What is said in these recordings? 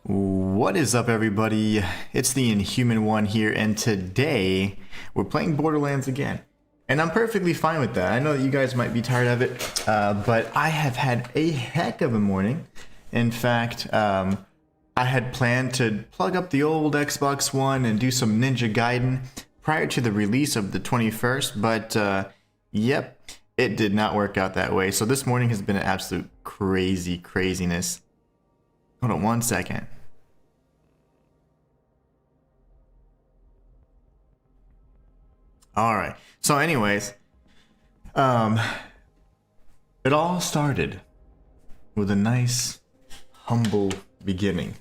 What is up, everybody? It's the Inhuman one here, and today we're playing Borderlands again. And I'm perfectly fine with that. I know that you guys might be tired of it, but I have had a heck of a morning. In fact, I had planned to plug up the old Xbox One and do some Ninja Gaiden prior to the release of the 21st, but yep, it did not work out that way. So this morning has been an absolute craziness. Hold on one second. All right. So anyways, it all started with a nice, humble beginning.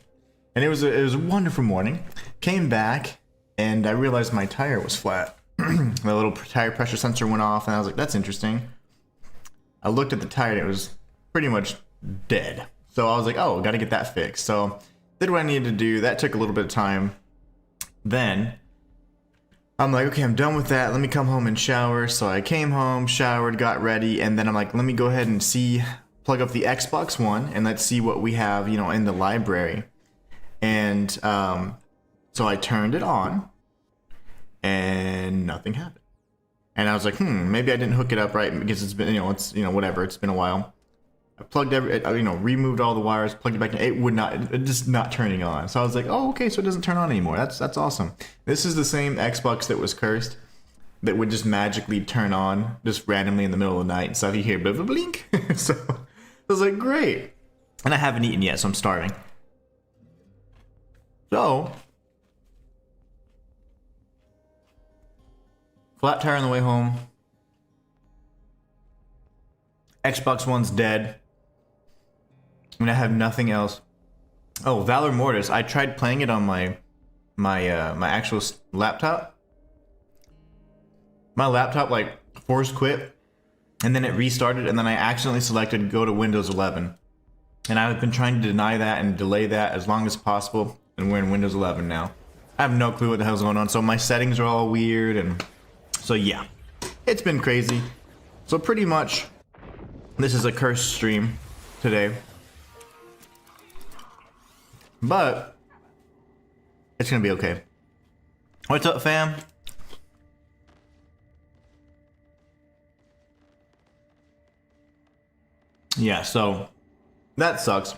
And it was a wonderful morning. Came back and I realized my tire was flat. The little tire pressure sensor went off and I was like, that's interesting. I looked at the tire and it was pretty much dead. So I was like, oh, got to get that fixed. So did what I needed to do. That took a little bit of time. Then I'm like, okay, I'm done with that. Let me come home and shower. So I came home, showered, got ready, and then I'm like, let me go ahead and plug up the Xbox One, and let's see what we have, in the library. And so I turned it on, and nothing happened. And I was like, maybe I didn't hook it up right because it's been, whatever. It's been a while. I plugged removed all the wires, plugged it back in. It just not turning on. So I was like, oh, okay, so it doesn't turn on anymore. That's awesome. This is the same Xbox that was cursed, that would just magically turn on just randomly in the middle of the night and stuff. You hear a bit of a blink. So I was like, great. And I haven't eaten yet, so I'm starving. So flat tire on the way home. Xbox One's dead. And I have nothing else. Oh, Valor Mortis. I tried playing it on my actual laptop. My laptop forced quit, and then it restarted, and then I accidentally selected go to Windows 11. And I've been trying to deny that and delay that as long as possible, and we're in Windows 11 now. I have no clue what the hell's going on, so my settings are all weird, and so yeah, it's been crazy. So pretty much, this is a cursed stream today. But it's gonna be okay. What's up, fam? Yeah, so that sucks.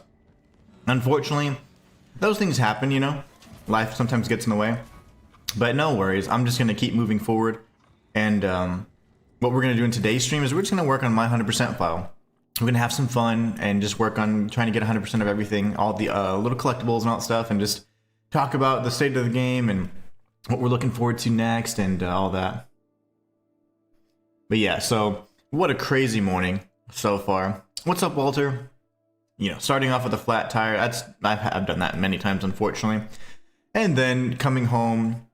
Unfortunately, those things happen, Life sometimes gets in the way. But no worries, I'm just gonna keep moving forward. And what we're gonna do in today's stream is we're just gonna work on my 100% file. We're gonna have some fun and just work on trying to get 100% of everything, all the little collectibles and all that stuff, and just talk about the state of the game and what we're looking forward to next and all that. But yeah, so what a crazy morning so far. What's up, Walter? Starting off with a flat tire. I've done that many times, unfortunately. And then coming home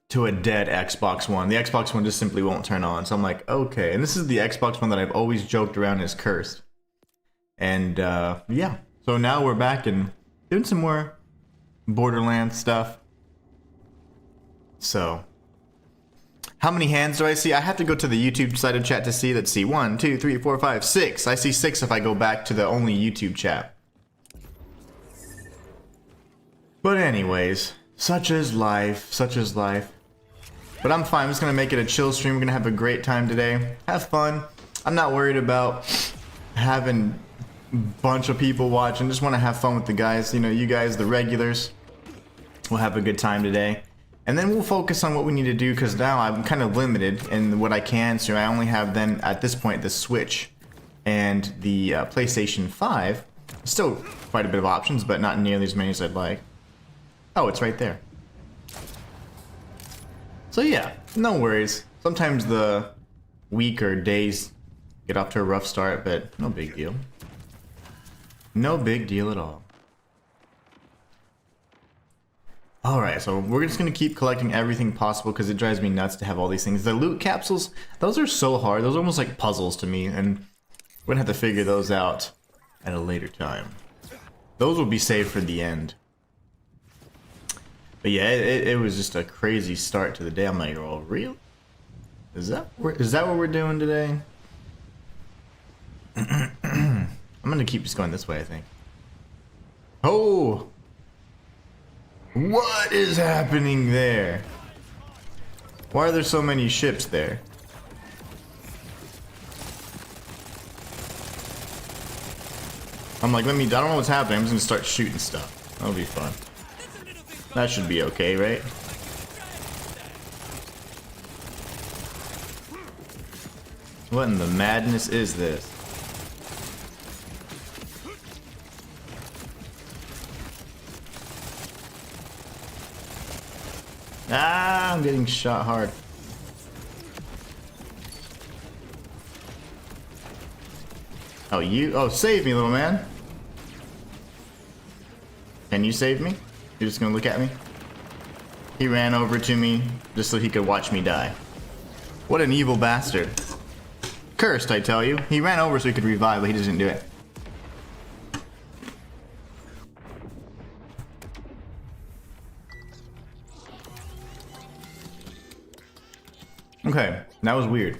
to a dead Xbox One. The Xbox One just simply won't turn on. So I'm like, okay. And this is the Xbox One that I've always joked around is cursed. And yeah. So now we're back and doing some more Borderlands stuff. So how many hands do I see? I have to go to the YouTube side of chat to see. Let's see. 1, 2, 3, 4, 5, 6. I see 6 if I go back to the only YouTube chat. But anyways, such is life. Such is life. But I'm fine. I'm just going to make it a chill stream. We're going to have a great time today. Have fun. I'm not worried about having a bunch of people watching. Just want to have fun with the guys. You guys, the regulars. We'll have a good time today. And then we'll focus on what we need to do because now I'm kind of limited in what I can. So I only have then, at this point, the Switch and the PlayStation 5. Still quite a bit of options, but not nearly as many as I'd like. Oh, it's right there. So yeah, no worries. Sometimes the week or days get off to a rough start, but no big deal. No big deal at all. Alright, so we're just going to keep collecting everything possible because it drives me nuts to have all these things. The loot capsules, those are so hard. Those are almost like puzzles to me, and we're going to have to figure those out at a later time. Those will be saved for the end. But yeah, it was just a crazy start to the day. I'm like, oh, really? Is that what we're doing today? I'm gonna keep just going this way, I think. Oh, What is happening there? Why are there so many ships there? I'm like, I don't know what's happening. I'm just gonna start shooting stuff. That'll be fun. That should be okay, right? What in the madness is this? Ah, I'm getting shot hard. Oh, oh, save me, little man. Can you save me? You're just gonna look at me? He ran over to me just so he could watch me die. What an evil bastard. Cursed, I tell you. He ran over so he could revive, but he doesn't do it. Okay, that was weird.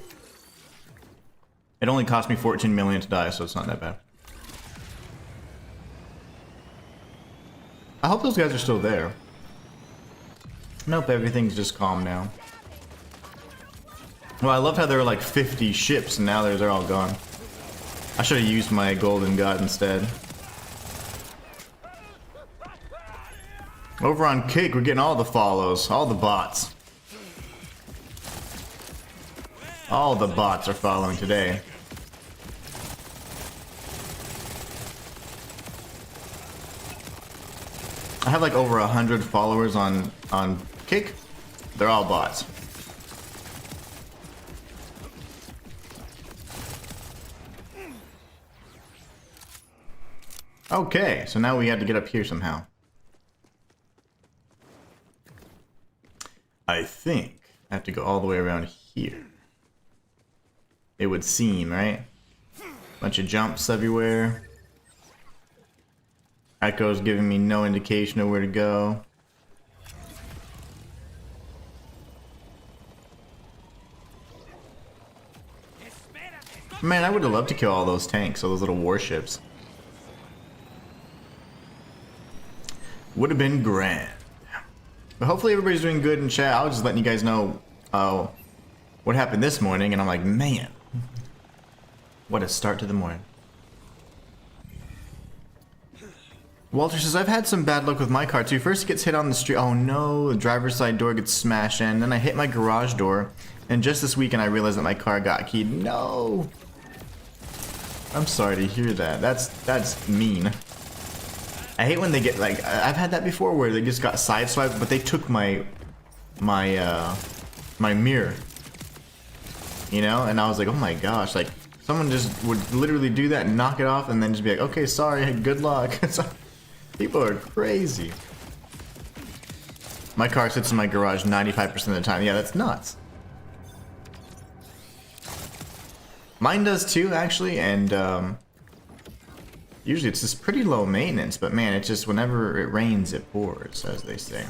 It only cost me 14 million to die, so it's not that bad. I hope those guys are still there. Nope, everything's just calm now. Well, I loved how there were like 50 ships, and now they're all gone. I should have used my golden god instead. Over on Cake, we're getting all the follows, all the bots. All the bots are following today. I have like over 100 followers on Kick. They're all bots. Okay, so now we have to get up here somehow. I think I have to go all the way around here. It would seem, right? Bunch of jumps everywhere. Echo's giving me no indication of where to go. Man, I would have loved to kill all those tanks, all those little warships. Would have been grand. But hopefully everybody's doing good in chat. I was just letting you guys know what happened this morning, and I'm like, man, what a start to the morning. Walter says, I've had some bad luck with my car too. First it gets hit on the street. Oh no, the driver's side door gets smashed in. Then I hit my garage door. And just this weekend I realized that my car got keyed. No! I'm sorry to hear that. That's mean. I hate when they get like, I've had that before where they just got sideswiped, but they took my mirror. You know? And I was like, oh my gosh, like someone just would literally do that and knock it off and then just be like, okay, sorry, good luck. People are crazy. My car sits in my garage 95% of the time. Yeah, that's nuts. Mine does too, actually, and usually it's just pretty low maintenance, but man, it's just whenever it rains, it pours, as they say.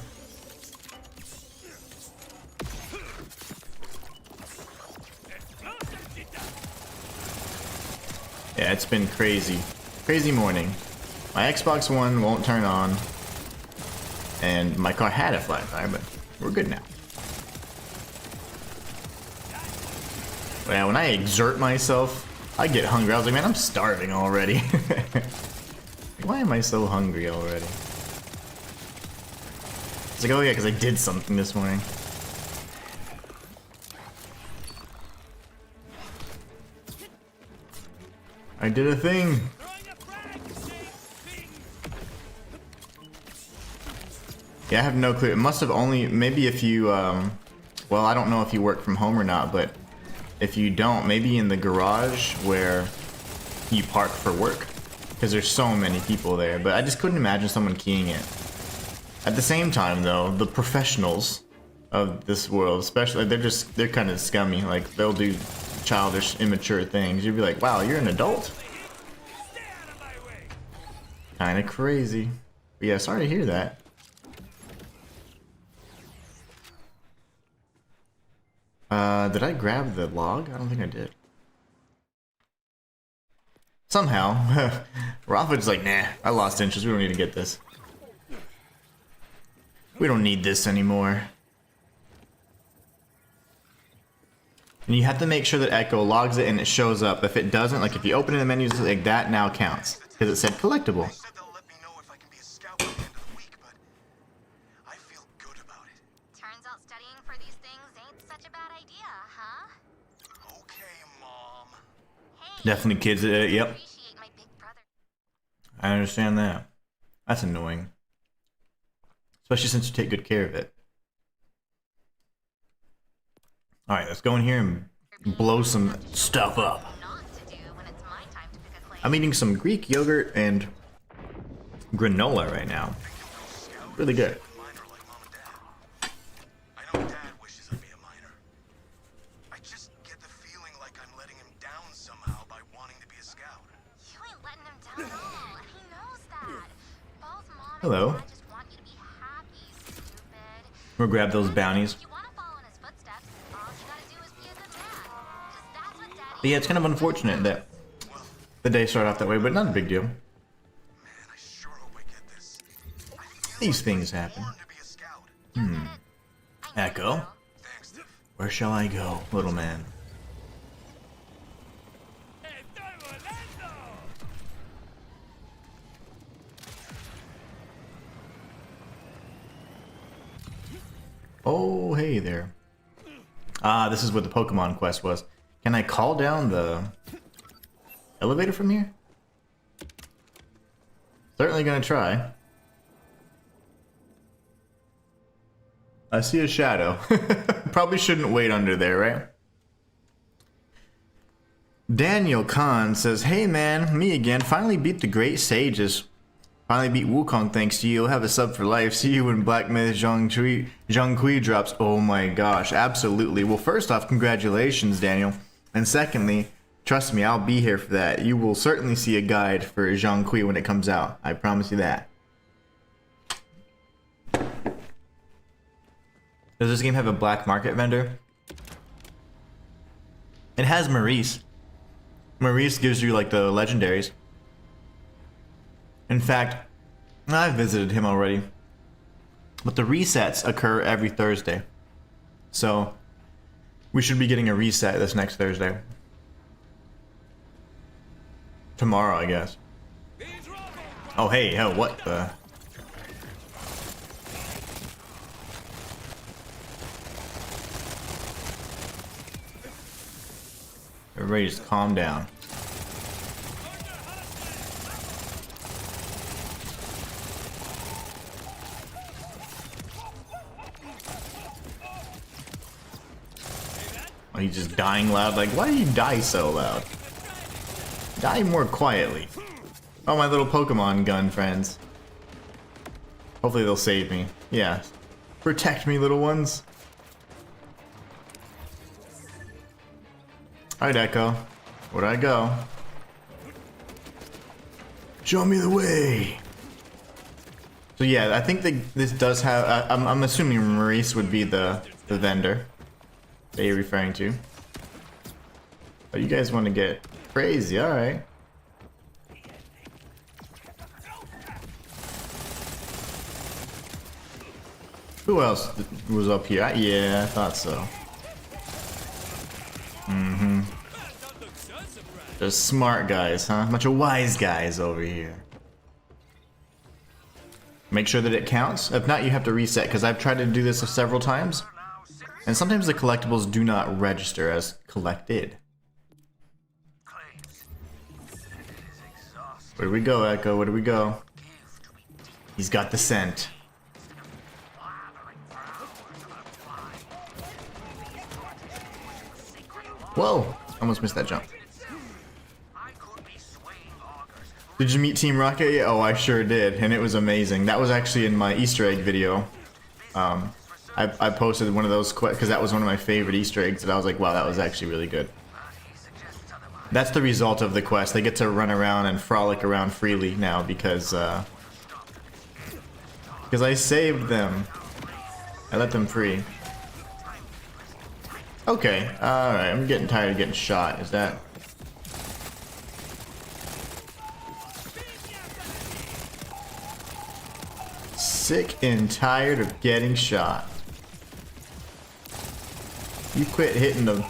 Yeah, it's been crazy. Crazy morning. My Xbox One won't turn on, and my car had a flat tire, but we're good now. But yeah, when I exert myself, I get hungry. I was like, man, I'm starving already. Why am I so hungry already? It's like, oh yeah, because I did something this morning. I did a thing. Yeah, I have no clue. It must have only, maybe if you, well, I don't know if you work from home or not, but if you don't, maybe in the garage where you park for work, because there's so many people there. But I just couldn't imagine someone keying it. At the same time, though, the professionals of this world, especially, they're kind of scummy. Like, they'll do childish, immature things. You'd be like, wow, you're an adult? Kind of crazy. But yeah, sorry to hear that. Did I grab the log? I don't think I did. Somehow, Rafa's like, nah, I lost interest. We don't need to get this. We don't need this anymore. And you have to make sure that Echo logs it and it shows up. If it doesn't, like if you open it in the menus like that, now counts. Because it said collectible. Turns out studying for these things ain't such a bad idea, huh? Okay, Mom. Hey, Definitely kids, yep. appreciate my big brother. I understand that. That's annoying. Especially since you take good care of it. Alright, let's go in here and blow some stuff up. Not to do when it's my time to pick a clay. I'm eating some Greek yogurt and granola right now. Really good. Miner like Mom and Dad. I know Dad wishes I'd be a miner. I just get the feeling like I'm letting him down somehow by wanting to be a scout. You ain't letting him down at all, and he knows that. Both Mom Hello. and Dad just want you to be happy, stupid. We'll grab those bounties. If you want to follow in his footsteps, all you gotta do is be a good man. 'Cause that's what Daddy But yeah, it's kind of unfortunate that the day started off that way, but not a big deal. Man, I sure hope I get this. I feel These like things I was happen. born to be a scout. You get it. I know Echo? you will. Thanks, Steve. Where shall I go, little man? Oh, hey there. Ah, this is what the Pokemon quest was. Can I call down the elevator from here? Certainly gonna try. I see a shadow. Probably shouldn't wait under there, right? Daniel Khan says, "Hey man, me again. Finally beat the Great Sages. Finally beat Wukong thanks to you. You'll have a sub for life. See you when Black Myth Zhang Kui drops." Oh my gosh, absolutely. Well, first off, congratulations, Daniel. And secondly, trust me, I'll be here for that. You will certainly see a guide for Zhang Kui when it comes out. I promise you that. Does this game have a black market vendor? It has Maurice. Maurice gives you like the legendaries. In fact, I've visited him already. But the resets occur every Thursday. So we should be getting a reset this next Thursday. Tomorrow, I guess. Oh, hey, oh, what the? Everybody just calm down. Oh, he's just dying loud. Like, why do you die so loud? Die more quietly. Oh, my little Pokemon gun friends. Hopefully they'll save me. Yeah. Protect me, little ones. Alright, Echo. Where'd I go? Show me the way. So yeah, I think that this does have. I'm assuming Maurice would be the vendor that you're referring to. Oh, you guys want to get crazy? All right. Who else was up here? Yeah, I thought so. Mm-hmm. There's smart guys, huh? A bunch of wise guys over here. Make sure that it counts. If not, you have to reset, because I've tried to do this several times. And sometimes the collectibles do not register as collected. Where do we go, Echo? Where do we go? He's got the scent. Whoa! Almost missed that jump. Did you meet Team Rocket? Yeah, oh, I sure did, and it was amazing. That was actually in my Easter egg video. I posted one of those because that was one of my favorite Easter eggs, and I was like, wow, that was actually really good. That's the result of the quest. They get to run around and frolic around freely now because I saved them. I let them free. Okay, alright, I'm getting tired of getting shot. Is that... sick and tired of getting shot. You quit hitting the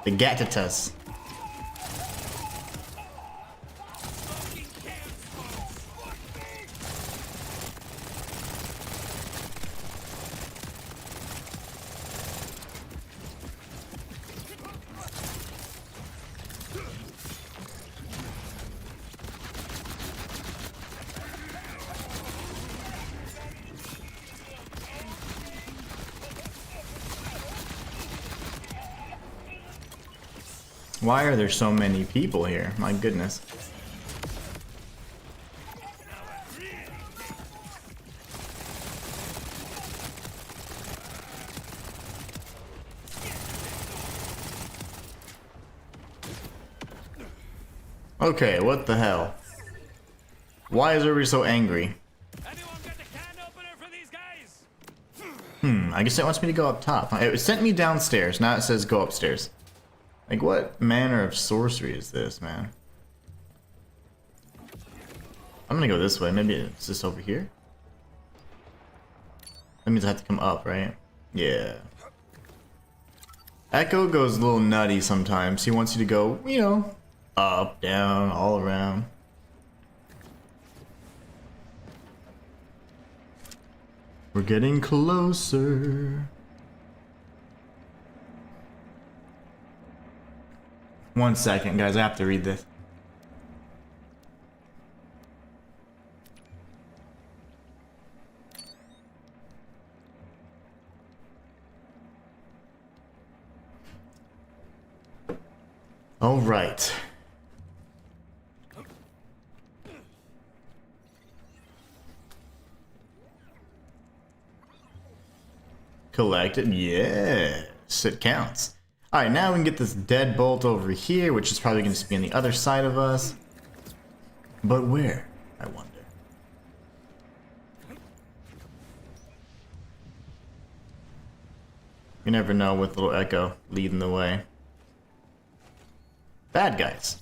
gatatas. Why are there so many people here? My goodness. Okay, what the hell? Why is everybody so angry? I guess it wants me to go up top. It sent me downstairs, now it says go upstairs. Like, what manner of sorcery is this, man? I'm gonna go this way. Maybe it's just over here? That means I have to come up, right? Yeah. Echo goes a little nutty sometimes. He wants you to go, you know, up, down, all around. We're getting closer. One second, guys, I have to read this. All right. Collected, yes, it counts. Alright, now we can get this deadbolt over here, which is probably going to be on the other side of us. But where, I wonder? You never know with little Echo leading the way. Bad guys.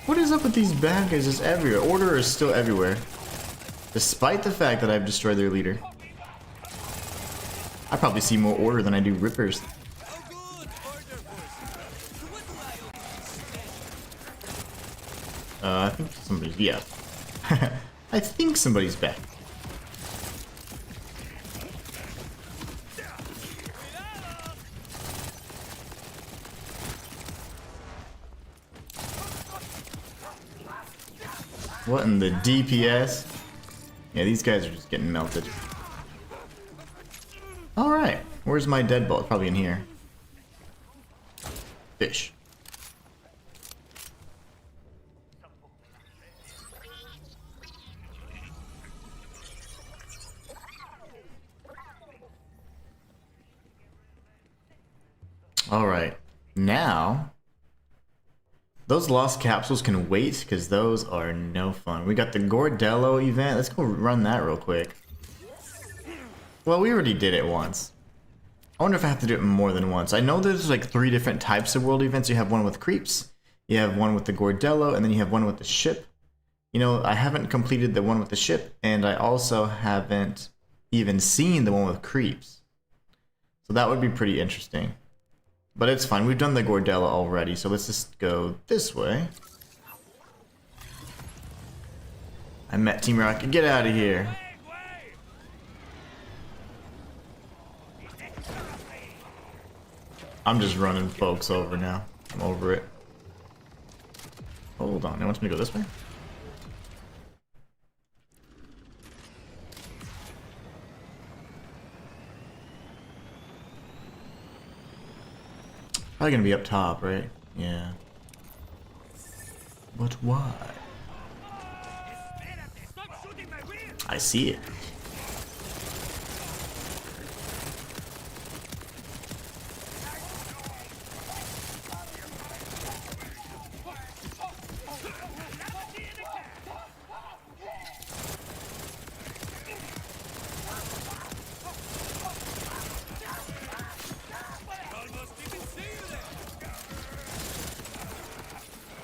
What is up with these bad guys just everywhere? Order is still everywhere. Despite the fact that I've destroyed their leader. I probably see more order than I do rippers. I think somebody's, yeah. I think somebody's back. What in the DPS? Yeah, these guys are just getting melted. Alright, where's my deadbolt? Probably in here. Fish. Alright, now those lost capsules can wait because those are no fun. We got the Gordello event. Let's go run that real quick. Well, we already did it once. I wonder if I have to do it more than once. I know there's like 3 different types of world events. You have one with creeps, you have one with the Gordello, and then you have one with the ship. You know, I haven't completed the one with the ship, and I also haven't even seen the one with creeps. So that would be pretty interesting. But it's fine, we've done the Gordello already, so let's just go this way. I met Team Rocket, get out of here. I'm just running folks over now. I'm over it. Hold on, it wants me to go this way? Probably gonna be up top, right? Yeah. But why? I see it.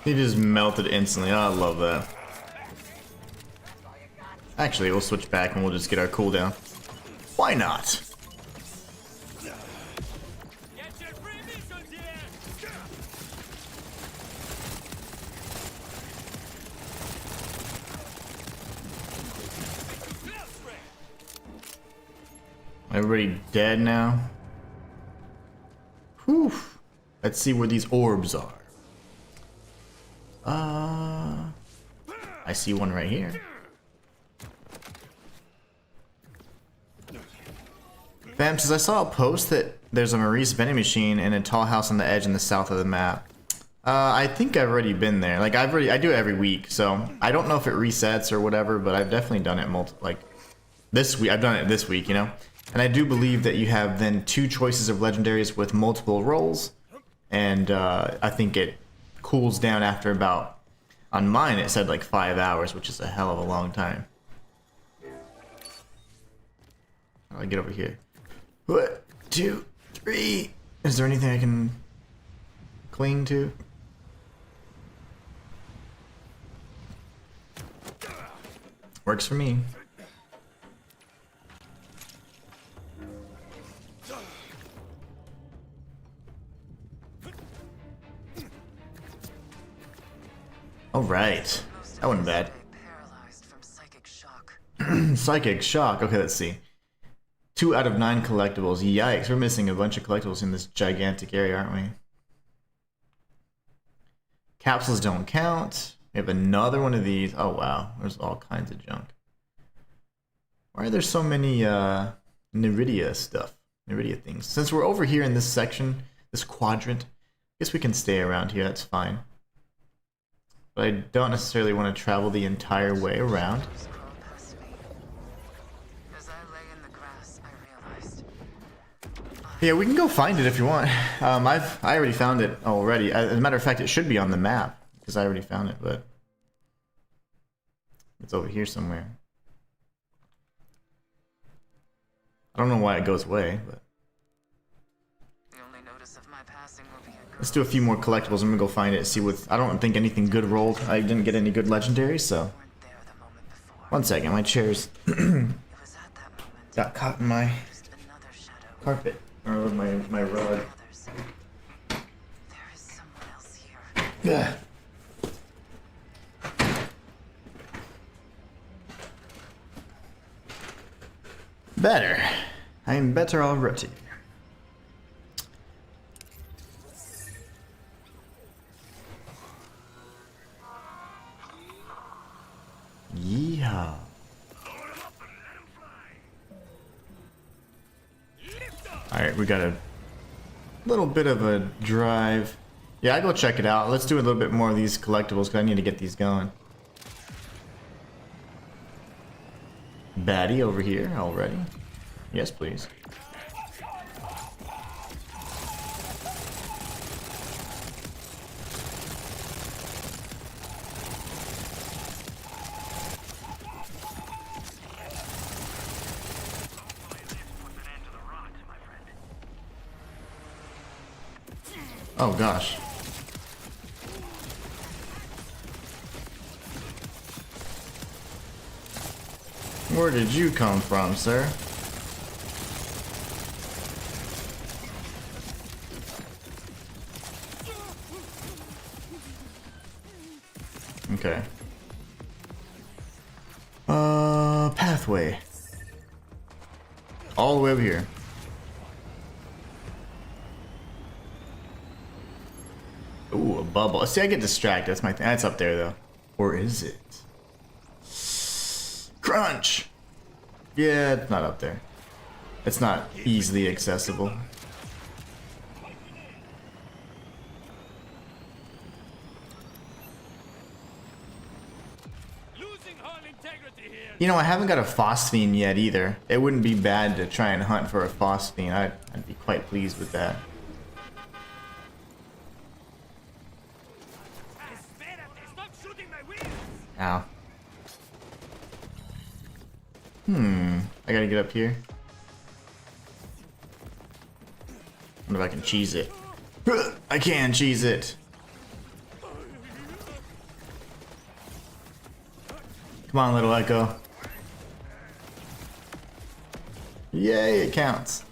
He just melted instantly. Oh, I love that. Actually, we'll switch back and we'll just get our cooldown. Why not? Everybody dead now? Whew. Let's see where these orbs are. I see one right here. Bam says, I saw a post that there's a Maurice vending machine in a tall house on the edge in the south of the map. I think I've already been there. Like, I do it every week, so I don't know if it resets or whatever, but I've definitely done it this week. I've done it this week, you know? And I do believe that you have then 2 choices of legendaries with multiple rolls, and I think it cools down after about, on mine it said like 5 hours, which is a hell of a long time. I'll get over here. 1, 2, 3. Is there anything I can cling to? Works for me. All right, that wasn't bad. Paralyzed from psychic shock. Psychic shock. Okay, let's see. 2 out of 9 collectibles. Yikes, we're missing a bunch of collectibles in this gigantic area, aren't we? Capsules don't count. We have another one of these. Oh wow, there's all kinds of junk. Why are there so many Neridia stuff? Neridia things. Since we're over here in this section, this quadrant, I guess we can stay around here, that's fine. But I don't necessarily want to travel the entire way around. Yeah, we can go find it if you want. I already found it already. As a matter of fact, it should be on the map because I already found it, but it's over here somewhere. I don't know why it goes away, but let's do a few more collectibles. I'm gonna go find it, see what. I don't think anything good rolled. I didn't get any good legendaries, so. One second, my chair's got caught in my carpet or my rug. Yeah. Better. I am better already. Yeehaw. Alright, we got a little bit of a drive. Yeah, I go check it out. Let's do a little bit more of these collectibles because I need to get these going. Baddie over here already. Yes, please. Oh gosh. Where did you come from, sir? Okay. Pathway. All the way over here. Ooh, a bubble. See, I get distracted. That's my thing. That's up there, though. Or is it? Crunch! Yeah, it's not up there. It's not easily accessible. You know, I haven't got a phosphine yet either. It wouldn't be bad to try and hunt for a phosphine. I'd be quite pleased with that. Ow. I gotta get up here. Wonder if I can cheese it. I can cheese it. Come on, little Echo. Yay, it counts.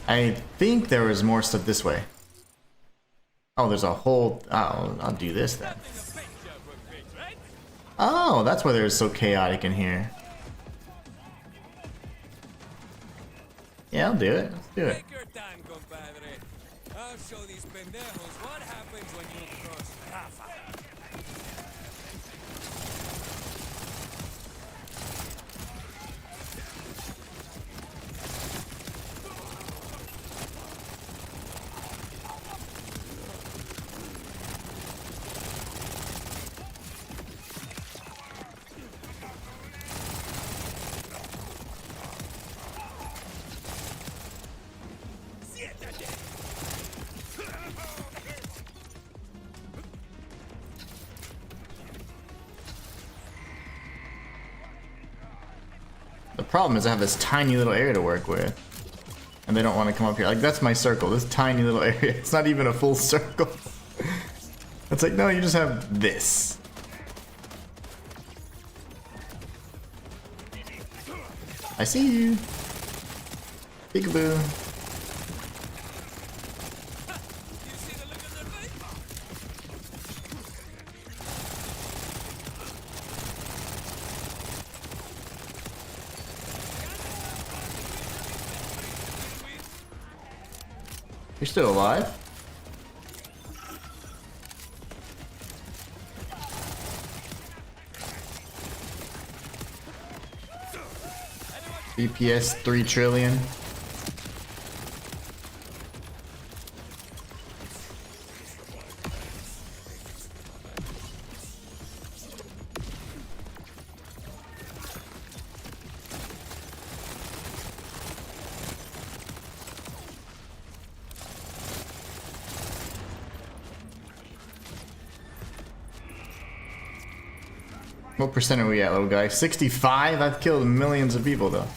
I think there was more stuff this way. Oh, there's a whole... Oh, I'll do this then. Oh, that's why they're so chaotic in here. Yeah, I'll do it. Let's do it. Take your time, compadre. I'll show these pendejos what happens when you cross Rafa. The problem is I have this tiny little area to work with. And they don't want to come up here. Like, that's my circle, this tiny little area. It's not even a full circle. It's like, no, you just have this. I see you. Peekaboo. You see the look on their face? You're still alive? BPS 3 trillion. What percent are we at, little guy? 65? I've killed millions of people, though.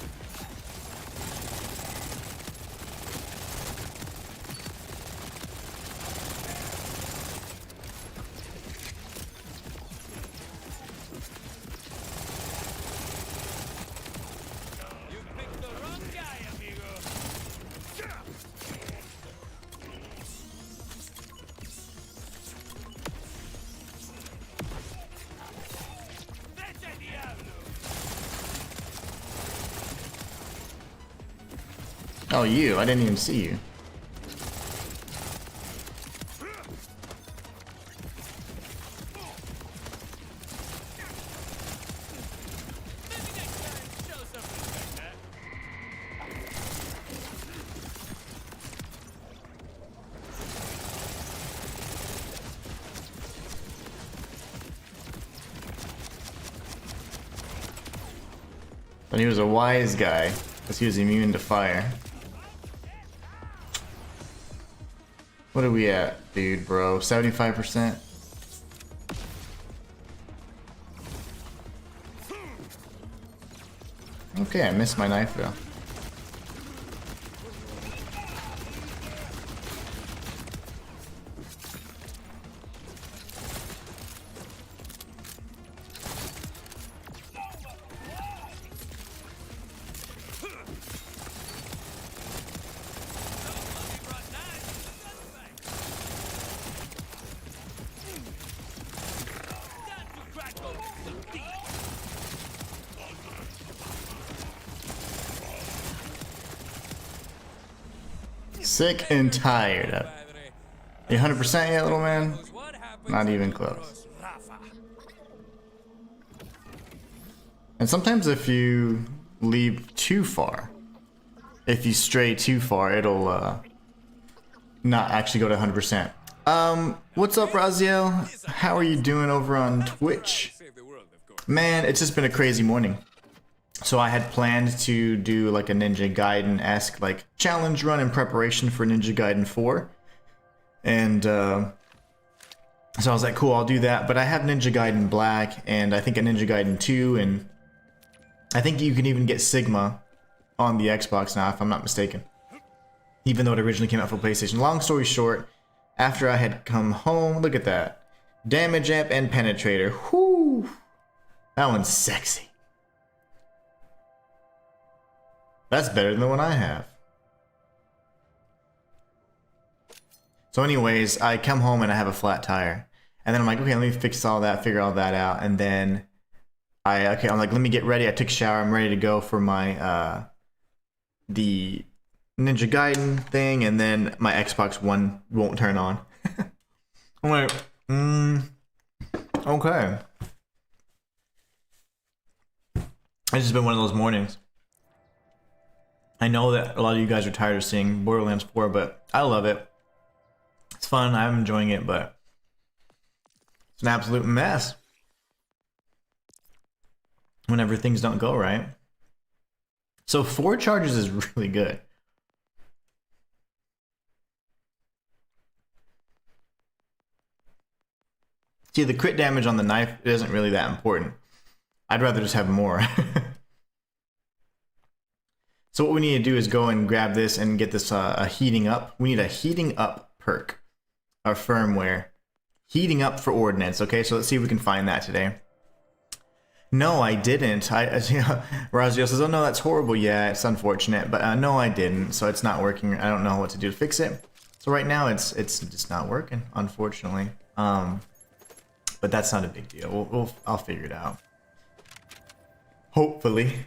You picked the wrong guy, amigo. Vete, diablo. Oh, you. I didn't even see you. Maybe next time, show some respect, huh? But he was a wise guy, because he was immune to fire. What are we at, dude, bro? 75%? Okay, I missed my knife though. Somebody brought knives to the gunfight. Time to crack open some teeth. Sick and tired of it. You 100% yet, little man? What happens Not when even you close. cross Rafa? And sometimes if you leave too far, if you stray too far, it'll not actually go to 100%. What's up, Raziel? How are you doing over on Twitch? Save the world, of course. Man, it's just been a crazy morning. So I had planned to do like a Ninja Gaiden-esque like challenge run in preparation for Ninja Gaiden 4. And so I was like, cool, I'll do that. But I have Ninja Gaiden Black and I think a Ninja Gaiden 2, and I think you can even get Sigma on the Xbox now, if I'm not mistaken. Even though it originally came out for PlayStation. Long story short, after I had come home, look at that. Damage amp and penetrator. Whoo! That one's sexy. That's better than the one I have. So anyways, I come home and I have a flat tire. And then I'm like, okay, let me fix all that, figure all that out. And then I'm like, let me get ready. I took a shower. I'm ready to go for my, the Ninja Gaiden thing. And then my Xbox One won't turn on. I'm like, okay. It's just been one of those mornings. I know that a lot of you guys are tired of seeing Borderlands 4, but I love it. It's fun. I'm enjoying it, but it's an absolute mess whenever things don't go right. So 4 charges is really good. See, the crit damage on the knife isn't really that important. I'd rather just have more. So what we need to do is go and grab this and get this a heating up. We need a heating up perk, our firmware. Heating up for ordnance. Okay, so let's see if we can find that today. No, I didn't. Razio says, oh no, that's horrible. Yeah, it's unfortunate, but no, I didn't. So it's not working. I don't know what to do to fix it. So right now it's just not working, unfortunately. But that's not a big deal. I'll figure it out. Hopefully.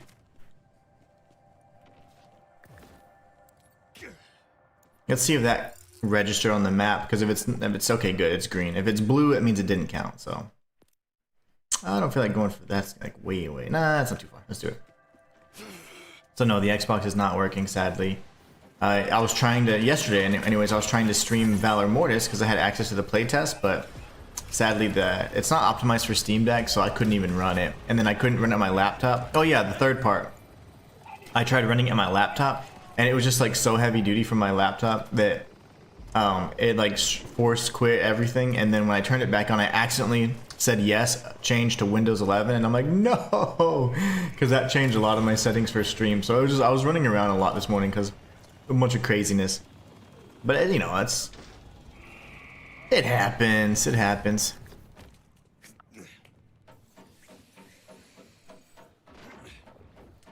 Let's see if that registered on the map, because if it's okay, good, it's green. If it's blue, it means it didn't count. So I don't feel like going for that's like way away. Nah, that's not too far. Let's do it. So no, the Xbox is not working, sadly. I was trying to yesterday, anyways. I was trying to stream Valor Mortis because I had access to the playtest, but sadly it's not optimized for Steam Deck, so I couldn't even run it. And then I couldn't run it on my laptop. Oh yeah, the third part. I tried running it on my laptop, and it was just like so heavy duty from my laptop that it like forced quit everything. And then when I turned it back on, I accidentally said yes, changed to Windows 11, and I'm like, no, because that changed a lot of my settings for stream. So I was running around a lot this morning because a bunch of craziness. But you know, it happens. It happens.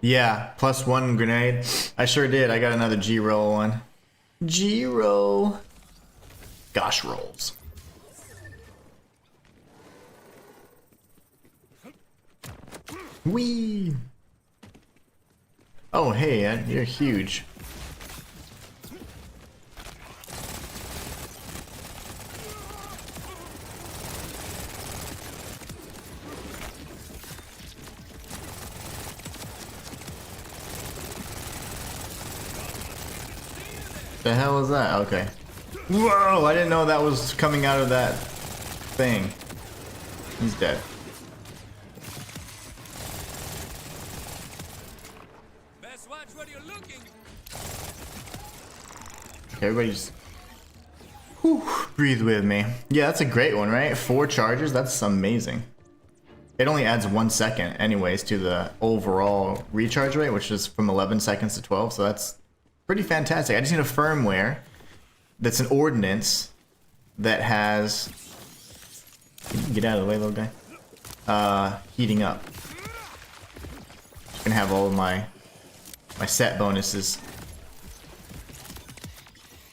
Yeah, +1 grenade. I sure did. I got another G-roll one. G-roll. Gosh rolls. Whee! Oh, hey, Ed, you're huge. The hell is that? Okay. Whoa! I didn't know that was coming out of that thing. He's dead. Best watch where you're looking. Everybody just breathe with me. Yeah, that's a great one, right? 4 charges. That's amazing. It only adds 1 second, anyways, to the overall recharge rate, which is from 11 seconds to 12. So that's pretty fantastic. I just need a firmware that's an ordnance that has. Can you get out of the way, little guy? Heating up. Gonna have all of my set bonuses.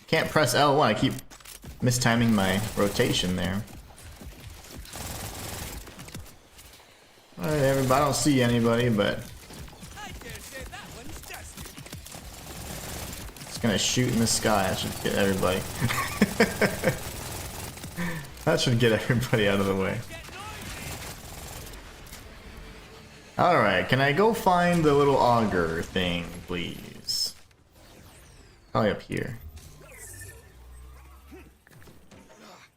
Can't press L1. I keep mistiming my rotation there. Alright, everybody. I don't see anybody, but I dare say that one's dusty. it's gonna shoot in the sky. That should get everybody. That should get everybody out of the way. Alright, can I go find the little auger thing, please? Probably up here.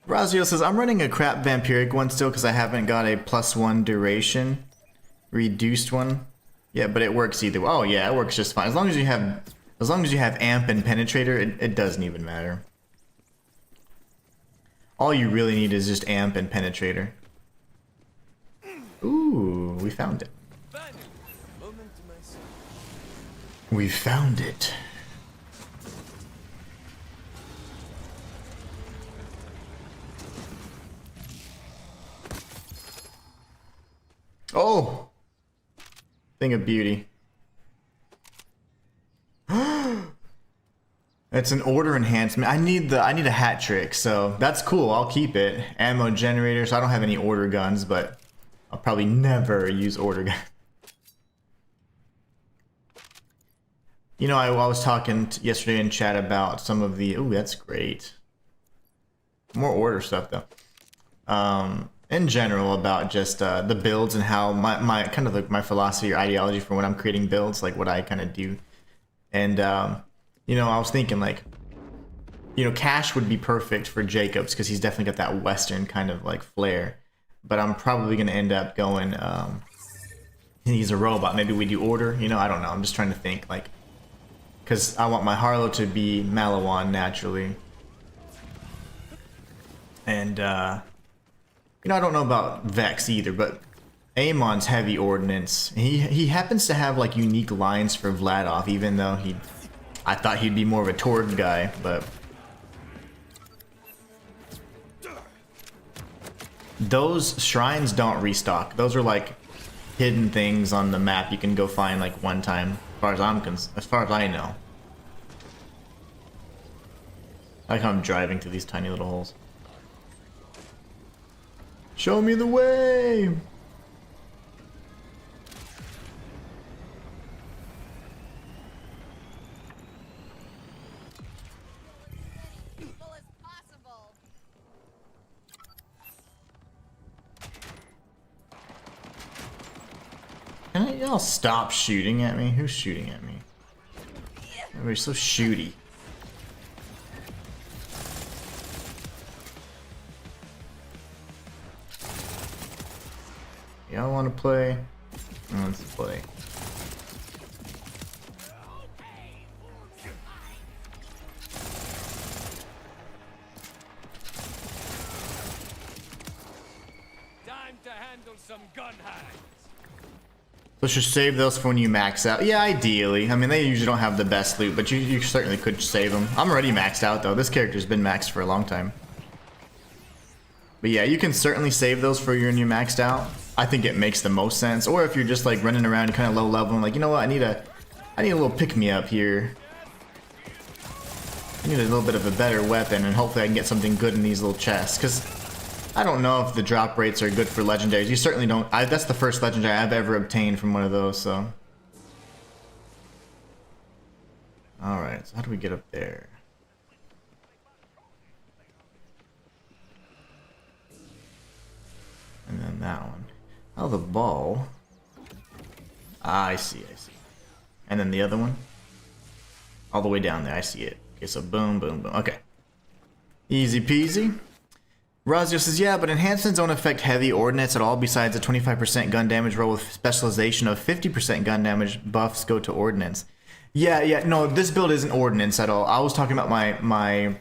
Razio says, I'm running a crap vampiric one still because I haven't got a +1 duration reduced one. Yeah, but it works either way. Oh yeah, it works just fine. As long as you have amp and penetrator, it doesn't even matter. All you really need is just amp and penetrator. Ooh, we found it. Finally, a moment to myself. We found it. Oh! Thing of beauty. It's an order enhancement. I need a hat trick, so that's cool. I'll keep it. Ammo generator. So I don't have any order guns, but I'll probably never use order guns. You know, I was talking yesterday in chat about some of the. Oh, that's great. More order stuff though. In general, about just the builds and how my kind of like my philosophy or ideology for when I'm creating builds, like what I kind of do. And you know, I was thinking like, you know, Cash would be perfect for Jacobs because he's definitely got that Western kind of like flair. But I'm probably gonna end up going. He's a robot. Maybe we do order. You know, I don't know. I'm just trying to think like, because I want my Harlow to be Malawan naturally. And you know, I don't know about Vex either, but Amon's heavy ordnance. He happens to have like unique lines for Vladov, even though I thought he'd be more of a Torg guy, but those shrines don't restock. Those are like hidden things on the map you can go find like one time, as far as I know. I like how I'm driving through these tiny little holes. Show me the way! Peaceful as possible. Can y'all stop shooting at me? Who's shooting at me? Everybody's so shooty. Y'all want to play? Let's play. Time to handle some gun hands. Let's just save those for when you max out. Yeah, ideally. I mean, they usually don't have the best loot, but you certainly could save them. I'm already maxed out, though. This character's been maxed for a long time. But yeah, you can certainly save those for when you're maxed out. I think it makes the most sense. Or if you're just like running around kind of low level and like, you know what, I need a little pick-me-up here. I need a little bit of a better weapon, and hopefully I can get something good in these little chests. Because I don't know if the drop rates are good for legendaries. You certainly don't. That's the first legendary I've ever obtained from one of those, so. Alright, so how do we get up there? And then that one. Oh, the ball. Ah, I see. And then the other one? All the way down there, I see it. Okay, so boom, boom, boom. Okay. Easy peasy. Razio says, yeah, but enhancements don't affect heavy ordnance at all besides a 25% gun damage roll with specialization of 50% gun damage buffs go to ordnance. Yeah, no, this build isn't ordnance at all. I was talking about my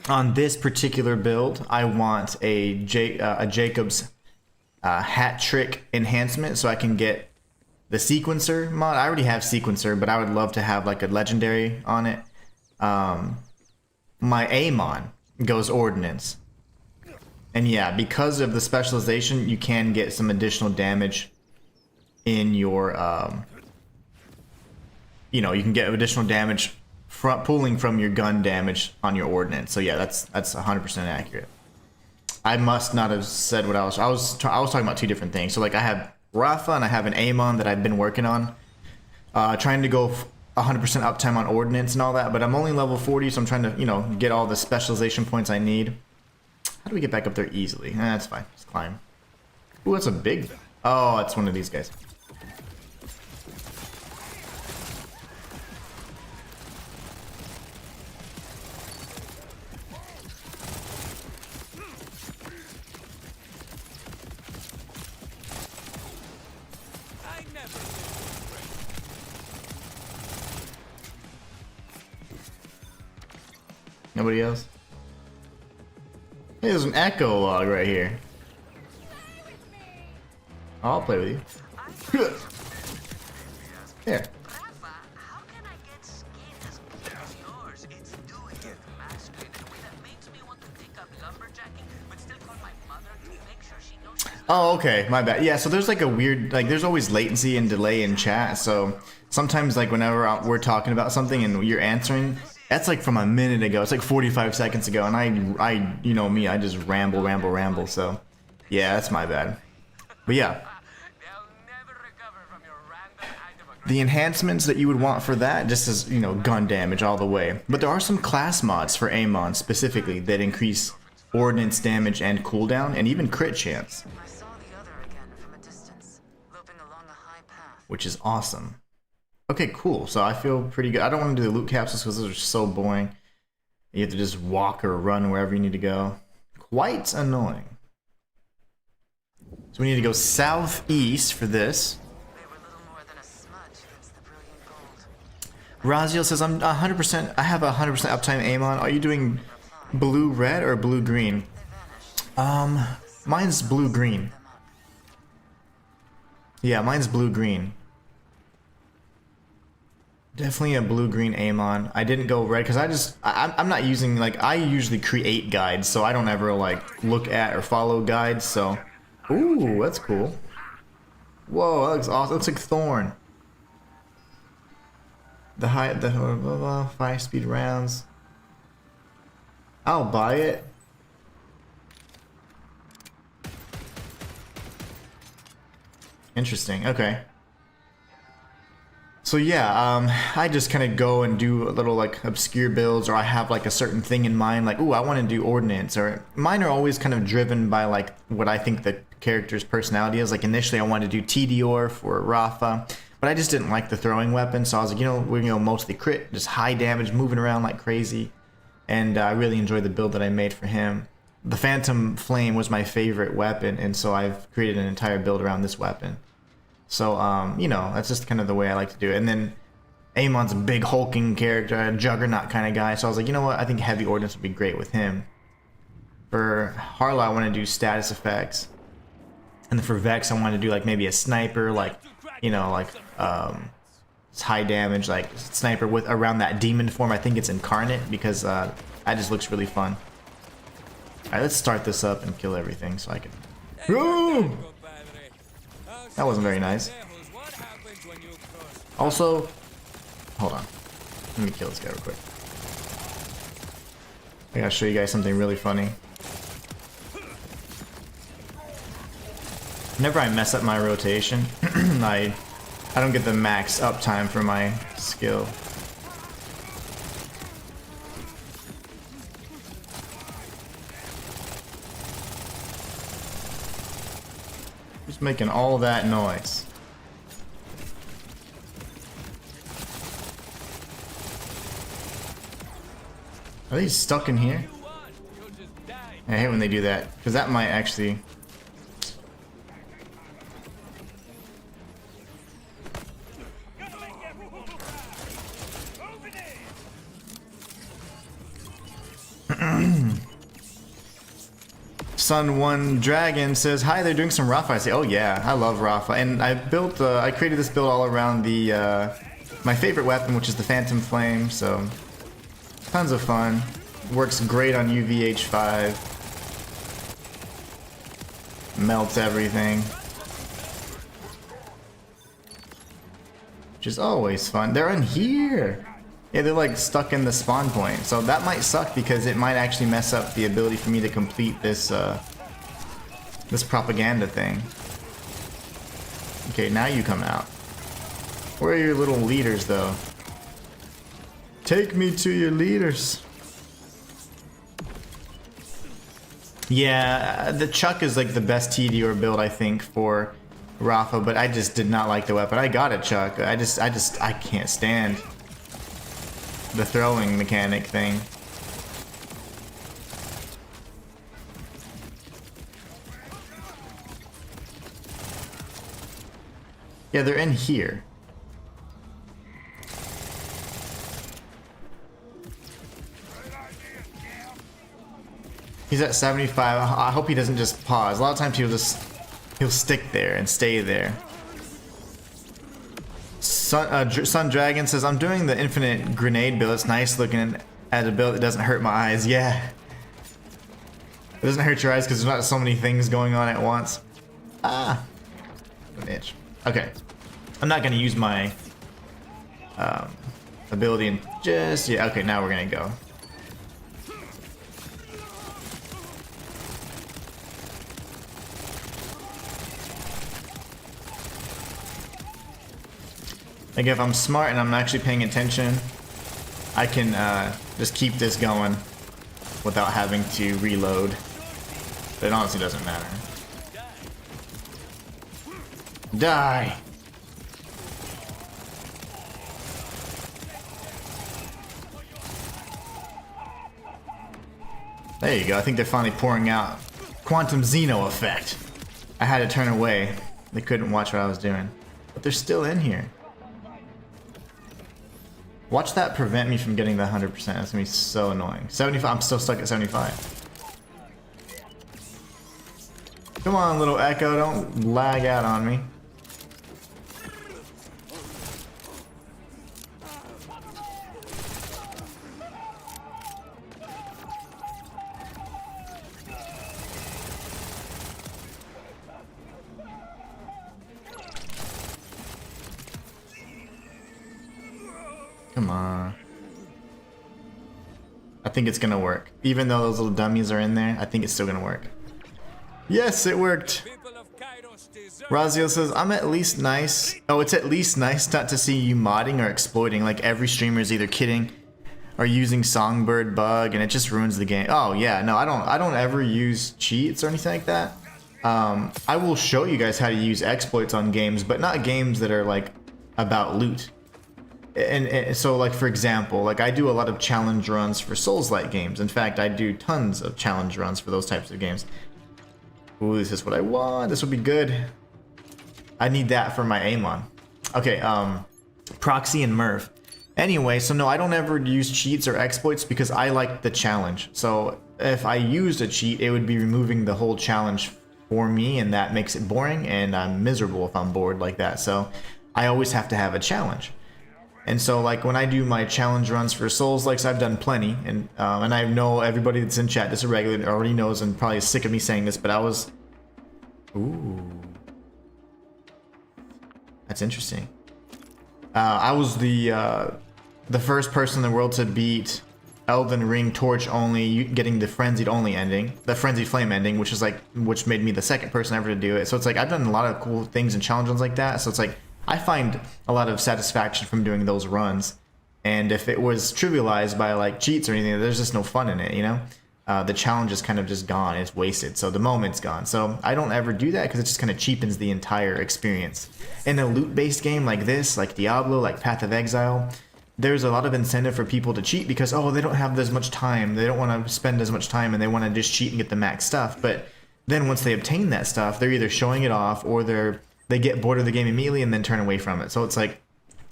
on this particular build, I want a Jacobs hat trick enhancement so I can get the sequencer mod. I already have sequencer, but I would love to have like a legendary on it. My Amon goes ordnance. And yeah, because of the specialization, you can get some additional damage in your, you know, you can get additional damage from pulling from your gun damage on your ordnance. So yeah, that's 100% accurate. I must not have said what I was talking about two different things. So like I have Rafa and I have an Amon that I've been working on, trying to go 100% uptime on ordnance and all that, but I'm only level 40, so I'm trying to, you know, get all the specialization points I need. How do we get back up there easily? That's fine. Just climb. Ooh, that's a big... Oh, that's one of these guys. I never Nobody else? Hey, there's an echo log right here. I'll play with you. Here. Rafa, how can I get skin as clear as yours? It's doing it masculine in a way that makes me want to take up lumberjacking, but still call my mother to make sure she knows she's Oh, okay, my bad. Yeah, so there's like a weird, like there's always latency and delay in chat. So sometimes like whenever we're talking about something and you're answering, that's like from a minute ago. It's like 45 seconds ago, and I, you know me, I just ramble. So yeah, that's my bad. But yeah, They'll never recover from your random act of aggression. the enhancements that you would want for that, just as, you know, gun damage all the way. But there are some class mods for Amon specifically that increase ordnance damage and cooldown, and even crit chance, I saw the other again from a distance, loping along a high path. which is awesome. Okay, cool. So I feel pretty good. I don't want to do the loot capsules because those are so boring. You have to just walk or run wherever you need to go. Quite annoying. So we need to go southeast for this. They were little more than a smudge against the brilliant gold. Raziel says, I'm 100%, I have 100% uptime Amon. Are you doing blue-red or blue-green? Mine's blue-green. Yeah, mine's blue-green. Definitely a blue-green Amon. I didn't go red because I'm not using, like, I usually create guides, so I don't ever, like, look at or follow guides, so. Ooh, that's cool. Whoa, that looks awesome. It looks like Thorn. The 5-speed rounds. I'll buy it. Interesting. Okay. So yeah, I just kind of go and do a little like obscure builds, or I have like a certain thing in mind, like, ooh, I want to do ordnance, or mine are always kind of driven by like what I think the character's personality is. Like initially I wanted to do TDR for Rafa, but I just didn't like the throwing weapon, so I was like, you know, we're gonna go mostly crit, just high damage, moving around like crazy, and I really enjoyed the build that I made for him. The Phantom Flame was my favorite weapon, and so I've created an entire build around this weapon. So, you know, that's just kind of the way I like to do it. And then Amon's a big hulking character, a juggernaut kind of guy, so I was like, you know what, I think heavy ordnance would be great with him. For Harlow, I want to do status effects. And then for Vex, I want to do like maybe a sniper, like, you know, like, it's high damage, like sniper with around that demon form. I think it's incarnate because that just looks really fun. Alright, let's start this up and kill everything so I can. Woo! That wasn't very nice. Also, hold on. Let me kill this guy real quick. I gotta show you guys something really funny. Whenever I mess up my rotation, I don't get the max uptime for my skill. Just making all that noise. Are they stuck in here? I hate when they do that, because that might actually... Sun One Dragon says, hi, they're doing some Rafa. I say, oh yeah, I love Rafa. And I built, I created this build all around the, my favorite weapon, which is the Phantom Flame, so tons of fun. Works great on UVH5. Melts everything. Which is always fun. They're in here! Yeah, they're like stuck in the spawn point. So that might suck because it might actually mess up the ability for me to complete this, this propaganda thing. Okay, now you come out. Where are your little leaders, though? Take me to your leaders. Yeah, the Chuck is like the best TDR build, I think, for Rafa, but I just did not like the weapon. I got it, Chuck. I can't stand the throwing mechanic thing. Yeah, they're in here. He's at 75. I hope he doesn't just pause. A lot of times he'll stick there and stay there. Sun Dragon says, I'm doing the infinite grenade build. It's nice looking at a build that doesn't hurt my eyes. Yeah. It doesn't hurt your eyes because there's not so many things going on at once. Ah, an itch. Okay, I'm not gonna use my ability and just yeah. Okay, now we're gonna go. Like if I'm smart and I'm actually paying attention, I can just keep this going without having to reload. But it honestly doesn't matter. Die! There you go. I think they're finally pouring out Quantum Xeno effect. I had to turn away. They couldn't watch what I was doing. But they're still in here. Watch that prevent me from getting the 100%. That's gonna be so annoying. 75. I'm still stuck at 75. Come on, little Echo. Don't lag out on me. Come on. I think it's gonna work. Even though those little dummies are in there, I think it's still gonna work. Yes, it worked. Razio says, I'm at least nice. Oh, it's at least nice not to see you modding or exploiting. Like every streamer is either kidding or using Songbird bug and it just ruins the game. Oh yeah, no, I don't ever use cheats or anything like that. I will show you guys how to use exploits on games, but not games that are like about loot. And so like for example, like I do a lot of challenge runs for Souls-like games. In fact, I do tons of challenge runs for those types of games. Ooh, this is what I want. This would be good. I need that for my Amon. Okay, Proxy and Murph. Anyway, so no, I don't ever use cheats or exploits because I like the challenge. So if I used a cheat, it would be removing the whole challenge for me, and that makes it boring, and I'm miserable if I'm bored like that. So I always have to have a challenge. And so like when I do my challenge runs for Souls-likes, I've done plenty, and I know everybody that's in chat, this is regular, already knows and probably is sick of me saying this, but I was... Ooh. That's interesting. I was the first person in the world to beat Elden Ring Torch only, getting the Frenzied only ending, the Frenzied Flame ending, which made me the second person ever to do it. So it's like I've done a lot of cool things and challenge runs like that. So it's like I find a lot of satisfaction from doing those runs. And if it was trivialized by like cheats or anything, there's just no fun in it, you know? The challenge is kind of just gone, it's wasted, so the moment's gone. So I don't ever do that because it just kind of cheapens the entire experience. In a loot-based game like this, like Diablo, like Path of Exile, there's a lot of incentive for people to cheat because, oh, they don't have as much time, they don't want to spend as much time, and they want to just cheat and get the max stuff. But then once they obtain that stuff, they're either showing it off or they get bored of the game immediately and then turn away from it. So it's like,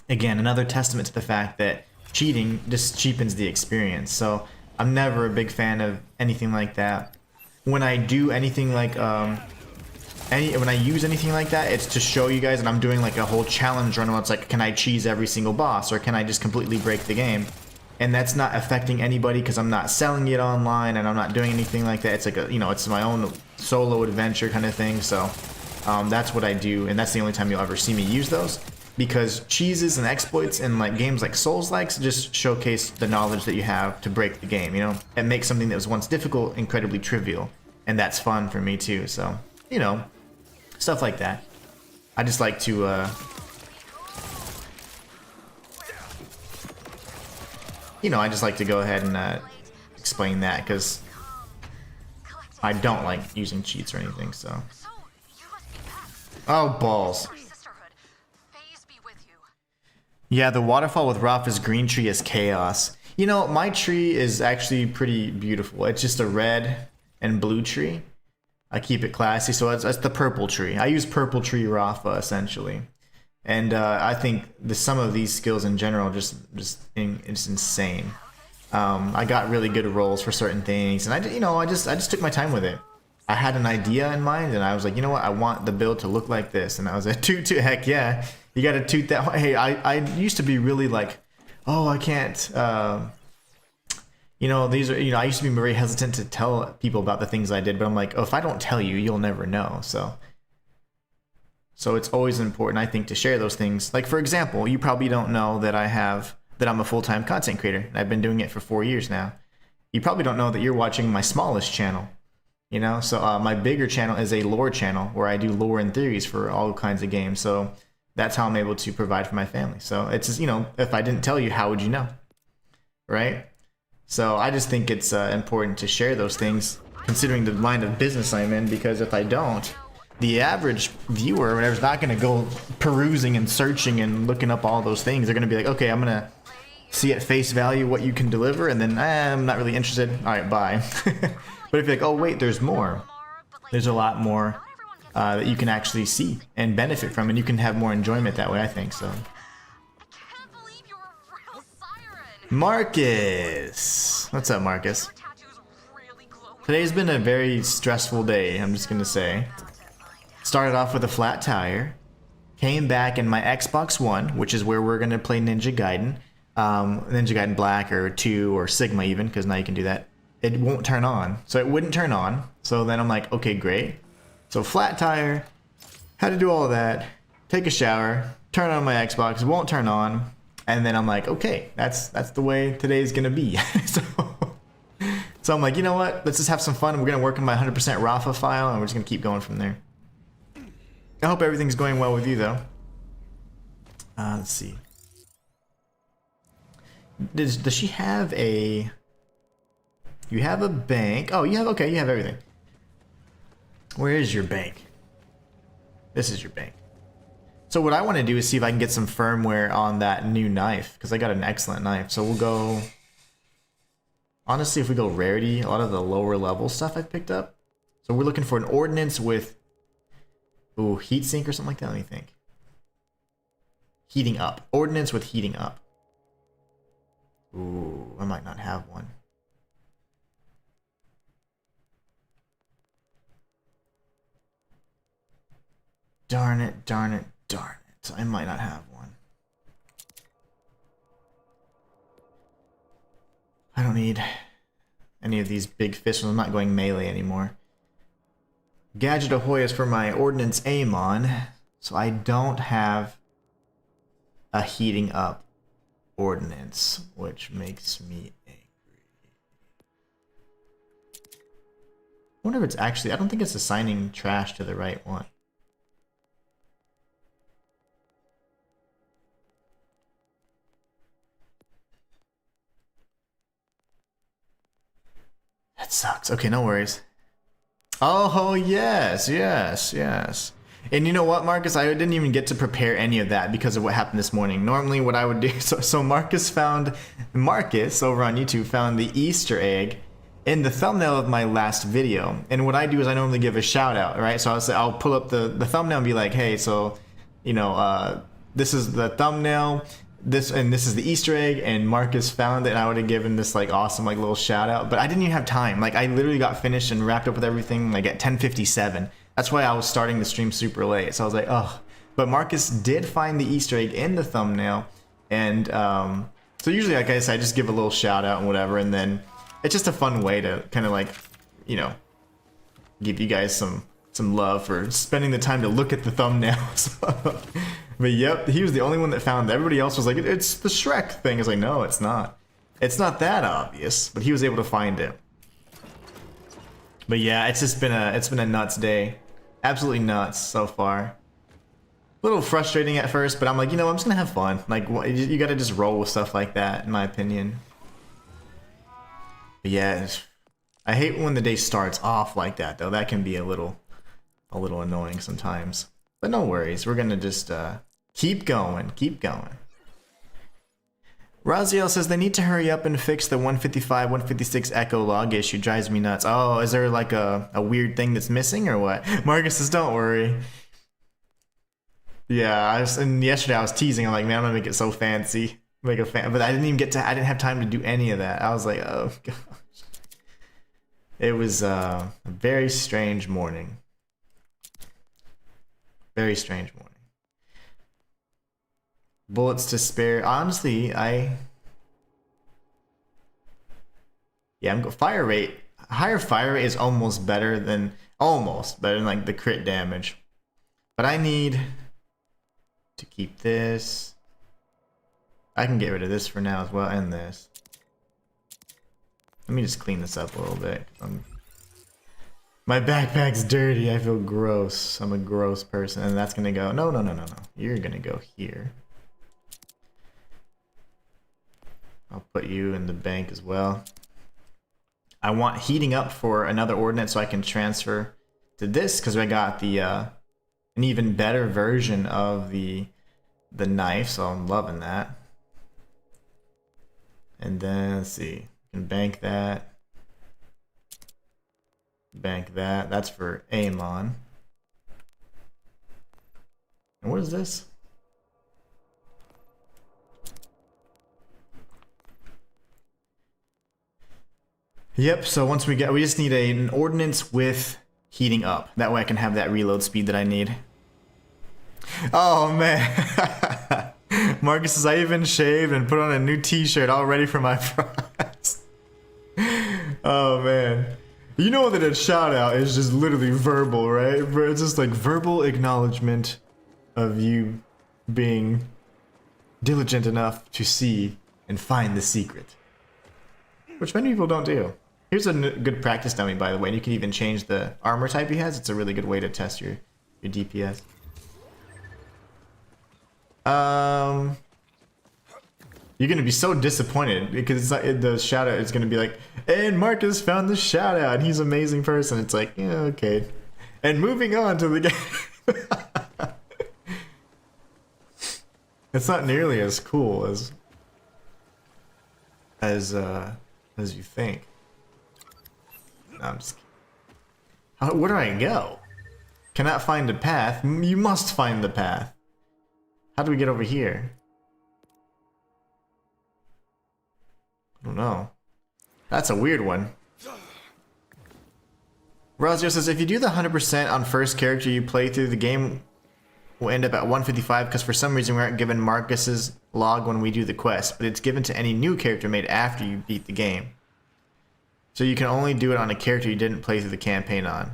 again, another testament to the fact that cheating just cheapens the experience. So I'm never a big fan of anything like that. When I do anything like when I use anything like that, it's to show you guys, and I'm doing like a whole challenge run where it's like, can I cheese every single boss, or can I just completely break the game? And that's not affecting anybody because I'm not selling it online and I'm not doing anything like that. It's like a, you know, it's my own solo adventure kind of thing. So that's what I do, and that's the only time you'll ever see me use those. Because cheeses and exploits in like games like Souls-likes just showcase the knowledge that you have to break the game, you know? It makes something that was once difficult incredibly trivial, and that's fun for me too, so, you know, stuff like that. I just like to, you know, I just like to go ahead and explain that, because I don't like using cheats or anything, so. Oh, balls. Yeah, the waterfall with Rafa's green tree is chaos. You know, my tree is actually pretty beautiful. It's just a red and blue tree. I keep it classy, so it's the purple tree. I use purple tree Rafa, essentially. And I think some of these skills in general it's insane. I got really good rolls for certain things, and I just took my time with it. I had an idea in mind, and I was like, you know what, I want the build to look like this, and I was like, toot, heck yeah. You gotta toot that. Hey, I used to be really like, oh, I can't, you know, these are, you know, I used to be very hesitant to tell people about the things I did, but I'm like, oh, if I don't tell you, you'll never know. So So it's always important, I think, to share those things. Like, for example, you probably don't know that I'm a full-time content creator. And I've been doing it for 4 years now. You probably don't know that you're watching my smallest channel. You know, so my bigger channel is a lore channel where I do lore and theories for all kinds of games. So that's how I'm able to provide for my family. So it's just, you know, if I didn't tell you, how would you know? Right? So I just think it's important to share those things, considering the line of business I'm in, because if I don't, the average viewer or whatever is not going to go perusing and searching and looking up all those things. They're going to be like, okay, I'm going to see at face value what you can deliver, and then I'm not really interested. All right, bye. But if you're like, oh wait, there's more. There's a lot more that you can actually see and benefit from, and you can have more enjoyment that way, I think. So, I can't believe you're a real siren. Marcus, what's up, Marcus? Your tattoo's really glowing. Today's been a very stressful day, I'm just gonna say. Started off with a flat tire, came back in my Xbox One, which is where we're gonna play Ninja Gaiden, Ninja Gaiden Black or 2 or Sigma even, because now you can do that. It won't turn on, so it wouldn't turn on. So then I'm like, okay, great. So flat tire, had to do all of that, take a shower, turn on my Xbox, it won't turn on, and then I'm like, okay, that's the way today's gonna be. So I'm like, you know what? Let's just have some fun. We're gonna work on my 100% Rafa file, and we're just gonna keep going from there. I hope everything's going well with you, though. Let's see. Does she have a? You have a bank. Oh, you have, okay, you have everything. Where is your bank? This is your bank. So what I want to do is see if I can get some firmware on that new knife, because I got an excellent knife. So we'll go, honestly, if we go rarity, a lot of the lower level stuff I picked up. So we're looking for an ordnance with, ooh, heatsink or something like that. Let me think. Heating up. Ordnance with heating up. Ooh, I might not have one. Darn it, darn it, darn it. I might not have one. I don't need any of these big fists. I'm not going melee anymore. Gadget Ahoy is for my ordnance aim on, so I don't have a heating up ordnance, which makes me angry. I wonder if it's actually, I don't think it's assigning trash to the right one. That sucks. Okay, no worries. Oh, yes, yes, yes. And you know what, Marcus? I didn't even get to prepare any of that because of what happened this morning. Normally what I would do, so Marcus over on YouTube found the Easter egg in the thumbnail of my last video. And what I do is I normally give a shout out, right? So I'll pull up the thumbnail and be like, hey, so, you know, this is the thumbnail. This is the Easter egg, and Marcus found it, and I would have given this like awesome like little shout out, but I didn't even have time. Like I literally got finished and wrapped up with everything like at 10:57. That's why I was starting the stream super late. So I was like, oh. But Marcus did find the Easter egg in the thumbnail, and so usually, like I said, I just give a little shout out and whatever, and then it's just a fun way to kind of like, you know, give you guys some love for spending the time to look at the thumbnails. But yep, he was the only one that found it. Everybody else was like, it's the Shrek thing. It's like, no, it's not. It's not that obvious, but he was able to find it. But yeah, it's been a nuts day. Absolutely nuts so far. A little frustrating at first, but I'm like, you know, I'm just gonna have fun. Like, you gotta just roll with stuff like that, in my opinion. But yeah, I hate when the day starts off like that, though. That can be a little annoying sometimes. But no worries, we're gonna just keep going, keep going. Raziel says they need to hurry up and fix the 155, 156 echo log issue. Drives me nuts. Oh, is there like a weird thing that's missing or what? Marcus says, don't worry. Yeah, and yesterday I was teasing. I'm like, man, I'm gonna make it so fancy, make a fan. But I didn't have time to do any of that. I was like, oh gosh. It was a very strange morning. Very strange morning. Bullets to spare. Honestly, I'm fire rate. Higher fire rate is almost better than like the crit damage. But I need to keep this. I can get rid of this for now as well, and this. Let me just clean this up a little bit. My backpack's dirty. I feel gross. I'm a gross person. And that's going to go... No. You're going to go here. I'll put you in the bank as well. I want heating up for another ordnance so I can transfer to this, because I got the an even better version of the knife, so I'm loving that. And then, let's see. You can bank that. Bank that. That's for Amon. And what is this? Yep, so once we just need an ordnance with heating up. That way I can have that reload speed that I need. Oh man. Marcus says, I even shaved and put on a new t-shirt all ready for my fries. Oh man. You know that a shout out is just literally verbal, right? It's just like verbal acknowledgement of you being diligent enough to see and find the secret. Which many people don't do. Here's a good practice dummy, by the way. And you can even change the armor type he has. It's a really good way to test your DPS. You're gonna be so disappointed because the shout out is gonna be like, and Marcus found the shout out and he's an amazing person. It's like, yeah, okay. And moving on to the game. It's not nearly as cool as you think. No, I'm just kidding. Where do I go? Cannot find a path. You must find the path. How do we get over here? I don't know. That's a weird one. Razio says, if you do the 100% on first character you play through, the game will end up at 155 because for some reason we aren't given Marcus's log when we do the quest, but it's given to any new character made after you beat the game. So you can only do it on a character you didn't play through the campaign on.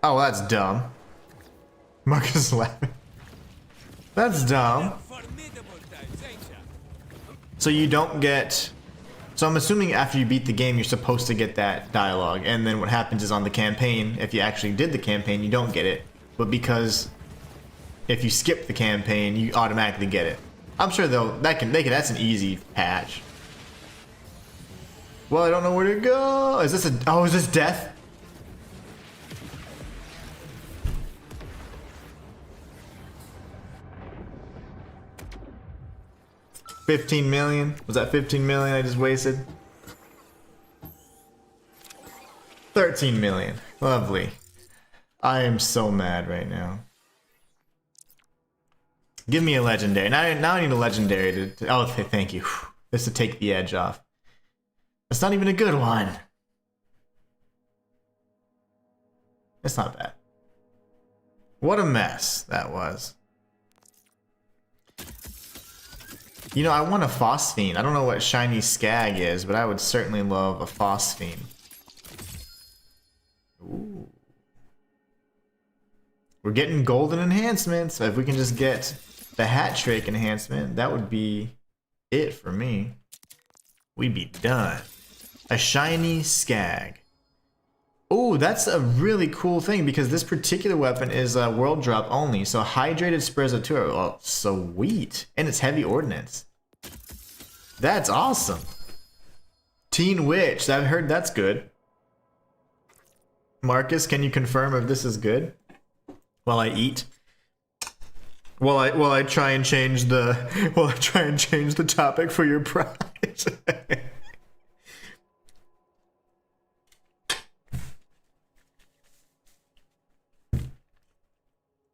Oh, well, that's dumb. Marcus is laughing. That's dumb. So you don't get... So I'm assuming after you beat the game, you're supposed to get that dialogue. And then what happens is on the campaign, if you actually did the campaign, you don't get it. But because if you skip the campaign, you automatically get it. I'm sure that's an easy patch. Well, I don't know where to go. Is this is this death? $15 million? Was that 15 million I just wasted? 13 million. Lovely. I am so mad right now. Give me a legendary. Now I need a legendary to oh, thank you. Just to take the edge off. It's not even a good one. It's not bad. What a mess that was. You know, I want a phosphine. I don't know what shiny skag is, but I would certainly love a phosphine. Ooh. We're getting golden enhancements. So if we can just get the hat trick enhancement, that would be it for me. We'd be done. A shiny skag. Oh, that's a really cool thing because this particular weapon is world drop only. So hydrated sprezzatura. Oh, sweet. And it's heavy ordnance. That's awesome. Teen Witch. I've heard that's good. Marcus, can you confirm if this is good? While I eat. While I try and change the topic for your prize.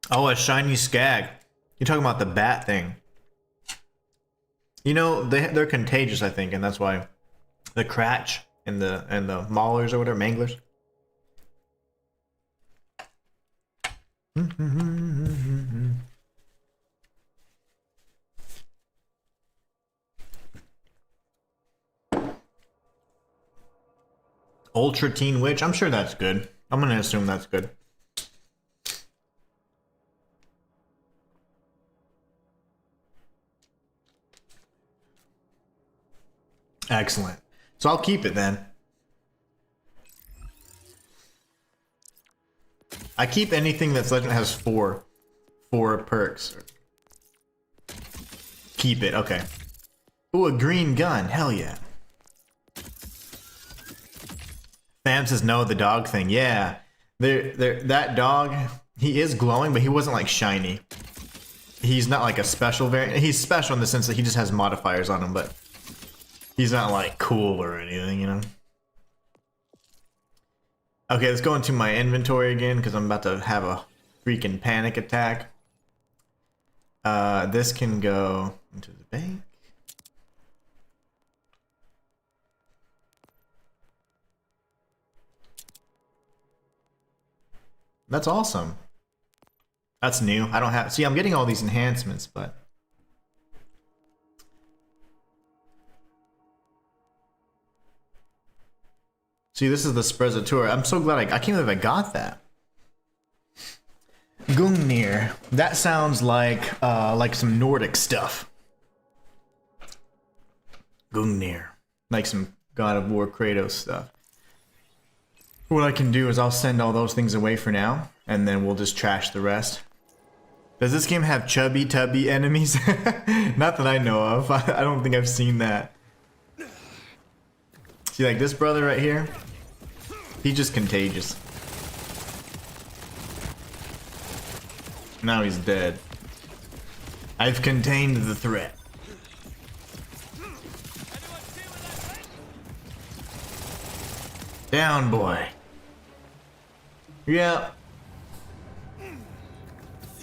Oh, a shiny skag. You're talking about the bat thing. You know, they're contagious, I think, and that's why the Cratch and the Maulers or whatever, Manglers. Ultra Teen Witch. I'm sure that's good. I'm gonna assume that's good. Excellent. So I'll keep it then. I keep anything that's legend has four perks. Keep it, okay. Ooh, a green gun, hell yeah. Fam says no, the dog thing, yeah. That dog, he is glowing, but he wasn't like shiny. He's not like a special variant. He's special in the sense that he just has modifiers on him, but he's not like cool or anything, you know? Okay, let's go into my inventory again because I'm about to have a freaking panic attack. This can go into the bank. That's awesome. That's new. I don't have... See, I'm getting all these enhancements, but... See, this is the Sprezzatura. I'm so glad I can't believe I got that. Gungnir. That sounds like some Nordic stuff. Gungnir. Like some God of War Kratos stuff. What I can do is I'll send all those things away for now, and then we'll just trash the rest. Does this game have chubby tubby enemies? Not that I know of. I don't think I've seen that. See, like this brother right here? He's just contagious. Now he's dead. I've contained the threat. Down, boy. Yeah.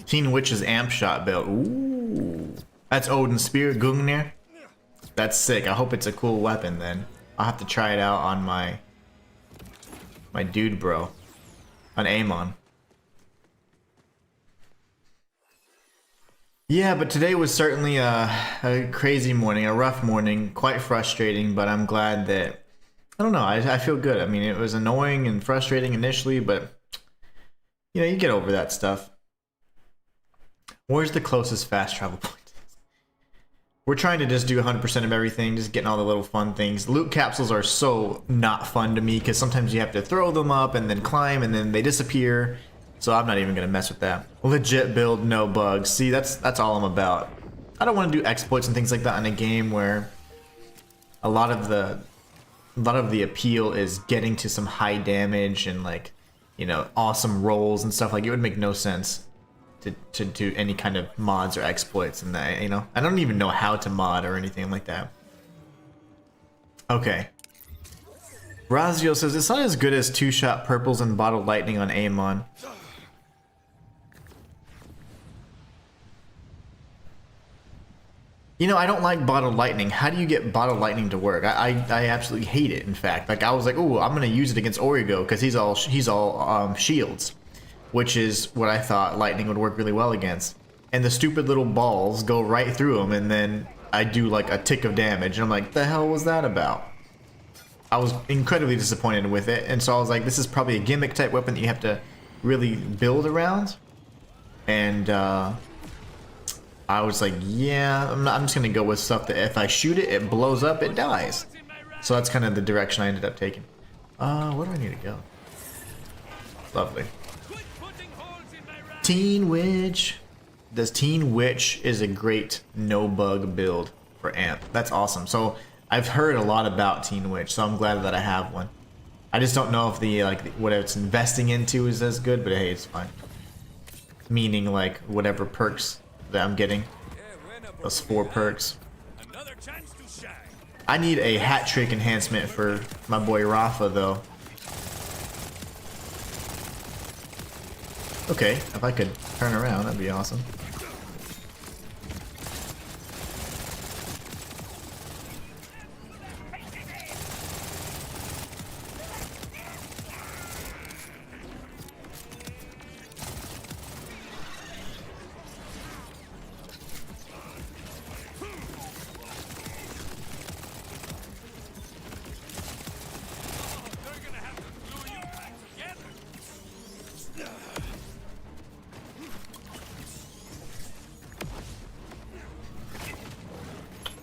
Teen Witch's amp shot belt. Ooh. That's Odin's spear, Gungnir. That's sick. I hope it's a cool weapon then. I'll have to try it out on my dude bro. On Amon. Yeah, but today was certainly a crazy morning, a rough morning, quite frustrating, but I'm glad that, I don't know, I feel good. I mean, it was annoying and frustrating initially, but, you know, you get over that stuff. Where's the closest fast travel point? We're trying to just do 100% of everything, just getting all the little fun things. Loot capsules are so not fun to me, because sometimes you have to throw them up and then climb and then they disappear. So I'm not even going to mess with that. Legit build, no bugs. See, that's all I'm about. I don't want to do exploits and things like that in a game where a lot of the appeal is getting to some high damage and, like, you know, awesome rolls and stuff. Like, it would make no sense to do any kind of mods or exploits and that, you know. I don't even know how to mod or anything like that. Okay. Razio says it's not as good as two-shot purples and bottle lightning on Amon. You know, I don't like bottle lightning. How do you get bottle lightning to work? I absolutely hate it. In fact, like I was like, oh, I'm gonna use it against Origo because he's all shields, which is what I thought lightning would work really well against. And the stupid little balls go right through him, and then I do like a tick of damage. And I'm like, the hell was that about? I was incredibly disappointed with it, and so I was like, this is probably a gimmick type weapon that you have to really build around. And I was like, yeah, I'm just gonna go with stuff that if I shoot it, it blows up, it dies. So that's kind of the direction I ended up taking. Where do I need to go? Lovely. Teen Witch. Does Teen Witch is a great no bug build for Amp. That's awesome. So I've heard a lot about Teen Witch, so I'm glad that I have one. I just don't know if the what it's investing into is as good, but hey, it's fine. Meaning like whatever perks that I'm getting, those 4 perks. I need a hat trick enhancement for my boy Rafa though. Okay, if I could turn around, that'd be awesome.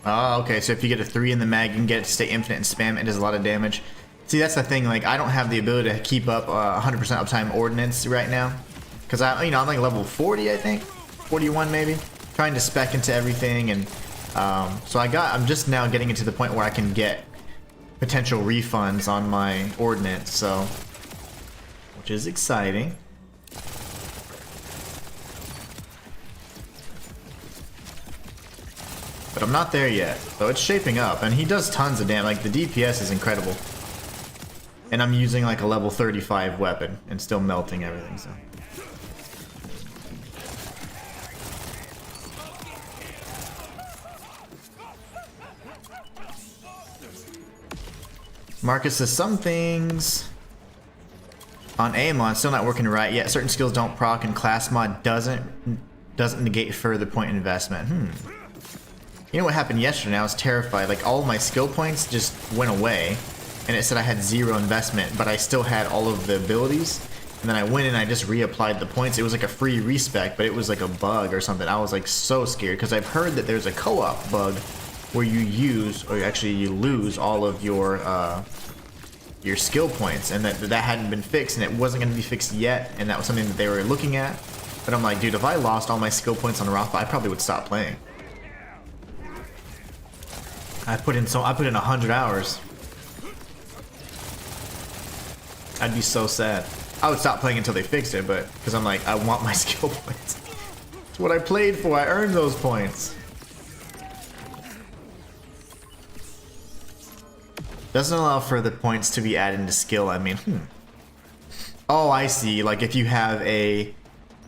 Oh, okay, so if you get a 3 in the mag, you can get it to stay infinite and spam. It does a lot of damage. See, that's the thing, like, I don't have the ability to keep up 100% uptime ordnance right now. Because, I'm like level 40, I think? 41, maybe? Trying to spec into everything, and so I'm just now getting into the point where I can get potential refunds on my ordnance, so... which is exciting. But I'm not there yet, so it's shaping up, and he does tons of damage. Like, the DPS is incredible. And I'm using like a level 35 weapon and still melting everything, so. Marcus says some things on Amon still not working right yet. Certain skills don't proc, and class mod doesn't negate further point investment. You know what happened yesterday? I was terrified. Like, all of my skill points just went away, and it said I had 0 investment, but I still had all of the abilities. And then I went and I just reapplied the points. It was like a free respec, but it was like a bug or something. I was like so scared because I've heard that there's a co-op bug where you use, or actually you lose all of your skill points, and that hadn't been fixed, and it wasn't going to be fixed yet, and that was something that they were looking at. But I'm like, dude, if I lost all my skill points on Rafa, I probably would stop playing. I put in 100 hours. I'd be so sad. I would stop playing until they fixed it, but because I'm like, I want my skill points. It's what I played for. I earned those points. Doesn't allow for the points to be added into skill. I mean, Oh, I see. Like if you have a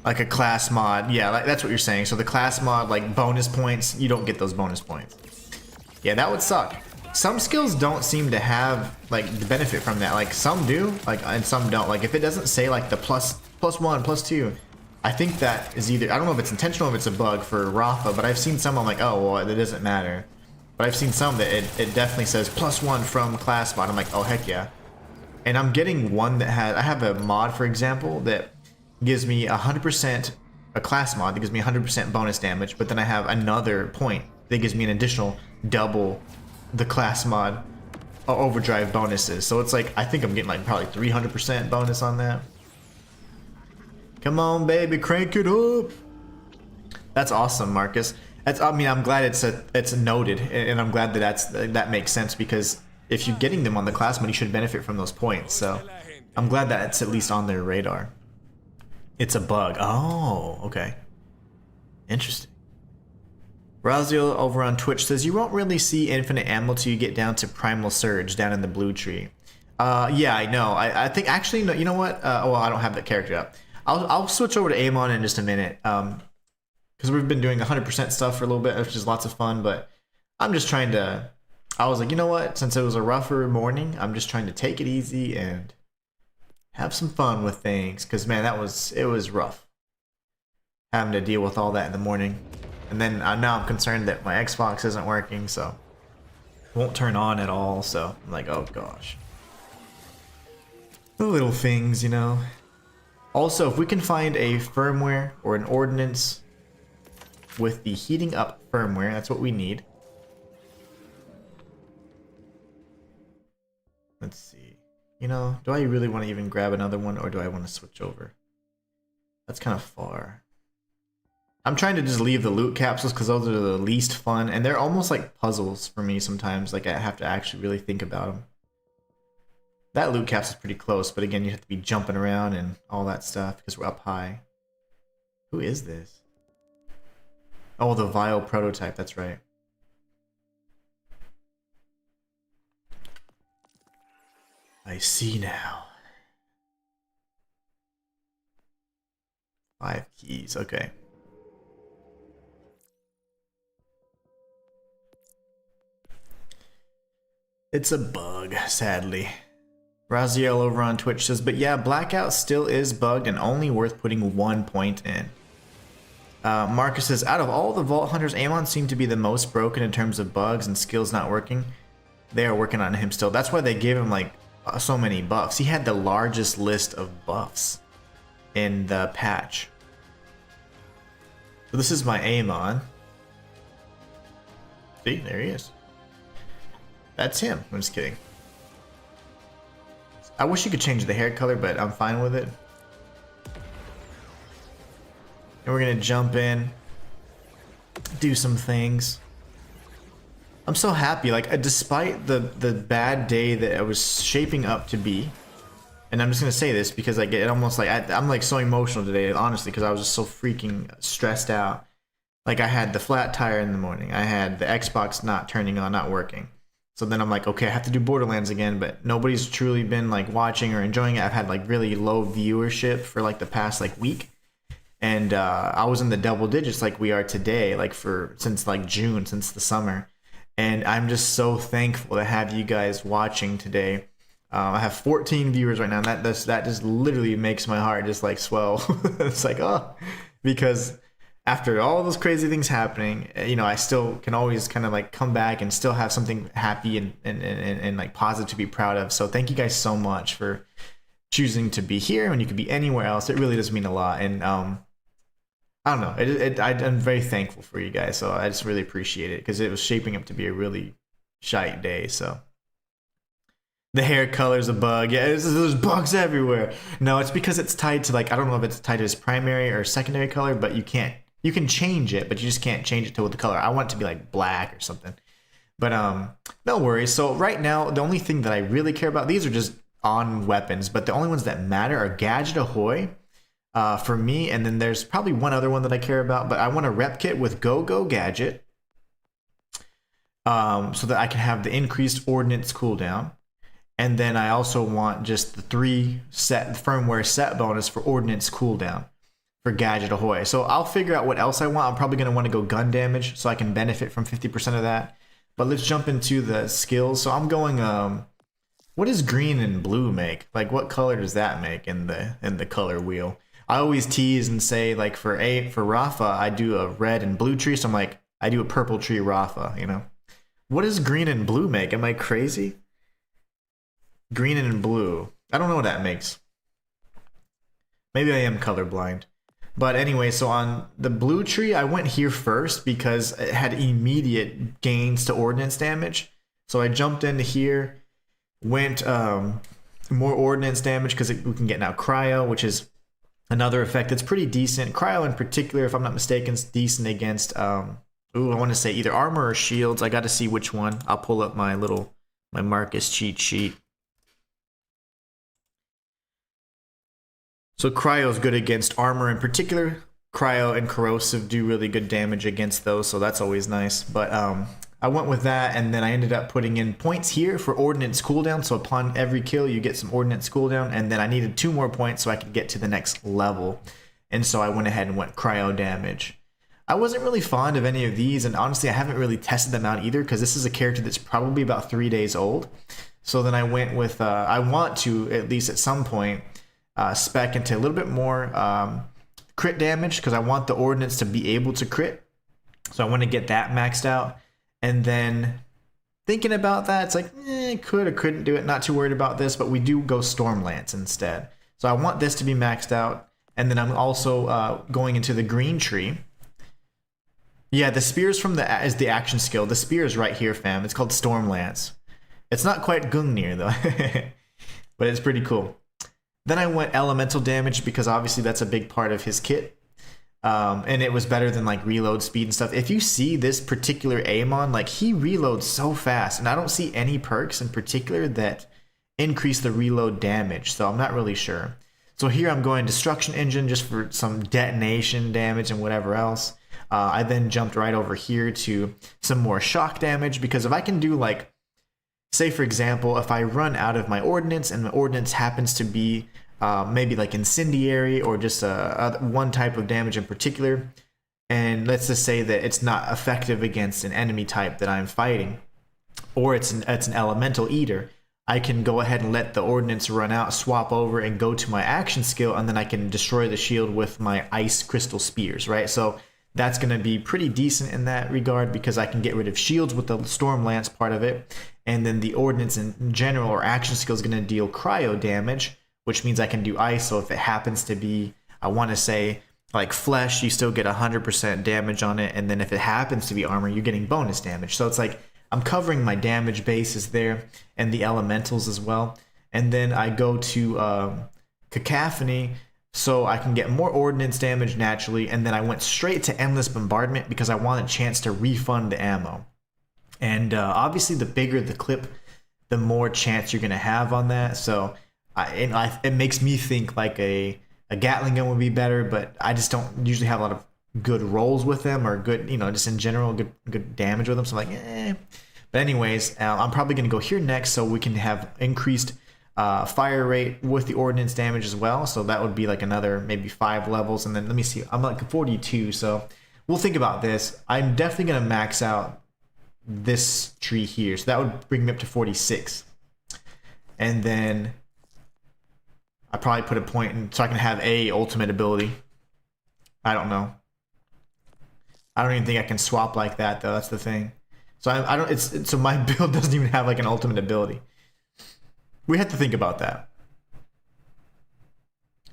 class mod, yeah, like that's what you're saying. So the class mod, like bonus points, you don't get those bonus points. Yeah, that would suck. Some skills don't seem to have like the benefit from that. Like some do, like, and some don't. Like if it doesn't say like the +1, +2, I think that is either, I don't know if it's intentional or if it's a bug for Rafa, but I've seen some I'm like, oh well, it doesn't matter. But I've seen some that it definitely says +1 from class mod. I'm like, oh heck yeah. And I'm getting one that has, I have a mod for example that gives me 100%, a class mod that gives me 100% bonus damage, but then I have another point that gives me an additional double the class mod overdrive bonuses. So it's like, I think I'm getting like probably 300% bonus on that. Come on baby, crank it up. That's awesome, Marcus. That's, I mean, I'm glad it's noted, and I'm glad that that makes sense, because if you're getting them on the class mod, you should benefit from those points. So I'm glad that it's at least on their radar. It's a bug. Oh, okay. Interesting. Razio over on Twitch says, you won't really see infinite ammo till you get down to Primal Surge down in the blue tree. Yeah, I know. I think actually, no, you know what? Well, I don't have that character up. I'll switch over to Amon in just a minute. Because we've been doing 100% stuff for a little bit, which is lots of fun, but I'm just trying to, I was like, you know what? Since it was a rougher morning, I'm just trying to take it easy and have some fun with things. Because, man, it was rough. Having to deal with all that in the morning. And then now I'm concerned that my Xbox isn't working, so it won't turn on at all. So I'm like, oh gosh. The little things, you know. Also, if we can find a firmware or an ordinance with the heating up firmware, that's what we need. Let's see. You know, do I really want to even grab another one, or do I want to switch over? That's kind of far. I'm trying to just leave the loot capsules because those are the least fun, and they're almost like puzzles for me sometimes. Like I have to actually really think about them. That loot capsule is pretty close, but again, you have to be jumping around and all that stuff because we're up high. Who is this? Oh, the Vile prototype, that's right. I see now. 5 keys, okay. It's a bug, sadly. Raziel over on Twitch says, but yeah, Blackout still is bugged and only worth putting 1 point in. Marcus says, out of all the Vault Hunters, Amon seemed to be the most broken in terms of bugs and skills not working. They are working on him still. That's why they gave him like so many buffs. He had the largest list of buffs in the patch. So this is my Amon. See, there he is. That's him. I'm just kidding. I wish you could change the hair color, but I'm fine with it. And we're gonna jump in, do some things. I'm so happy, like despite the bad day that it was shaping up to be, and I'm just gonna say this because I get almost like I'm like so emotional today, honestly, because I was just so freaking stressed out. Like I had the flat tire in the morning, I had the Xbox not turning on, not working. So then I'm like, okay, I have to do Borderlands again, but nobody's truly been like watching or enjoying it. I've had like really low viewership for like the past like week. And I was in the double digits like we are today, like since like June, since the summer. And I'm just so thankful to have you guys watching today. I have 14 viewers right now, and that just literally makes my heart just like swell. It's like, oh, because after all those crazy things happening, you know, I still can always kind of like come back and still have something happy and like positive to be proud of. So thank you guys so much for choosing to be here when you could be anywhere else. It really does mean a lot. And I don't know, I'm very thankful for you guys. So I just really appreciate it because it was shaping up to be a really shite day. So the hair color's a bug. Yeah, there's bugs everywhere. No, it's because it's tied to like, I don't know if it's tied to his primary or secondary color, but you can change it, but you just can't change it to what the color. I want it to be like black or something. But no worries. So right now, the only thing that I really care about, these are just on weapons, but the only ones that matter are Gadget Ahoy for me. And then there's probably one other one that I care about, but I want a rep kit with Go Gadget so that I can have the increased ordnance cooldown. And then I also want just the 3 firmware set bonus for ordnance cooldown for Gadget Ahoy. So I'll figure out what else I want. I'm probably going to want to go gun damage so I can benefit from 50% of that. But let's jump into the skills. So I'm going, what does green and blue make? Like what color does that make in the color wheel? I always tease and say like for Rafa, I do a red and blue tree. So I'm like, I do a purple tree Rafa, you know? What does green and blue make? Am I crazy? Green and blue. I don't know what that makes. Maybe I am colorblind. But anyway, so on the blue tree, I went here first because it had immediate gains to ordnance damage. So I jumped into here, went more ordnance damage because we can get now cryo, which is another effect that's pretty decent. Cryo in particular, if I'm not mistaken, is decent against, I want to say either armor or shields. I got to see which one. I'll pull up my Marcus cheat sheet. So cryo is good against armor in particular. Cryo and corrosive do really good damage against those, so that's always nice. But I went with that, and then I ended up putting in points here for ordnance cooldown. So upon every kill, you get some ordnance cooldown, and then I needed 2 more points so I could get to the next level. And so I went ahead and went cryo damage. I wasn't really fond of any of these, and honestly, I haven't really tested them out either because this is a character that's probably about 3 days old. So then I went with, I want to, at least at some point, spec into a little bit more crit damage because I want the ordnance to be able to crit. So I want to get that maxed out. And then thinking about that, it's like, could or couldn't do it. Not too worried about this, but we do go Stormlance instead. So I want this to be maxed out. And then I'm also going into the green tree. Yeah, the spears is the action skill. The spear is right here, fam. It's called Stormlance. It's not quite Gungnir though, but it's pretty cool. Then I went elemental damage because obviously that's a big part of his kit. And it was better than like reload speed and stuff. If you see this particular Amon, like he reloads so fast, and I don't see any perks in particular that increase the reload damage. So I'm not really sure. So here I'm going Destruction Engine just for some detonation damage and whatever else. I then jumped right over here to some more shock damage because if I can do like, say for example, if I run out of my ordnance and my ordnance happens to be maybe like incendiary or just one type of damage in particular, and let's just say that it's not effective against an enemy type that I'm fighting, or it's an elemental eater, I can go ahead and let the ordnance run out, swap over, and go to my action skill, and then I can destroy the shield with my ice crystal spears, right? So that's going to be pretty decent in that regard because I can get rid of shields with the Stormlance part of it, and then the ordnance in general or action skill is going to deal cryo damage, which means I can do ice. So if it happens to be, I want to say like flesh, you still get 100% damage on it, and then if it happens to be armor, you're getting bonus damage. So it's like I'm covering my damage bases there and the elementals as well. And then I go to Cacophony so I can get more ordnance damage naturally, and then I went straight to Endless Bombardment because I want a chance to refund the ammo. And obviously the bigger the clip, the more chance you're going to have on that. So it makes me think like a Gatling gun would be better, but I just don't usually have a lot of good rolls with them, or good, just in general, good damage with them. So I'm like, eh. But anyways, I'm probably going to go here next so we can have increased fire rate with the ordnance damage as well. So that would be like another maybe 5 levels. And then let me see, I'm like 42. So we'll think about this. I'm definitely going to max out this tree here. So that would bring me up to 46. And then I probably put a point in so I can have a ultimate ability. I don't know. I don't even think I can swap like that though. That's the thing. So I don't. So my build doesn't even have like an ultimate ability. We have to think about that.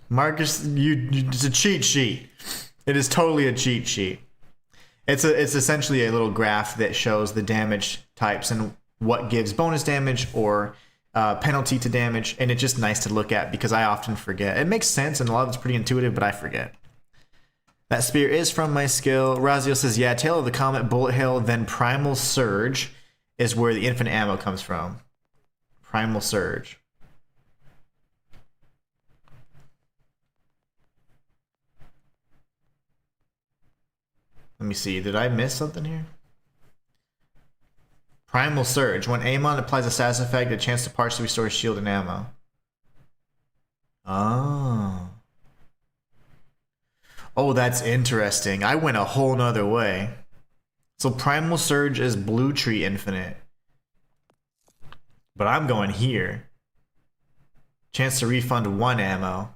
Marcus, it's a cheat sheet. It is totally a cheat sheet. It's essentially a little graph that shows the damage types and what gives bonus damage or penalty to damage, and it's just nice to look at because I often forget. It makes sense and a lot of it's pretty intuitive, but I forget. That spear is from my skill. Razio says, yeah, Tail of the Comet, Bullet Hail, then Primal Surge is where the infinite ammo comes from. Primal Surge. Let me see, did I miss something here? Primal Surge. When Amon applies a status effect, a chance to partially restore shield and ammo. Oh. Oh, that's interesting. I went a whole nother way. So Primal Surge is Blue Tree Infinite. But I'm going here. Chance to refund 1 ammo.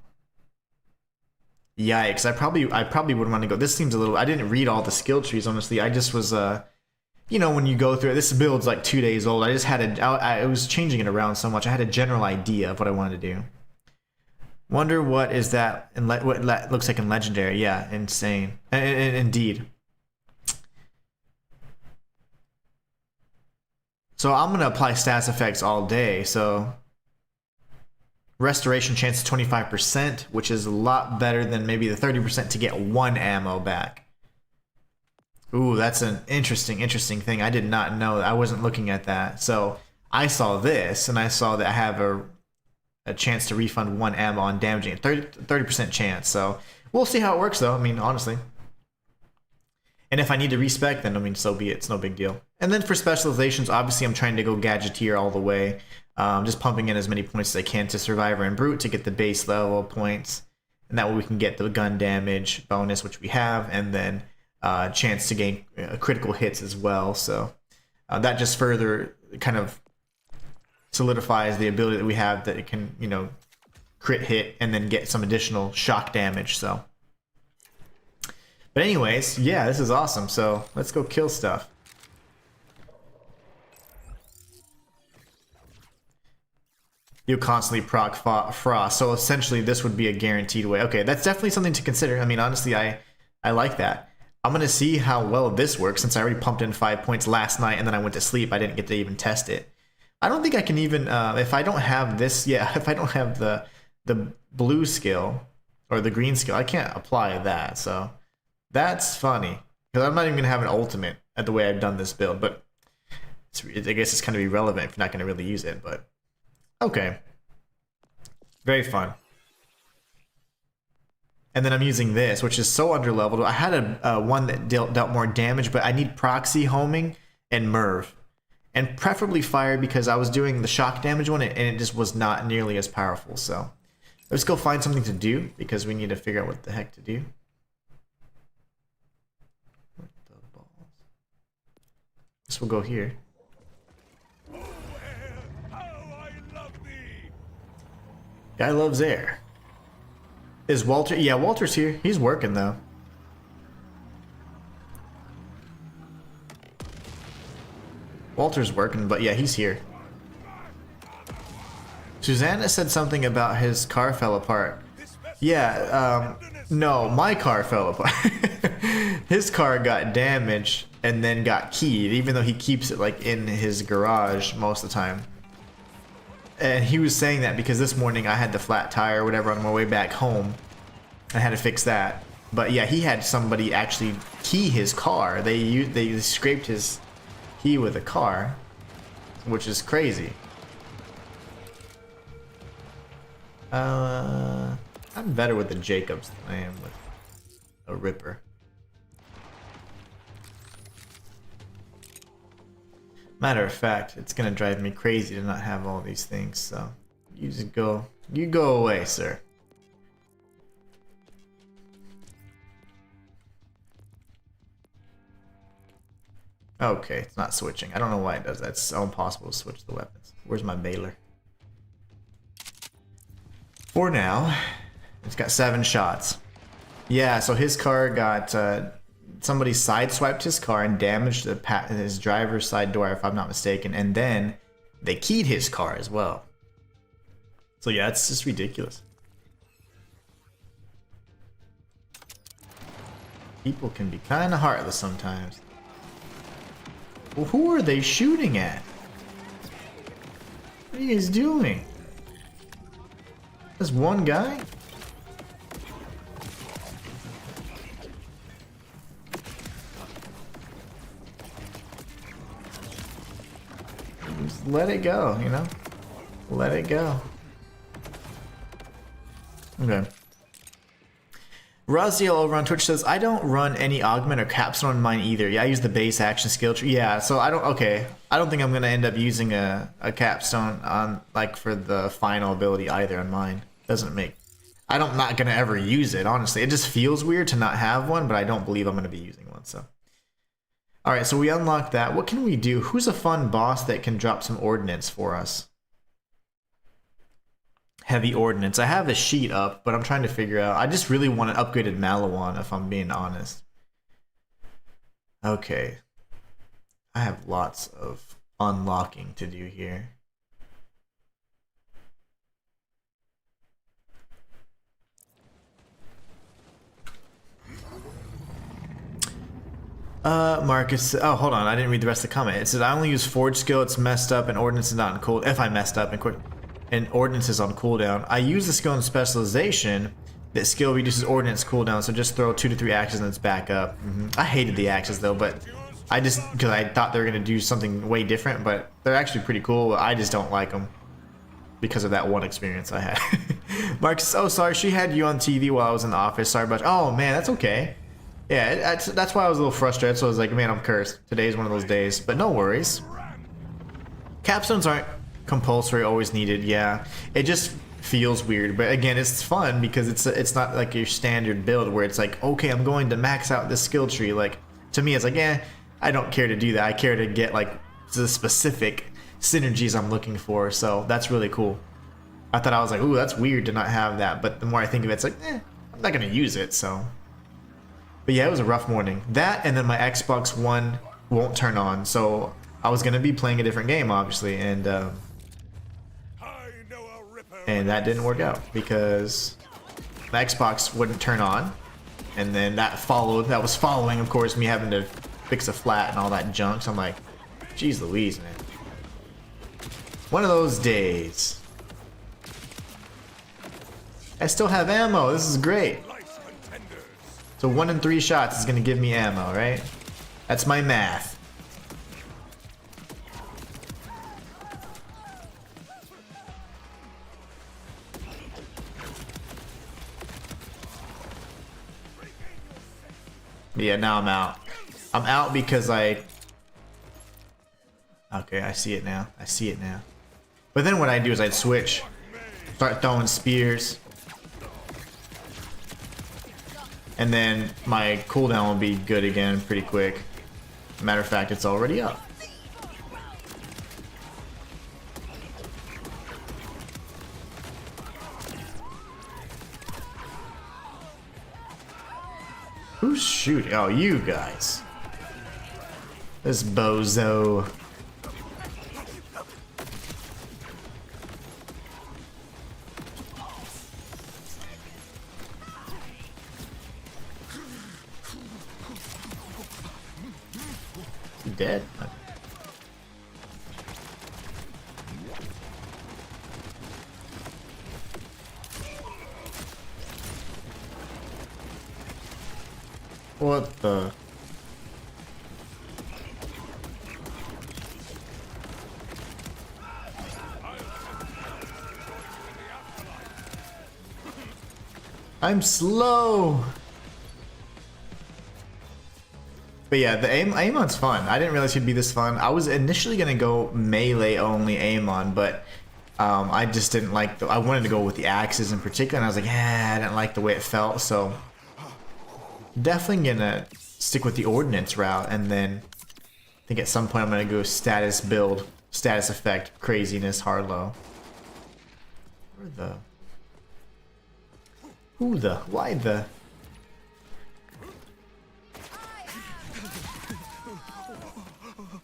Yikes. I probably would want to go. This seems a little... I didn't read all the skill trees, honestly. I just was... when you go through it, this build's like 2 days old. I just had I was changing it around so much. I had a general idea of what I wanted to do. Wonder what is that and what looks like in Legendary. Yeah, insane. Indeed. So I'm gonna apply status effects all day. So restoration chance is 25%, which is a lot better than maybe the 30% to get 1 ammo back. Ooh, that's an interesting thing. I did not know. I wasn't looking at that. So I saw this, and I saw that I have a chance to refund 1 ammo on damaging it. 30% chance. So we'll see how it works, though. I mean, honestly. And if I need to respec, then, I mean, so be it. It's no big deal. And then for specializations, obviously, I'm trying to go Gadgeteer all the way. Just pumping in as many points as I can to Survivor and Brute to get the base level points. And that way we can get the gun damage bonus, which we have, and then... chance to gain critical hits as well. So that just further kind of solidifies the ability that we have that it can, crit hit and then get some additional shock damage. So, but anyways, yeah, this is awesome. So let's go kill stuff. You'll constantly proc Frost. So essentially this would be a guaranteed way. Okay, that's definitely something to consider. I mean, honestly, I like that. I'm going to see how well this works since I already pumped in 5 points last night and then I went to sleep. I didn't get to even test it. I don't think I can even, if I don't have this, if I don't have the blue skill or the green skill, I can't apply that. So that's funny because I'm not even going to have an ultimate at the way I've done this build, but I guess it's kind of irrelevant if you're not going to really use it, but okay. Very fun. And then I'm using this, which is so underleveled. I had a one that dealt more damage, but I need proxy homing and Merv. And preferably fire because I was doing the shock damage one and it just was not nearly as powerful. So let's go find something to do because we need to figure out what the heck to do. This will go here. Guy loves air. Is Walter? Yeah, Walter's here. He's working though. Walter's working, but yeah, he's here. Susanna said something about his car fell apart. Yeah, No, my car fell apart. His car got damaged and then got keyed, even though he keeps it like in his garage most of the time. And he was saying that because this morning I had the flat tire or whatever on my way back home. I had to fix that. But yeah, he had somebody actually key his car. They scraped his key with a car, which is crazy. I'm better with the Jacobs than I am with a Ripper. Matter of fact, it's gonna drive me crazy to not have all these things, so you go away, sir. Okay, it's not switching. I don't know why it does that. It's so impossible to switch the weapons. Where's my baler? For now, it's got 7 shots. Yeah, so his car got somebody sideswiped his car and damaged his driver's side door, if I'm not mistaken, and then they keyed his car as well. So yeah, it's just ridiculous. People can be kind of heartless sometimes. Well, who are they shooting at? What are you guys doing? There's one guy? Just let it go, you know? Let it go. Okay. Raziel over on Twitch says, I don't run any augment or capstone on mine either. Yeah, I use the base action skill tree. Yeah, so I don't, okay. I don't think I'm going to end up using a capstone on, like, for the final ability either on mine. Doesn't make, I'm not going to ever use it, honestly. It just feels weird to not have one, but I don't believe I'm going to be using one, so. Alright, so we unlocked that. What can we do? Who's a fun boss that can drop some ordnance for us? Heavy ordnance. I have the sheet up, but I'm trying to figure out. I just really want an upgraded Malawan, if I'm being honest. Okay. I have lots of unlocking to do here. Marcus, oh, hold on, I didn't read the rest of the comment. It says, I only use Forge skill, it's messed up, and Ordnance is not on cooldown. If I messed up, and Ordnance is on cooldown. I use the skill in Specialization. That skill reduces Ordnance cooldown, so just throw 2 to 3 axes and it's back up. I hated the axes though, but because I thought they were going to do something way different, but they're actually pretty cool. I just don't like them because of that one experience I had. Marcus, oh, sorry, she had you on TV while I was in the office. Sorry about. Oh man, that's okay. Yeah, that's why I was a little frustrated. So I was like, man, I'm cursed. Today's one of those days, but no worries. Capstones aren't compulsory, always needed. Yeah, it just feels weird, but again, it's fun because it's not like your standard build where it's like, okay, I'm going to max out this skill tree. Like, to me, it's like, I don't care to do that. I care to get like the specific synergies I'm looking for. So that's really cool. I thought I was like, ooh, that's weird to not have that, but the more I think of it, it's like, I'm not gonna use it. So, but yeah, it was a rough morning. That, and then my Xbox One won't turn on, so I was gonna be playing a different game, obviously, and that didn't work out because the Xbox wouldn't turn on, and then that was following, of course, me having to fix a flat and all that junk. So I'm like, geez Louise, man. One of those days. I still have ammo. This is great. So 1 in 3 shots is gonna give me ammo, right? That's my math. Yeah, now I'm out. I'm out because okay, I see it now. I see it now. But then what I'd do is I'd switch. Start throwing spears. And then my cooldown will be good again pretty quick. Matter of fact, it's already up. Who's shooting? Oh, you guys. This bozo. dead? What the? I'm slow. But yeah, the Amon's fun. I didn't realize he'd be this fun. I was initially gonna go melee only Amon, but I just didn't like I wanted to go with the axes in particular, and I was like, I didn't like the way it felt, so definitely gonna stick with the ordnance route, and then I think at some point I'm gonna go status build, status effect, craziness, hard low. Where the? Who the? Why the?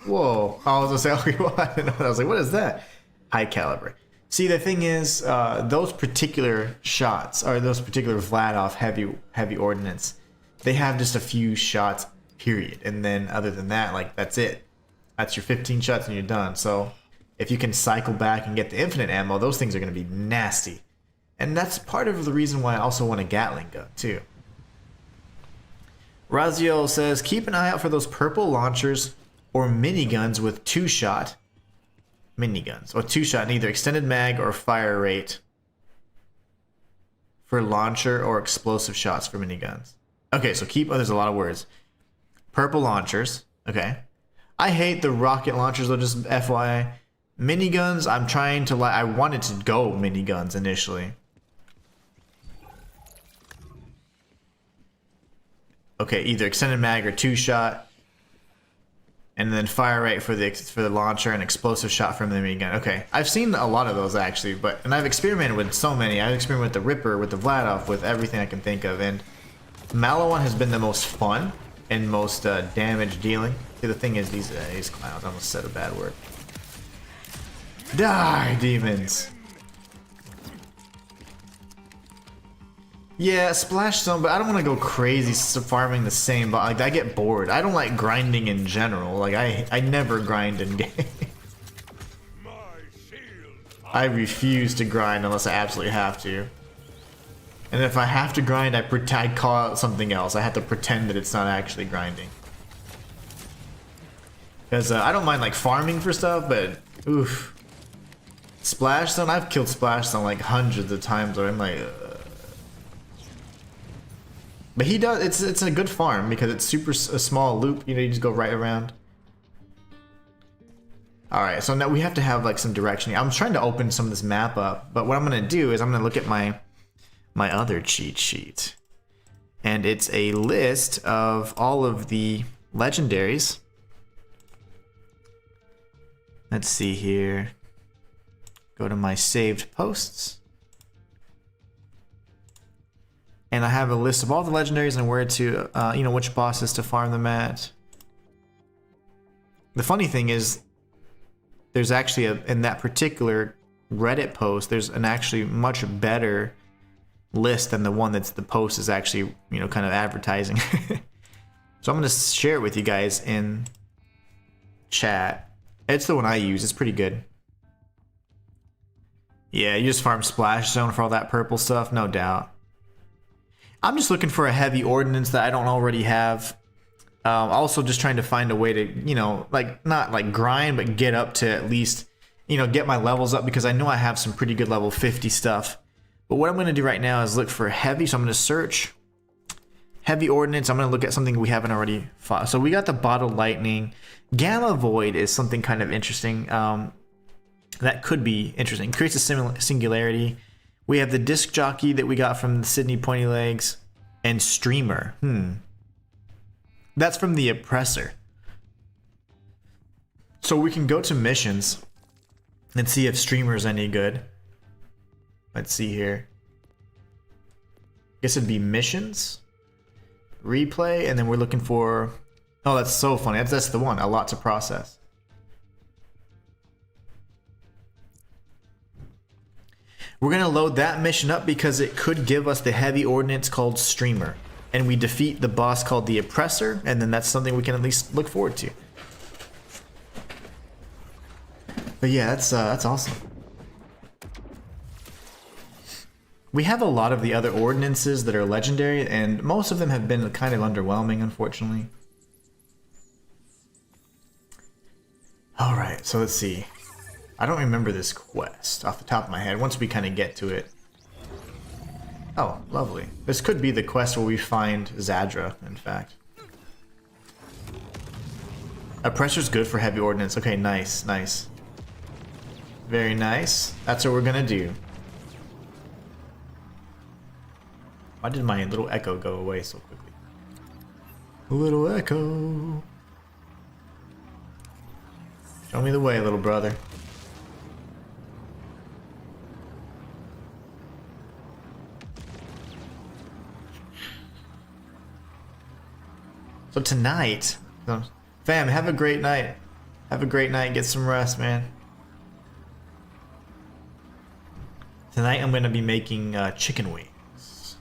Whoa! I was gonna say, okay, well, I didn't know. I was like, what is that? High caliber. See, the thing is, those particular shots, or those particular Vladov heavy ordnance, they have just a few shots, period. And then other than that, like, that's it. That's your 15 shots and you're done. So if you can cycle back and get the infinite ammo, those things are going to be nasty. And that's part of the reason why I also want a Gatling gun, too. Raziel says, keep an eye out for those purple launchers or miniguns with 2-shot. Miniguns. Or 2-shot in either extended mag or fire rate for launcher or explosive shots for miniguns. Okay, so keep... Oh, there's a lot of words. Purple launchers. Okay. I hate the rocket launchers, though, just FYI. Miniguns, I'm trying to... I wanted to go miniguns initially. Okay, either extended mag or 2-shot. And then fire rate for the launcher and explosive shot from the minigun. Okay, I've seen a lot of those actually, and I've experimented with so many. I've experimented with the Ripper, with the Vladov, with everything I can think of, and Malawan has been the most fun and most damage dealing. See, the thing is, these clowns, I almost said a bad word. Die, demons! Yeah, Splash Zone, but I don't want to go crazy farming the same, but like, I get bored. I don't like grinding in general. Like, I never grind in game. I refuse to grind unless I absolutely have to. And if I have to grind, I call out something else. I have to pretend that it's not actually grinding. Because I don't mind like farming for stuff, but oof. Splash Zone, I've killed Splash Zone like hundreds of times where I'm like... But he does, it's a good farm because it's a small loop, you know, you just go right around. Alright, so now we have to have like some direction. I'm trying to open some of this map up, but what I'm going to do is I'm going to look at my other cheat sheet. And it's a list of all of the legendaries. Let's see here. Go to my saved posts. And I have a list of all the legendaries and where to, you know, which bosses to farm them at. The funny thing is, there's actually in that particular Reddit post, there's an actually much better list than the one that's the post is actually, you know, kind of advertising. So I'm going to share it with you guys in chat. It's the one I use. It's pretty good. Yeah, you just farm Splash Zone for all that purple stuff, no doubt. I'm just looking for a heavy ordnance that I don't already have. Also just trying to find a way to, you know, like not like grind, but get up to at least, you know, get my levels up because I know I have some pretty good level 50 stuff. But what I'm going to do right now is look for heavy. So I'm going to search heavy ordnance. I'm going to look at something we haven't already fought. So we got the Bottled Lightning. Gamma Void is something kind of interesting. That could be interesting. Creates a singularity. We have the Disc Jockey that we got from the Sydney Pointy Legs. And Streamer. That's from the Oppressor. So we can go to missions and see if Streamer's any good. Let's see here. I guess it'd be missions. Replay. And then we're looking for... Oh, that's so funny. That's the one. A lot to process. We're going to load that mission up because it could give us the heavy ordnance called Streamer. And we defeat the boss called the Oppressor, and then that's something we can at least look forward to. But yeah, that's awesome. We have a lot of the other ordinances that are legendary, and most of them have been kind of underwhelming, unfortunately. Alright, so let's see. I don't remember this quest off the top of my head, once we kind of get to it. Oh, lovely. This could be the quest where we find Zadra, in fact. Oppressor's good for heavy ordnance. Okay, nice, nice. Very nice. That's what we're gonna do. Why did my little echo go away so quickly? A little echo. Show me the way, little brother. So tonight, fam, have a great night. Have a great night. Get some rest, man. Tonight I'm going to be making chicken wings.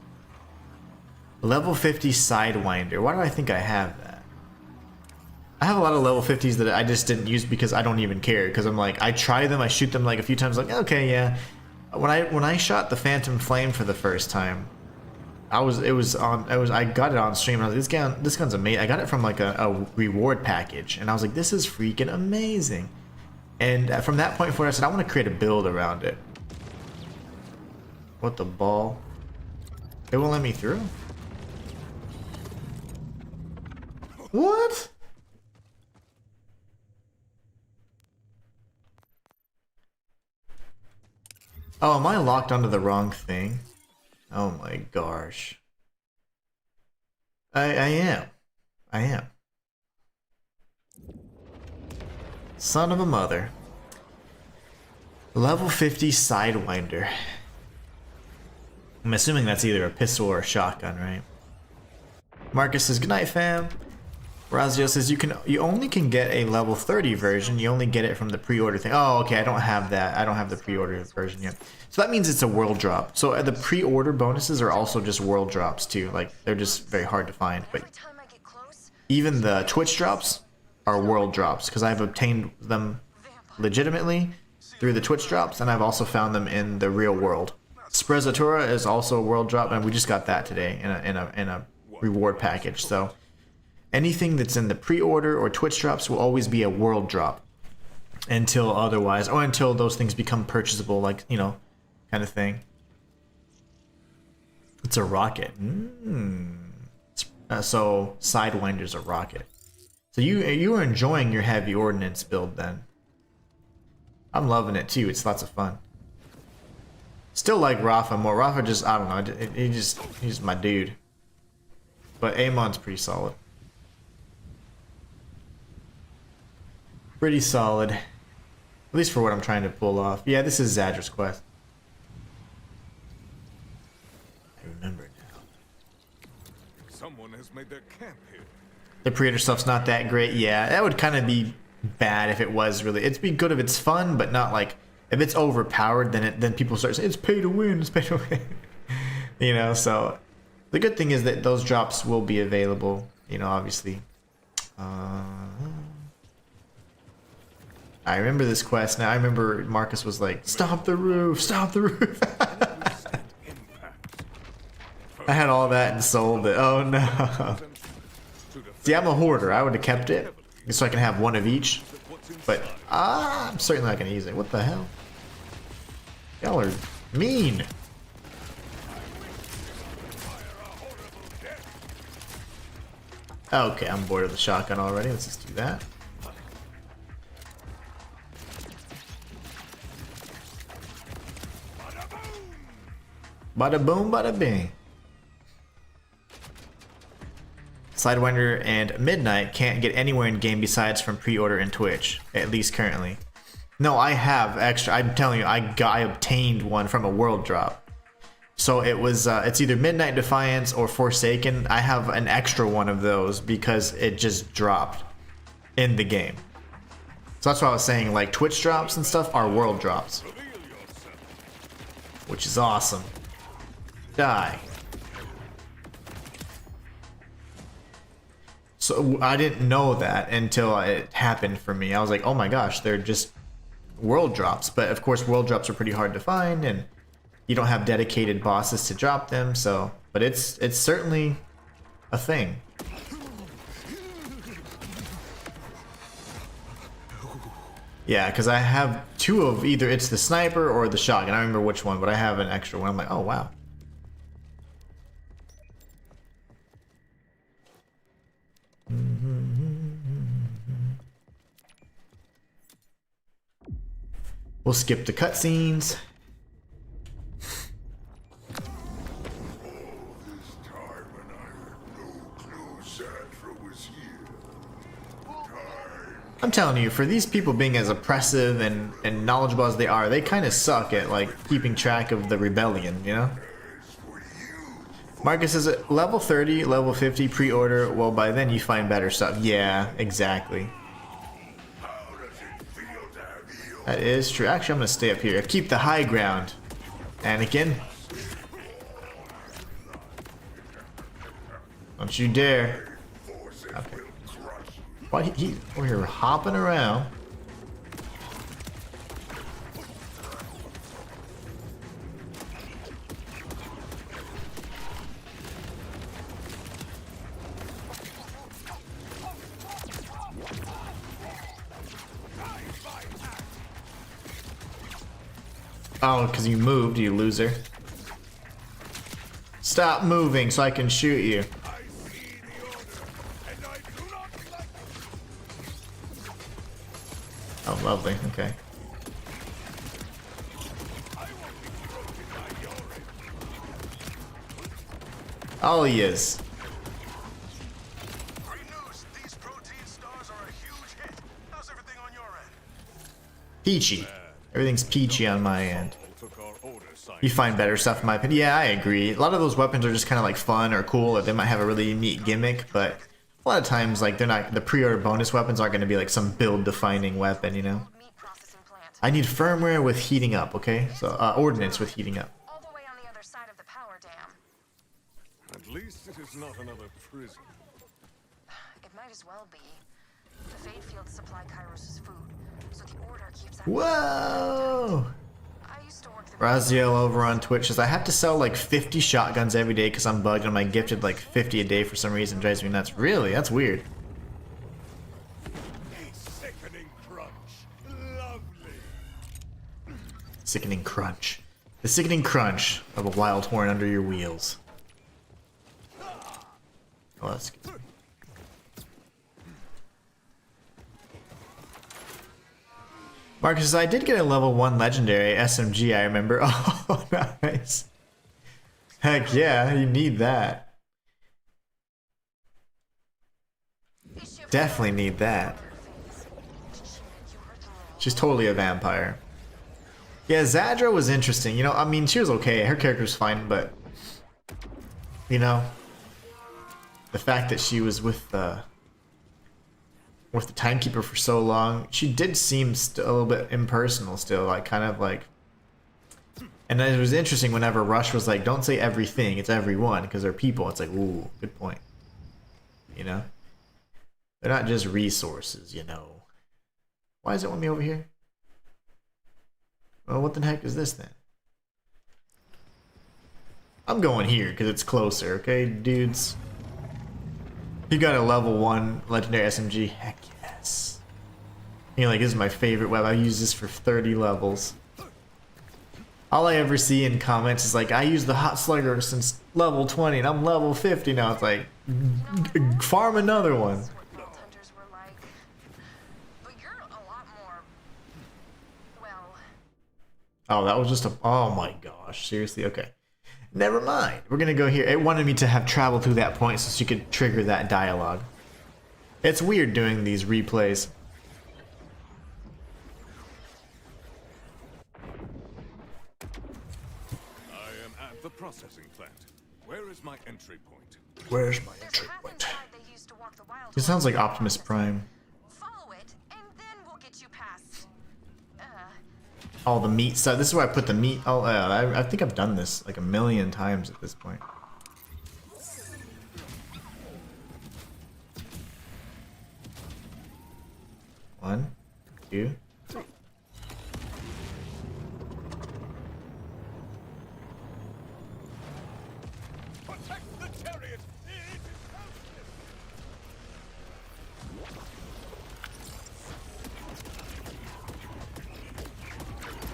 Level 50 Sidewinder. Why do I think I have that? I have a lot of level 50s that I just didn't use because I don't even care. Because I'm like, I try them, I shoot them like a few times, like, okay, yeah. When I shot the Phantom Flame for the first time, I got it on stream and I was like, this gun's amazing. I got it from like a reward package and I was like, this is freaking amazing. And from that point forward I said I want to create a build around it. What the ball? It won't let me through? What? Oh, am I locked onto the wrong thing? Oh my gosh. I am. I am. Son of a mother. Level 50 Sidewinder. I'm assuming that's either a pistol or a shotgun, right? Marcus says, good night, fam. Razio says you only can get a level 30 version. You only get it from the pre-order thing. Oh, okay. I don't have that. I don't have the pre-order version yet. So that means it's a world drop. So the pre-order bonuses are also just world drops too. Like they're just very hard to find. But even the Twitch drops are world drops because I've obtained them legitimately through the Twitch drops, and I've also found them in the real world. Sprezzatura is also a world drop, and we just got that today in a reward package. So anything that's in the pre-order or Twitch drops will always be a world drop until otherwise, or until those things become purchasable, like, you know, kind of thing. It's a rocket. So Sidewinder's a rocket. So you are enjoying your heavy ordnance build then. I'm loving it too. It's lots of fun. Still like Rafa more. Rafa just, I don't know, he's my dude. But Amon's pretty solid. Pretty solid. At least for what I'm trying to pull off. Yeah, this is Zadra's quest. I remember now. Someone has made their camp here. The pre-order stuff's not that great. Yeah, that would kind of be bad if it was really. It'd be good if it's fun, but not like if it's overpowered. Then people start saying it's pay to win. It's pay to win. You know. So the good thing is that those drops will be available. You know, obviously. I remember this quest now. I remember Marcus was like, "Stop the roof! Stop the roof!" I had all that and sold it. Oh no. See, I'm a hoarder. I would have kept it so I can have one of each. But I'm certainly not going to use it. What the hell? Y'all are mean. Okay, I'm bored of the shotgun already. Let's just do that. Bada boom, bada bing. Sidewinder and Midnight can't get anywhere in game besides from pre-order and Twitch, at least currently. No, I have extra. I'm telling you, I obtained one from a world drop. So it was it's either Midnight Defiance or Forsaken. I have an extra one of those because it just dropped in the game. So that's what I was saying, like Twitch drops and stuff are world drops, which is awesome. Die. So I didn't know that until it happened for me. I was like, oh my gosh, they're just world drops, but of course world drops are pretty hard to find, and you don't have dedicated bosses to drop them. So, but it's certainly a thing. Yeah, because I have two of either it's the sniper or the shotgun. I don't remember which one, but I have an extra one. I'm like, oh wow. We'll skip the cutscenes. I'm telling you, for these people being as oppressive and knowledgeable as they are, they kind of suck at like keeping track of the rebellion, you know? Marcus says level 30, level 50 pre-order. Well, by then you find better stuff. Yeah, exactly. That is true. Actually, I'm gonna stay up here. Keep the high ground. Anakin. Don't you dare. Okay. Why he over here hopping around? Oh, because you moved, you loser. Stop moving so I can shoot you. Oh, lovely. Okay. Oh, he is. Great news. These protein stars are a huge hit. How's everything on your end? Peachy. Everything's peachy on my end. You find better stuff in my opinion. Yeah, I agree. A lot of those weapons are just kind of like fun or cool, or they might have a really neat gimmick, but a lot of times like they're not, the pre-order bonus weapons aren't going to be like some build-defining weapon, you know? Meat processing plant. I need firmware with heating up, okay? So ordnance with heating up. All the way on the other side of the power dam. At least it is not another prison. It might as well be. The Fade Fields supply Kairos' food, so the Order keeps. Whoa! I used to work the. Raziel over on Twitch says, I have to sell like 50 shotguns every day because I'm bugged and I'm gifted like 50 a day for some reason. Drives me nuts. Really? That's weird. A sickening crunch. Lovely. Sickening crunch. The sickening crunch of a wild horn under your wheels. Oh, that's good. Marcus says, I did get a level 1 legendary SMG, I remember. Oh, nice. Heck yeah, you need that. Definitely need that. She's totally a vampire. Yeah, Zadra was interesting. You know, I mean, she was okay. Her character was fine, but... You know... The fact that she was with the timekeeper for so long, she did seem a little bit impersonal still, like kind of like. And it was interesting whenever Rush was like, "Don't say everything; it's everyone," because they're people. It's like, ooh, good point. You know, they're not just resources. You know, why is it want me over here? Well, what the heck is this then? I'm going here because it's closer. Okay, dudes. You got a level 1 legendary SMG. Heck yes. You know, like, this is my favorite weapon. I use this for 30 levels. All I ever see in comments is like, I use the hot slugger since level 20 and I'm level 50 now. It's like, farm another one. Hunters were like. But you're a lot more. Well. Oh, that was just a... Oh my gosh. Seriously? Okay. Never mind. We're gonna go here. It wanted me to have traveled through that point so she could trigger that dialogue. It's weird doing these replays. I am at the processing plant. Where is my entry point? Where's my There's a entry path point? inside they used to walk the wild. It sounds like Optimus Prime. Follow it, and then we'll get you past. All the meat stuff. This is where I put the meat. Oh, I think I've done this like a million times at this point. One, two, three.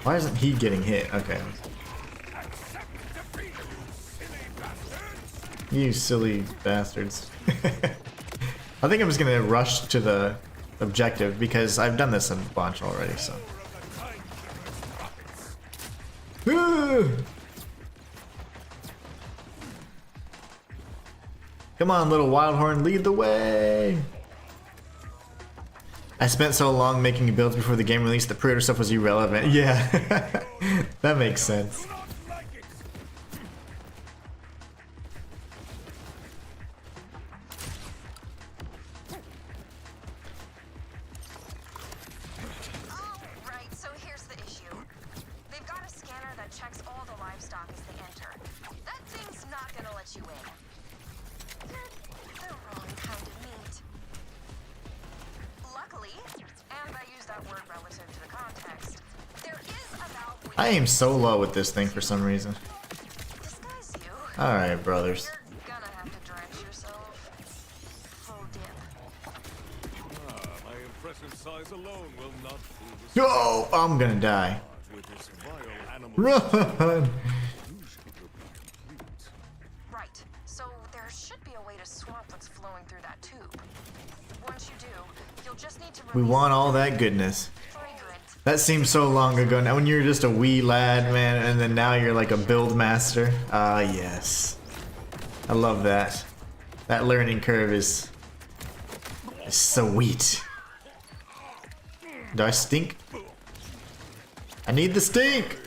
Why isn't he getting hit? Okay. You silly bastards. I think I'm just gonna rush to the objective because I've done this a bunch already, so. Come on, little Wildhorn, lead the way! I spent so long making builds before the game released, the pre-order stuff was irrelevant. Yeah, that makes sense. Alright, so here's the issue. They've got a scanner that checks all the livestock as they enter. That thing's not gonna let you in. They're the wrong kind of meat. Luckily, and I use that word relative to the context, there is about I aim so low with this thing for some reason. disguise you. Alright, brothers. You're gonna have to drench yourself. Full dip. My impressive size alone will not fool the Go! I'm gonna die. with this vile animal. Run! Right. So there should be a way to swap what's flowing through that tube. Once you do, you'll just need to We release want all that goodness. fragrant. That seems so long ago. Now when you're just a wee lad, man, and then now you're like a build master. Ah, yes. I love that. That learning curve is sweet. Do I stink? I need the stink!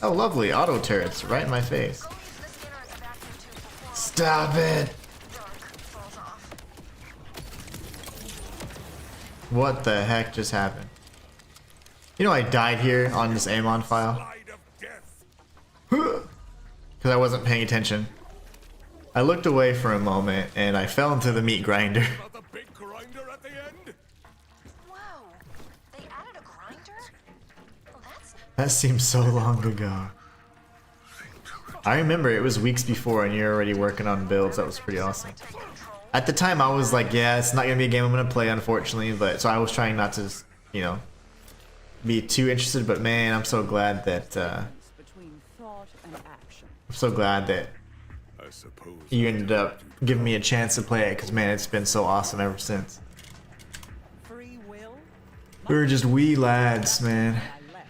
Oh, lovely. Auto turrets right in my face. Go use the scanner as a vacuum tube before Stop it! dark falls off. What the heck just happened? You know I died here on this Amon file? Light of death. Because I wasn't paying attention. I looked away for a moment and I fell into the meat grinder. Not the big grinder at the end. Whoa. They added a grinder? Well, that's That seems so long ago. I remember it was weeks before and you're already working on builds. That was pretty awesome. take control. At the time I was like, yeah, it's not gonna be a game I'm gonna play, unfortunately, but so I was trying not to, you know, be too interested, but man, I'm so glad that between thought and action. I'm so glad that I suppose you ended up giving me a chance to play it, because man, it's been so awesome ever since. Free will? We were just wee lads, man, I left.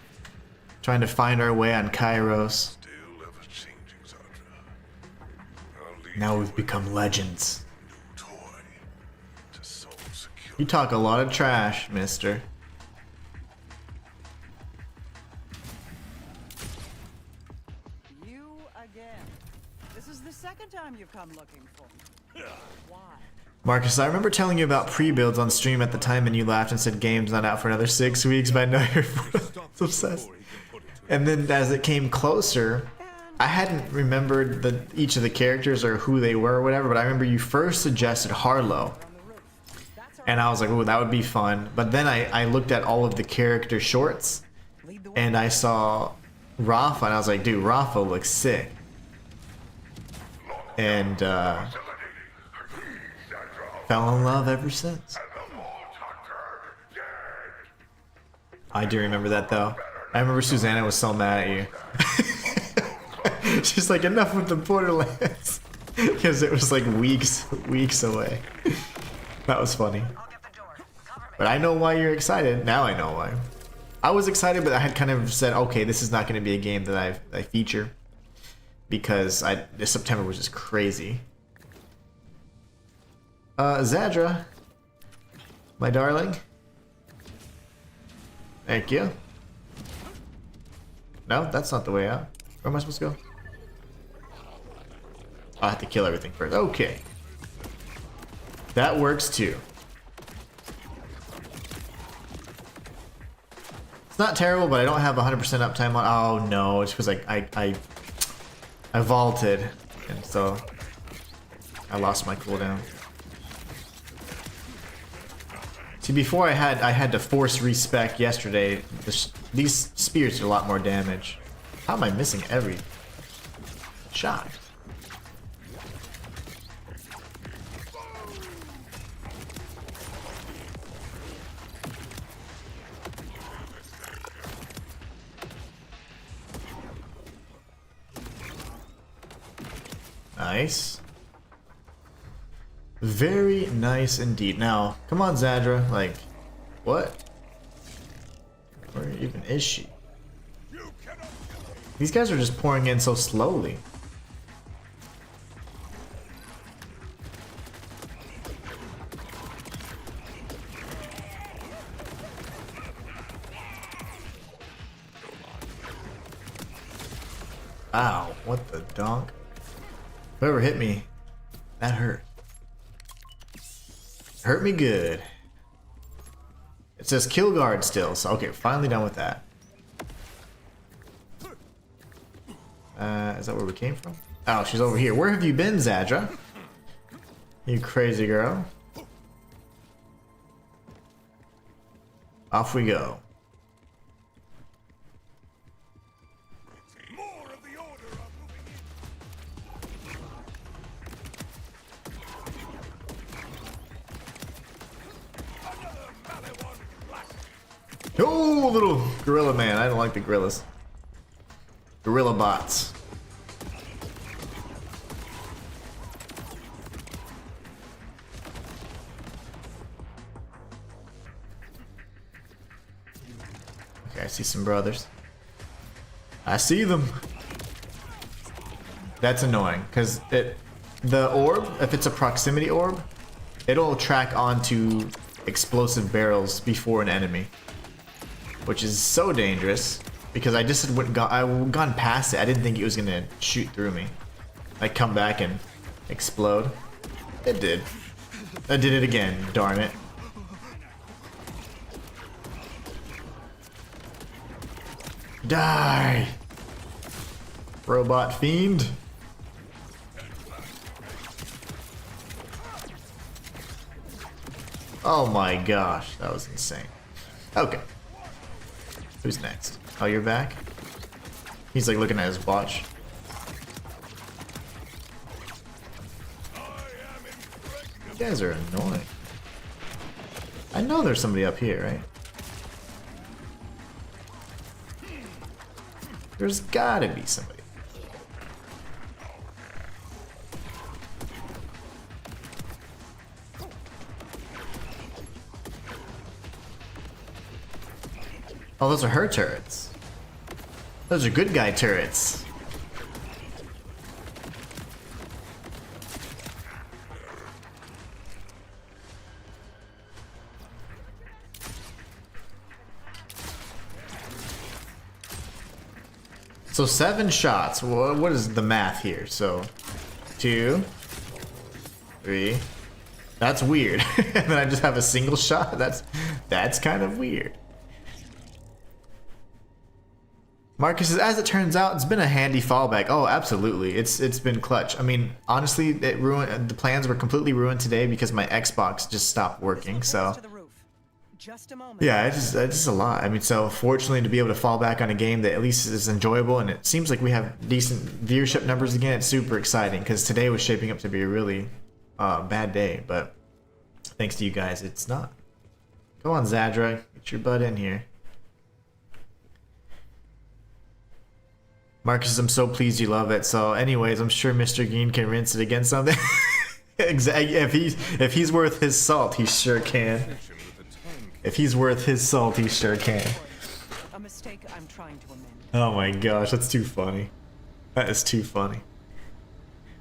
trying to find our way on Kairos. Still ever changing, Sandra. I'll lead Now you we've with become legends. a new toy to solve security. You talk a lot of trash, mister. You again. This is the second time you've come looking for me. Why? Marcus, I remember telling you about pre-builds on stream at the time and you laughed and said game's not out for another 6 weeks, but I know you're obsessed. And then as it came closer, I hadn't remembered each of the characters or who they were or whatever, but I remember you first suggested Harlow. And I was like, ooh, that would be fun. But then I looked at all of the character shorts Lead the way. and I saw Rafa and I was like, dude, Rafa looks sick. And fell in love ever since. I do remember that though. I remember Susanna was so mad at you. She's like, enough with the Borderlands. Because it was like weeks away. That was funny. I'll get the door. Cover me. But I know why you're excited. Now I know why. I was excited, but I had kind of said, okay, this is not going to be a game that I feature. Because this September was just crazy. Zadra. My darling. Thank you. No, that's not the way out. Where am I supposed to go? I have to kill everything first. Okay. That works too. It's not terrible, but I don't have 100% uptime on. Oh no, it's because I vaulted, and so I lost my cooldown. See, before I had to force respec yesterday. These spears do a lot more damage. How am I missing every shot? Nice. Very nice indeed. Now, come on, Zadra. Like, what? Where even is she? These guys are just pouring in so slowly. Ow, what the donk? Whoever hit me, that hurt. Hurt me good. It says kill guard still, so okay, finally done with that. Is that where we came from? Oh, she's over here. Where have you been, Zadra? You crazy girl. Off we go. More of the order are moving in. Oh, little gorilla man. I don't like the gorillas. Gorilla bots. Okay, I see some brothers. I see them. That's annoying because the orb, if it's a proximity orb, it'll track onto explosive barrels before an enemy, which is so dangerous because I just had gone past it. I didn't think it was gonna shoot through me, like come back and explode. It did. I did it again. Darn it. Die, robot fiend. Oh my gosh, that was insane. Okay. Who's next? Oh, you're back? He's like looking at his watch. You guys are annoying. I know there's somebody up here, right? There's gotta be somebody. Oh, those are her turrets. Those are good guy turrets. So 7 shots. What is the math here? So 2, 3. That's weird. And then I just have a single shot. That's kind of weird. Marcus says, as it turns out, it's been a handy fallback. Oh, absolutely. It's been clutch. I mean, honestly, it ruined. The plans were completely ruined today because my Xbox just stopped working. So Just a moment. yeah, it's just a lot. I mean, so fortunately to be able to fall back on a game that at least is enjoyable, and it seems like we have decent viewership numbers again. It's super exciting because today was shaping up to be a really bad day, but thanks to you guys, it's not. Come on, Zadra, get your butt in here. Marcus, I'm so pleased you love it. So anyways, I'm sure Mr. Green can rinse it against something. Exactly. If he's worth his salt, he sure can. If he's worth his salt, he sure can. A mistake I'm trying to amend. Oh my gosh, that's too funny. That is too funny.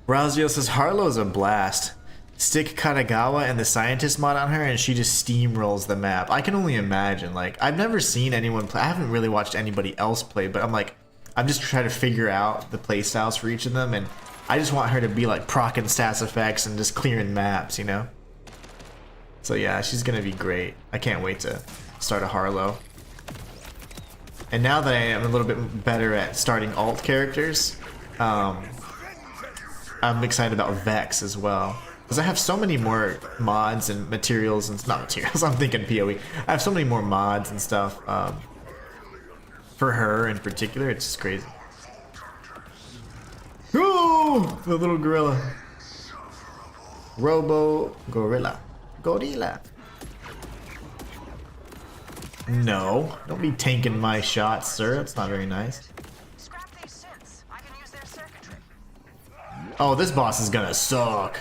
Razio says Harlow's a blast. Stick Katagawa and the scientist mod on her and she just steamrolls the map. I can only imagine. Like, I've never seen anyone play. I haven't really watched anybody else play, but I'm just trying to figure out the play styles for each of them, and I just want her to be like proccing stats effects and just clearing maps, you know? So yeah, she's gonna be great. I can't wait to start a Harlow. And now that I am a little bit better at starting alt characters, I'm excited about Vex as well. Because I have so many more mods and materials, and not materials, I'm thinking PoE. I have so many more mods and stuff. For her in particular, it's just crazy. Oh, the little gorilla. Robo gorilla. Gorilla. No, don't be tanking my shots, sir. That's not very nice. Scrap these synths. I can use their circuitry. Oh, this boss is gonna suck.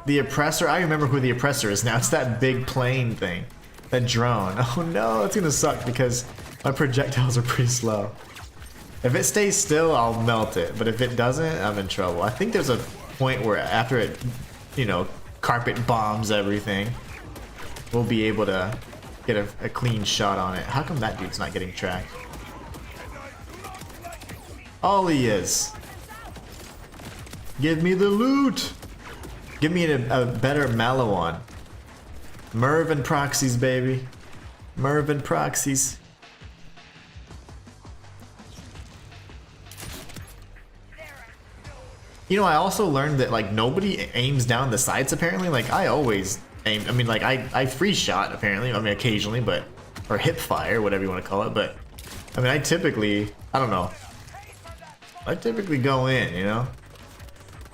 The Oppressor, I remember who the Oppressor is now. It's that big plane thing. That drone. Oh no, it's gonna suck because my projectiles are pretty slow. If it stays still, I'll melt it. But if it doesn't, I'm in trouble. I think there's a point where after it, you know, carpet bombs everything, we'll be able to get a clean shot on it. How come that dude's not getting tracked? All he is. Give me the loot! Give me a better Malawan. Mervin proxies, baby. Mervin proxies. You know, I also learned that like nobody aims down the sights apparently. Like I always aim. I mean, like I free shot apparently. I mean, occasionally, but or hip fire, whatever you want to call it. But I mean, I don't know. I typically go in, you know.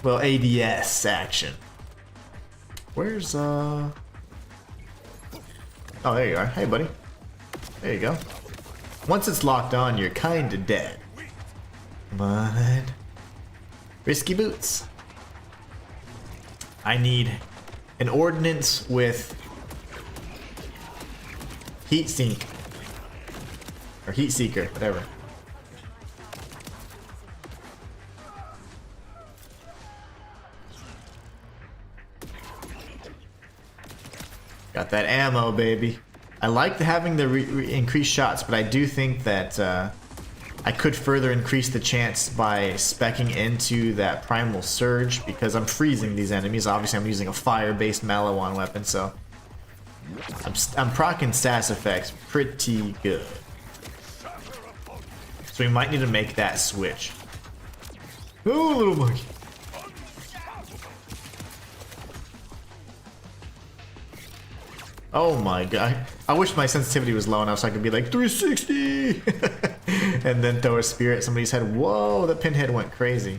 Well, ADS action. Where's Oh, there you are. Hey, buddy. There you go. Once it's locked on, you're kinda dead. Come on. Risky boots. I need an ordnance with heat sink. Or heat seeker, whatever. Got that ammo, baby. I like having the increased shots, but I do think that I could further increase the chance by speccing into that primal surge because I'm freezing these enemies. Obviously, I'm using a fire-based Malawan weapon, so I'm proccing status effects pretty good. So we might need to make that switch. Oh, little monkey. Oh my god. I wish my sensitivity was low enough so I could be like 360 and then throw a spear at somebody's head. Whoa, that pinhead went crazy.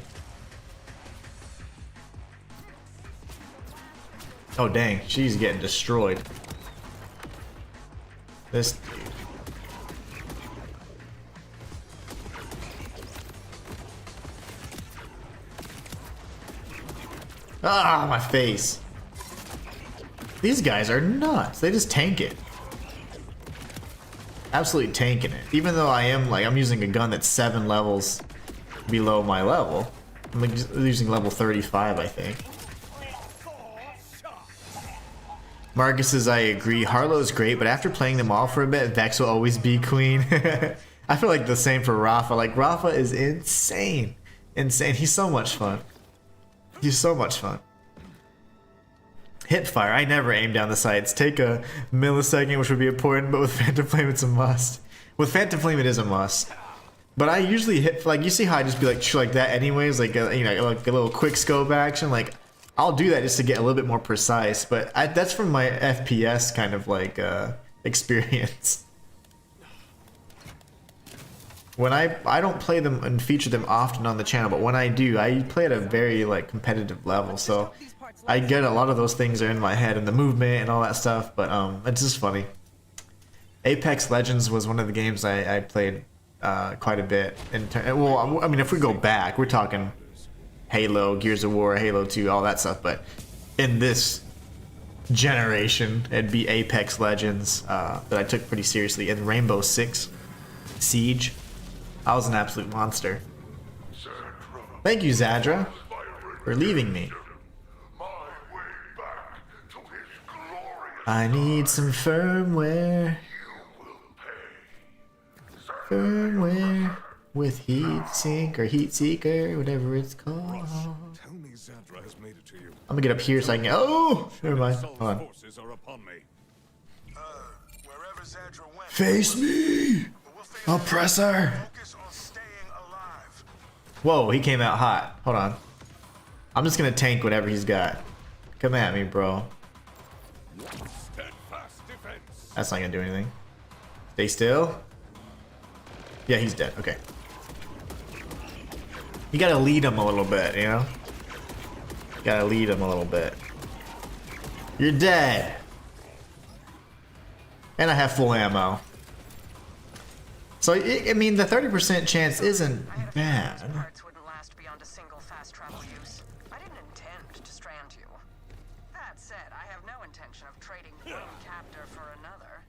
Oh dang, she's getting destroyed. This dude. Ah, my face. These guys are nuts. They just tank it. Absolutely tanking it. Even though I'm using a gun that's 7 levels below my level. I'm like using level 35, I think. Marcus says, I agree. Harlow's great, but after playing them all for a bit, Vex will always be queen. I feel like the same for Rafa. Like, Rafa is insane. Insane. He's so much fun. He's so much fun. Hip fire. I never aim down the sights. Take a millisecond, which would be important, but with Phantom Flame, it's a must. With Phantom Flame, it is a must. But I usually hit, like, you see how I just be like that anyways, like a, you know, like a little quick scope action. Like, I'll do that just to get a little bit more precise. But that's from my FPS kind of like experience. When I don't play them and feature them often on the channel, but when I do, I play at a very like competitive level. So I get a lot of those things are in my head and the movement and all that stuff, but it's just funny. Apex Legends was one of the games I played quite a bit. Well, I mean, if we go back, we're talking Halo, Gears of War, Halo 2, all that stuff, but in this generation, it'd be Apex Legends that I took pretty seriously, and Rainbow Six Siege. I was an absolute monster. Thank you, Zadra, for leaving me. I need some firmware. Firmware with heat sink or heat seeker, whatever it's called. Tell me Zadra has made it to you. I'm gonna get up here so I can. Oh, never mind. Hold on. Wherever Zadra went, Face me, oppressor. focus on staying alive. Whoa, he came out hot. Hold on. I'm just gonna tank whatever he's got. Come at me, bro. That's not gonna do anything. Stay still. Yeah, he's dead. Okay. You gotta lead him a little bit, you know? You gotta lead him a little bit. You're dead. And I have full ammo. So, I mean, the 30% chance isn't bad. Parts wouldn't last beyond a single fast travel use. I didn't That said, I have no intention of trading one captor for another.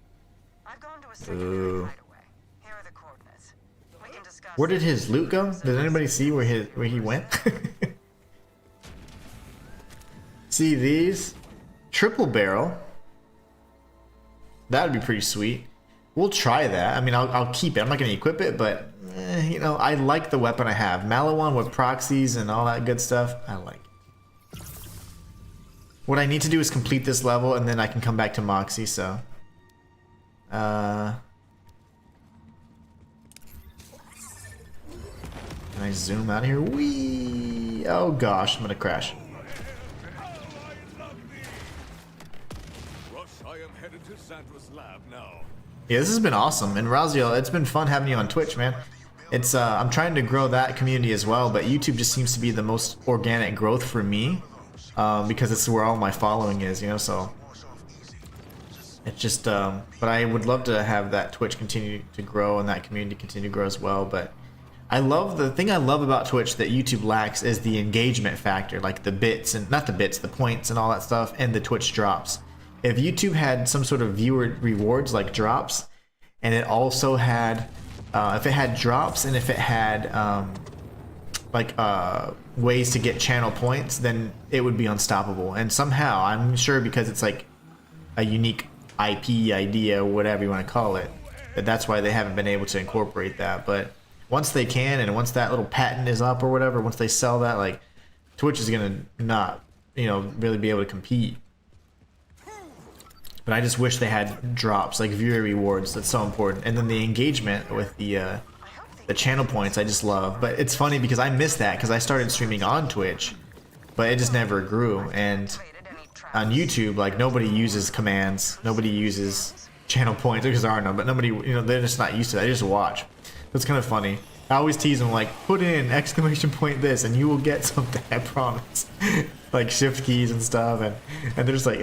I've gone to a Ooh. secondary hideaway. Here are the coordinates. We can discuss. Where did his loot go? Did anybody see where he went? See these? Triple barrel. That would be pretty sweet. We'll try that. I mean, I'll keep it. I'm not going to equip it, but you know, I like the weapon I have. Malawan with proxies and all that good stuff. I like it. What I need to do is complete this level, and then I can come back to Moxie. So, can I zoom out of here? Whee! Oh gosh, I'm gonna crash. I am headed to Sandra's lab now. Yeah, this has been awesome, and Raziel, it's been fun having you on Twitch, man. It's I'm trying to grow that community as well, but YouTube just seems to be the most organic growth for me, because it's where all my following is, you know. So it's just, but I would love to have that Twitch continue to grow and that community continue to grow as well. But I love the thing I love about Twitch that YouTube lacks is the engagement factor, like the bits and not the bits, the points and all that stuff, and the Twitch drops. If YouTube had some sort of viewer rewards like drops, and it also had, if it had drops and if it had ways to get channel points, then it would be unstoppable. And somehow, I'm sure because it's like a unique IP idea or whatever you want to call it, that's why they haven't been able to incorporate that. But once they can, and once that little patent is up or whatever, once they sell that, like Twitch is gonna not, you know, really be able to compete. But I just wish they had drops, like viewer rewards. That's so important. And then the engagement with the channel points, I just love. But it's funny because I missed that because I started streaming on Twitch, but it just never grew. And on YouTube, like nobody uses commands, nobody uses channel points because there are none. But nobody, you know, they're just not used to that. They just watch. It's kind of funny. I always tease them like, put in exclamation point this, and you will get something. I promise. Like shift keys and stuff, and they're just like,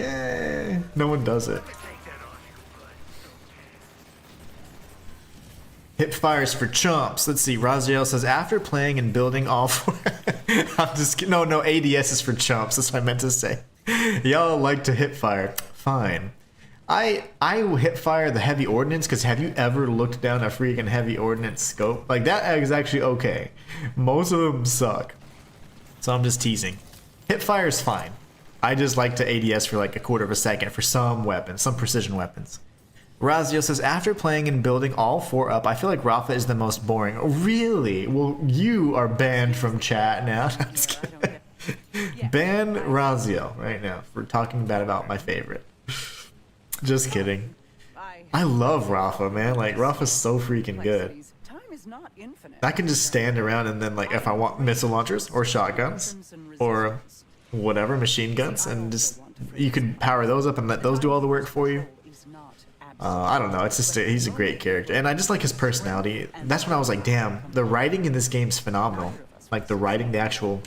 no one does it. Hip fires for chumps. Let's see. Raziel says after playing and building all four. I'm just kidding. No, ADS is for chumps. That's what I meant to say. Y'all like to hip fire. Fine. I hip fire the heavy ordnance because have you ever looked down a freaking heavy ordnance scope? Like that is actually okay. Most of them suck. So I'm just teasing. Hip fire is fine. I just like to ADS for like a quarter of a second for some weapons, some precision weapons. Raziel says, after playing and building all four up, I feel like Rafa is the most boring. Really? Well, you are banned from chat now. I'm just kidding. Ban Raziel right now for talking bad about my favorite. Just kidding. I love Rafa, man. Like, Rafa's so freaking good. I can just stand around and then, like, if I want missile launchers or shotguns or whatever, machine guns, and just, you could power those up and let those do all the work for you. I don't know. It's just, he's a great character. And I just like his personality. That's when I was like, damn, the writing in this game's phenomenal. Like, the writing, the actual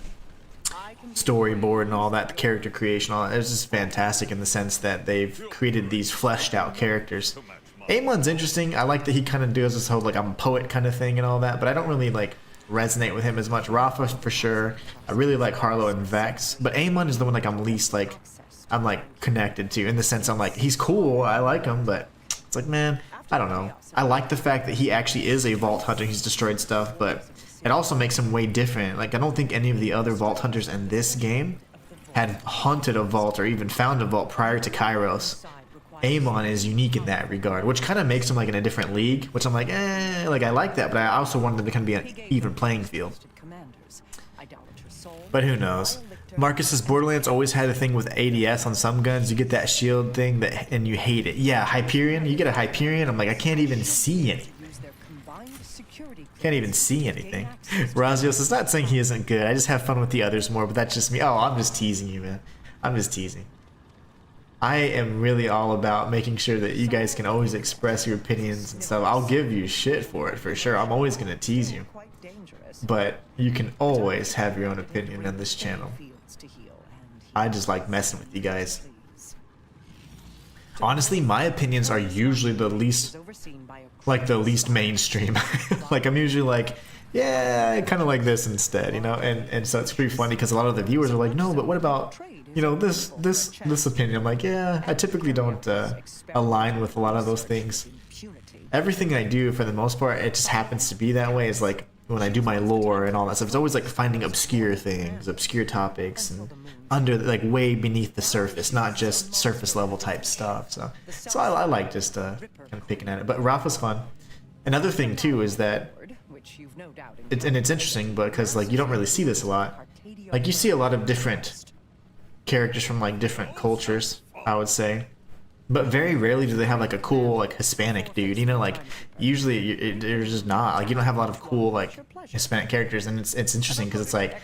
storyboard and all that, the character creation, all that, it's just fantastic in the sense that they've created these fleshed out characters. Amon's interesting. I like that he kind of does this whole like I'm a poet kind of thing and all that, but I don't really like resonate with him as much. Rafa for sure. I really like Harlow and Vex, but Amon is the one like I'm least like I'm like connected to in the sense I'm like he's cool, I like him, but it's like, man, I don't know. I like the fact that he actually is a vault hunter. He's destroyed stuff, but it also makes him way different. Like, I don't think any of the other vault hunters in this game had hunted a vault or even found a vault prior to Kairos. Amon is unique in that regard, which kind of makes him like in a different league, which I'm like, like I like that, but I also wanted them to kind of be an even playing field. But who knows? Marcus says Borderlands always had a thing with ADS on some guns. You get that shield thing that, and you hate it. Yeah, Hyperion. You get a Hyperion. I'm like, I can't even see anything. Can't even see anything. Raziel says, not saying he isn't good. I just have fun with the others more, but that's just me. Oh, I'm just teasing you, man. I'm just teasing. I am really all about making sure that you guys can always express your opinions and stuff. I'll give you shit for it, for sure. I'm always going to tease you. But you can always have your own opinion on this channel. I just like messing with you guys. Honestly, my opinions are usually the least, like the least mainstream. Like I'm usually like, yeah, kind of like this instead, you know? And so it's pretty funny because a lot of the viewers are like, no, but what about you know, this opinion. I'm like, yeah, I typically don't align with a lot of those things. Everything I do, for the most part, it just happens to be that way. Is like when I do my lore and all that stuff. It's always like finding obscure things, obscure topics, and under like way beneath the surface, not just surface level type stuff. So I like just kind of picking at it. But Ralph was fun. Another thing too is that it's interesting because like you don't really see this a lot. Like you see a lot of different characters from like different cultures, I would say, but very rarely do they have like a cool like Hispanic dude. You know, like usually there's just not like you don't have a lot of cool like Hispanic characters, and it's interesting because it's like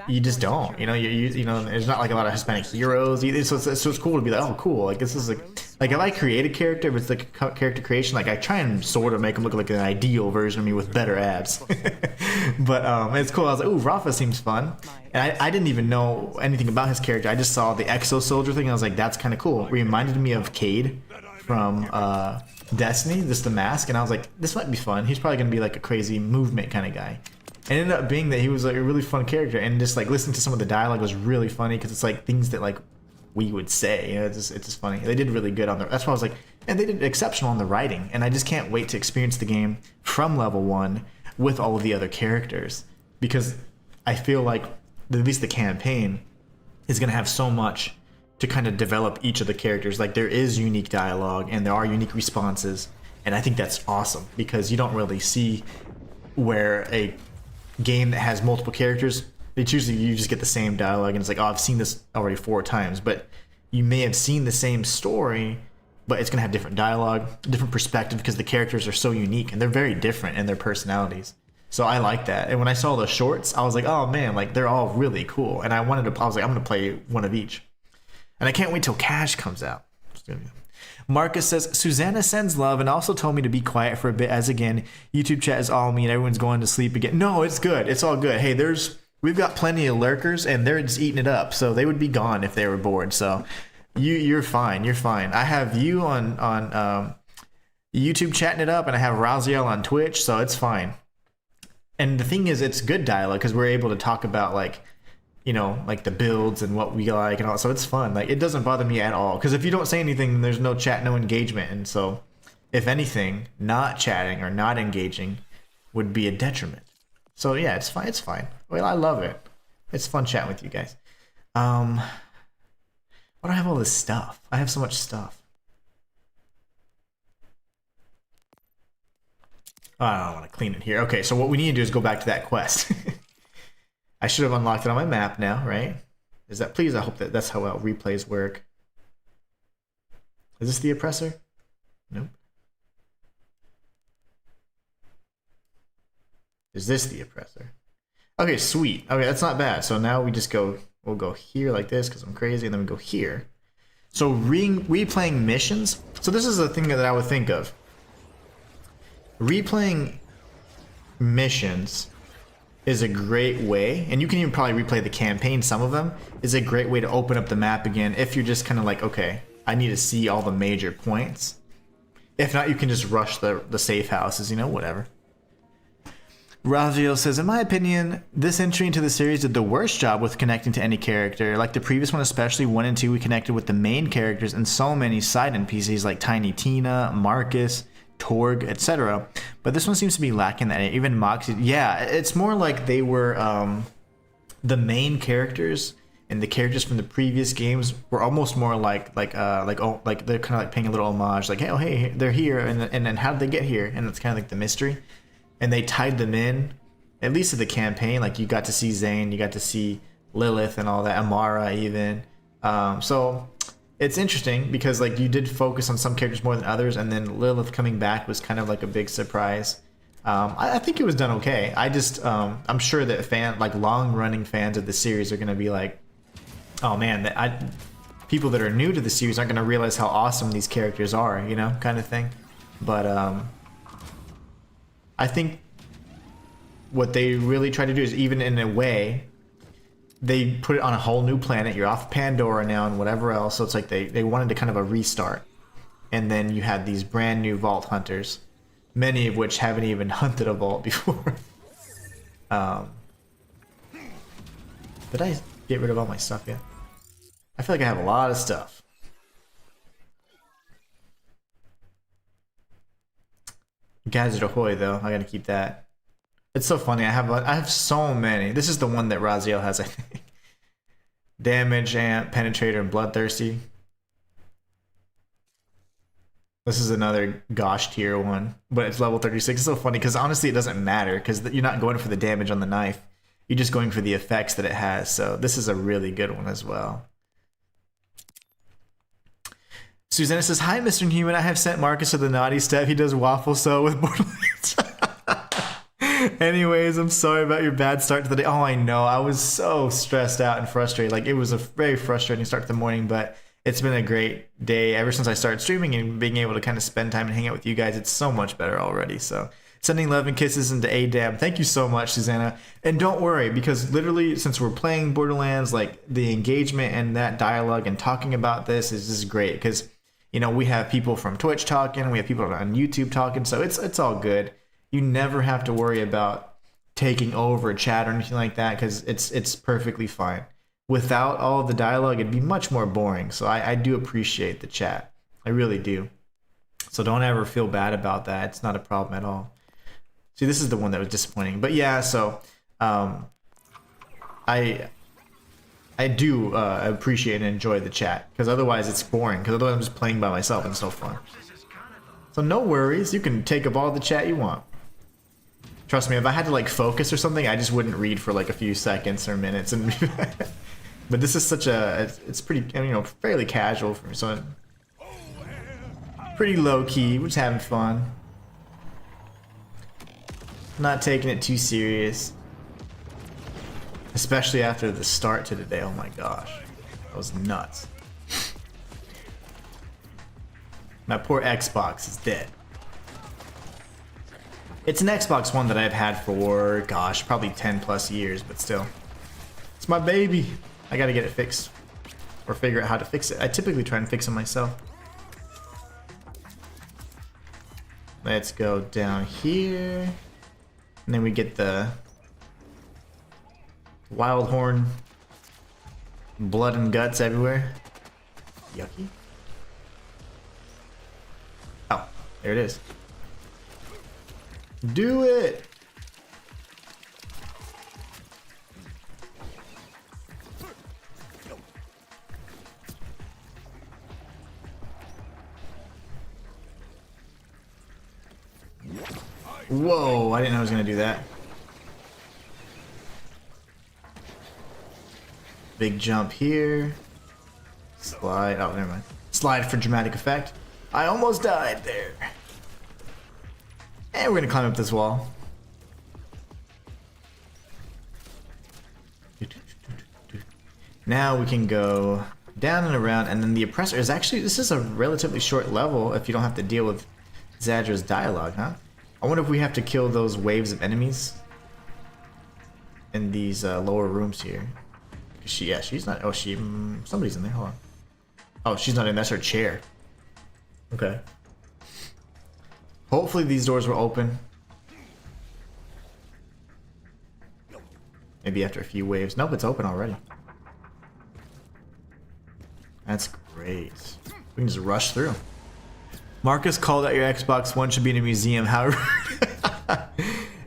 you just don't. You know, you know there's not like a lot of Hispanic heroes either. So it's cool to be like, oh cool, like this is like if I create a character, if it's like a character creation, like I try and sort of make him look like an ideal version of me with better abs. But it's cool. I was like, ooh, Rafa seems fun. And I didn't even know anything about his character. I just saw the Exo Soldier thing. And I was like, that's kind of cool. It reminded me of Cade from Destiny, just the mask. And I was like, this might be fun. He's probably going to be like a crazy movement kind of guy. And it ended up being that he was like a really fun character. And just like listening to some of the dialogue was really funny because it's like things that like we would say. You know, it's just funny. They did really good on the. That's why I was like, and they did exceptional on the writing. And I just can't wait to experience the game from level 1 with all of the other characters, because I feel like at least the campaign is going to have so much to kind of develop each of the characters. Like there is unique dialogue and there are unique responses, and I think that's awesome because you don't really see where a game that has multiple characters, it's usually you just get the same dialogue and it's like, oh, I've seen this already 4 times, but you may have seen the same story, but it's going to have different dialogue, different perspective, because the characters are so unique and they're very different in their personalities. So I like that. And when I saw the shorts, I was like, oh man, like they're all really cool. And I was like, I'm going to play one of each. And I can't wait till Cash comes out. Marcus says, Susanna sends love and also told me to be quiet for a bit as again, YouTube chat is all me and everyone's going to sleep again. No, it's good. It's all good. Hey, we've got plenty of lurkers and they're just eating it up. So they would be gone if they were bored. So you're fine. You're fine. I have you on YouTube chatting it up and I have Raziel on Twitch. So it's fine. And the thing is, it's good dialogue because we're able to talk about like, you know, like the builds and what we like and all. So it's fun. Like it doesn't bother me at all because if you don't say anything, there's no chat, no engagement. And so, if anything, not chatting or not engaging would be a detriment. So yeah, it's fine. It's fine. Well, I love it. It's fun chatting with you guys. Why do I have all this stuff? I have so much stuff. Oh, I don't want to clean it here. Okay, so what we need to do is go back to that quest. I should have unlocked it on my map now, right? Is that, please, I hope that's how replays work. Is this the oppressor? Nope. Is this the oppressor? Okay, sweet. Okay, that's not bad. So now we just go, we'll go here like this because I'm crazy, and then we go here. So replaying missions. So this is the thing that I would think of. Replaying missions is a great way, and you can even probably replay the campaign, some of them, is a great way to open up the map again if you're just kind of like, okay, I need to see all the major points. If not, you can just rush the safe houses, you know, whatever. Raziel says, in my opinion, this entry into the series did the worst job with connecting to any character. Like the previous one, especially 1 and 2, we connected with the main characters and so many side NPCs like Tiny Tina, Marcus, Torg, etc. But this one seems to be lacking that. Even Moxie, yeah, it's more like they were the main characters, and the characters from the previous games were almost more like they're kind of like paying a little homage, like, hey, oh hey, they're here, and then how did they get here? And it's kind of like the mystery, and they tied them in, at least to the campaign. Like you got to see Zane, you got to see Lilith and all that, Amara even. So it's interesting because like you did focus on some characters more than others, and then Lilith coming back was kind of like a big surprise. I think it was done okay. I just I'm sure that long-running fans of the series are going to be like, oh man, people that are new to the series aren't going to realize how awesome these characters are, you know, kind of thing. But I think what they really try to do is, even in a way, they put it on a whole new planet. You're off Pandora now and whatever else. So it's like they wanted to kind of a restart. And then you had these brand new vault hunters, many of which haven't even hunted a vault before. Did I get rid of all my stuff yet? I feel like I have a lot of stuff. Gadget Ahoy though, I gotta keep that. It's so funny. I have so many. This is the one that Raziel has, I think. Damage, Amp, Penetrator, and Bloodthirsty. This is another Gosh tier one, but it's level 36. It's so funny because honestly it doesn't matter because you're not going for the damage on the knife. You're just going for the effects that it has. So this is a really good one as well. Susanna says, "Hi, Mr. Inhuman. I have sent Marcus to the naughty step. He does waffle so with Borderlands." Anyways, I'm sorry about your bad start to the day. Oh, I know. I was so stressed out and frustrated. Like, it was a very frustrating start to the morning, but it's been a great day ever since I started streaming and being able to kind of spend time and hang out with you guys. It's so much better already. So, sending love and kisses into ADAB. Thank you so much, Susanna. And don't worry, because literally, since we're playing Borderlands, like, the engagement and that dialogue and talking about this is just great because, you know, we have people from Twitch talking, we have people on YouTube talking, so it's all good. You never have to worry about taking over chat or anything like that because it's perfectly fine. Without all of the dialogue, it'd be much more boring. So I do appreciate the chat. I really do. So don't ever feel bad about that. It's not a problem at all. See, this is the one that was disappointing. But yeah, so I do appreciate and enjoy the chat because otherwise it's boring. Because otherwise I'm just playing by myself and it's so fun. So no worries. You can take up all the chat you want. Trust me, if I had to like focus or something, I just wouldn't read for like a few seconds or minutes. And but this is such a, it's pretty, you know, fairly casual for me. So pretty low key. We're just having fun. Not taking it too serious. Especially after the start to the day. Oh my gosh, that was nuts. My poor Xbox is dead. It's an Xbox One that I've had for, gosh, probably 10 plus years, but still. It's my baby. I gotta get it fixed. Or figure out how to fix it. I typically try and fix it myself. Let's go down here. And then we get the wild horn. Blood and guts everywhere. Yucky. Oh, there it is. Do it! Whoa, I didn't know I was gonna do that. Big jump here. Slide, oh never mind. Slide for dramatic effect. I almost died there. And we're gonna climb up this wall. Now we can go down and around, and then the oppressor is actually, this is a relatively short level if you don't have to deal with Zadra's dialogue, huh? I wonder if we have to kill those waves of enemies in these lower rooms here. She's not, oh somebody's in there, hold on. Oh, she's not in, that's her chair. Okay. Hopefully these doors will open. Maybe after a few waves. Nope, it's open already. That's great. We can just rush through. Marcus called out your Xbox One should be in a museum. How rude.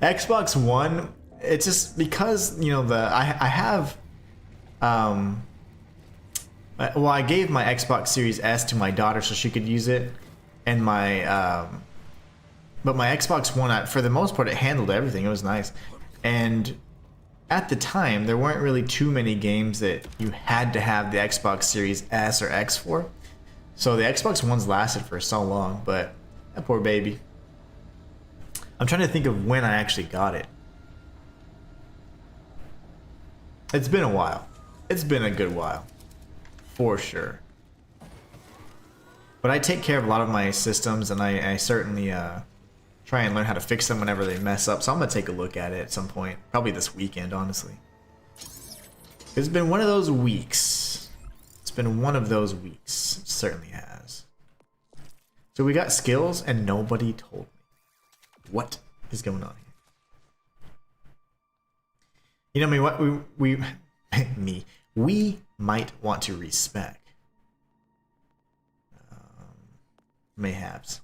Xbox One, it's just because, you know, I have well, I gave my Xbox Series S to my daughter so she could use it, and my but my Xbox One, for the most part, it handled everything. It was nice. And at the time, there weren't really too many games that you had to have the Xbox Series S or X for. So the Xbox One's lasted for so long, but that poor baby. I'm trying to think of when I actually got it. It's been a while. It's been a good while. For sure. But I take care of a lot of my systems, and I certainly try and learn how to fix them whenever they mess up. So I'm going to take a look at it at some point. Probably this weekend, honestly. It's been one of those weeks. It's been one of those weeks. It certainly has. So we got skills, and nobody told me. What is going on here? You know, I mean, what we we might want to respec. Mayhaps.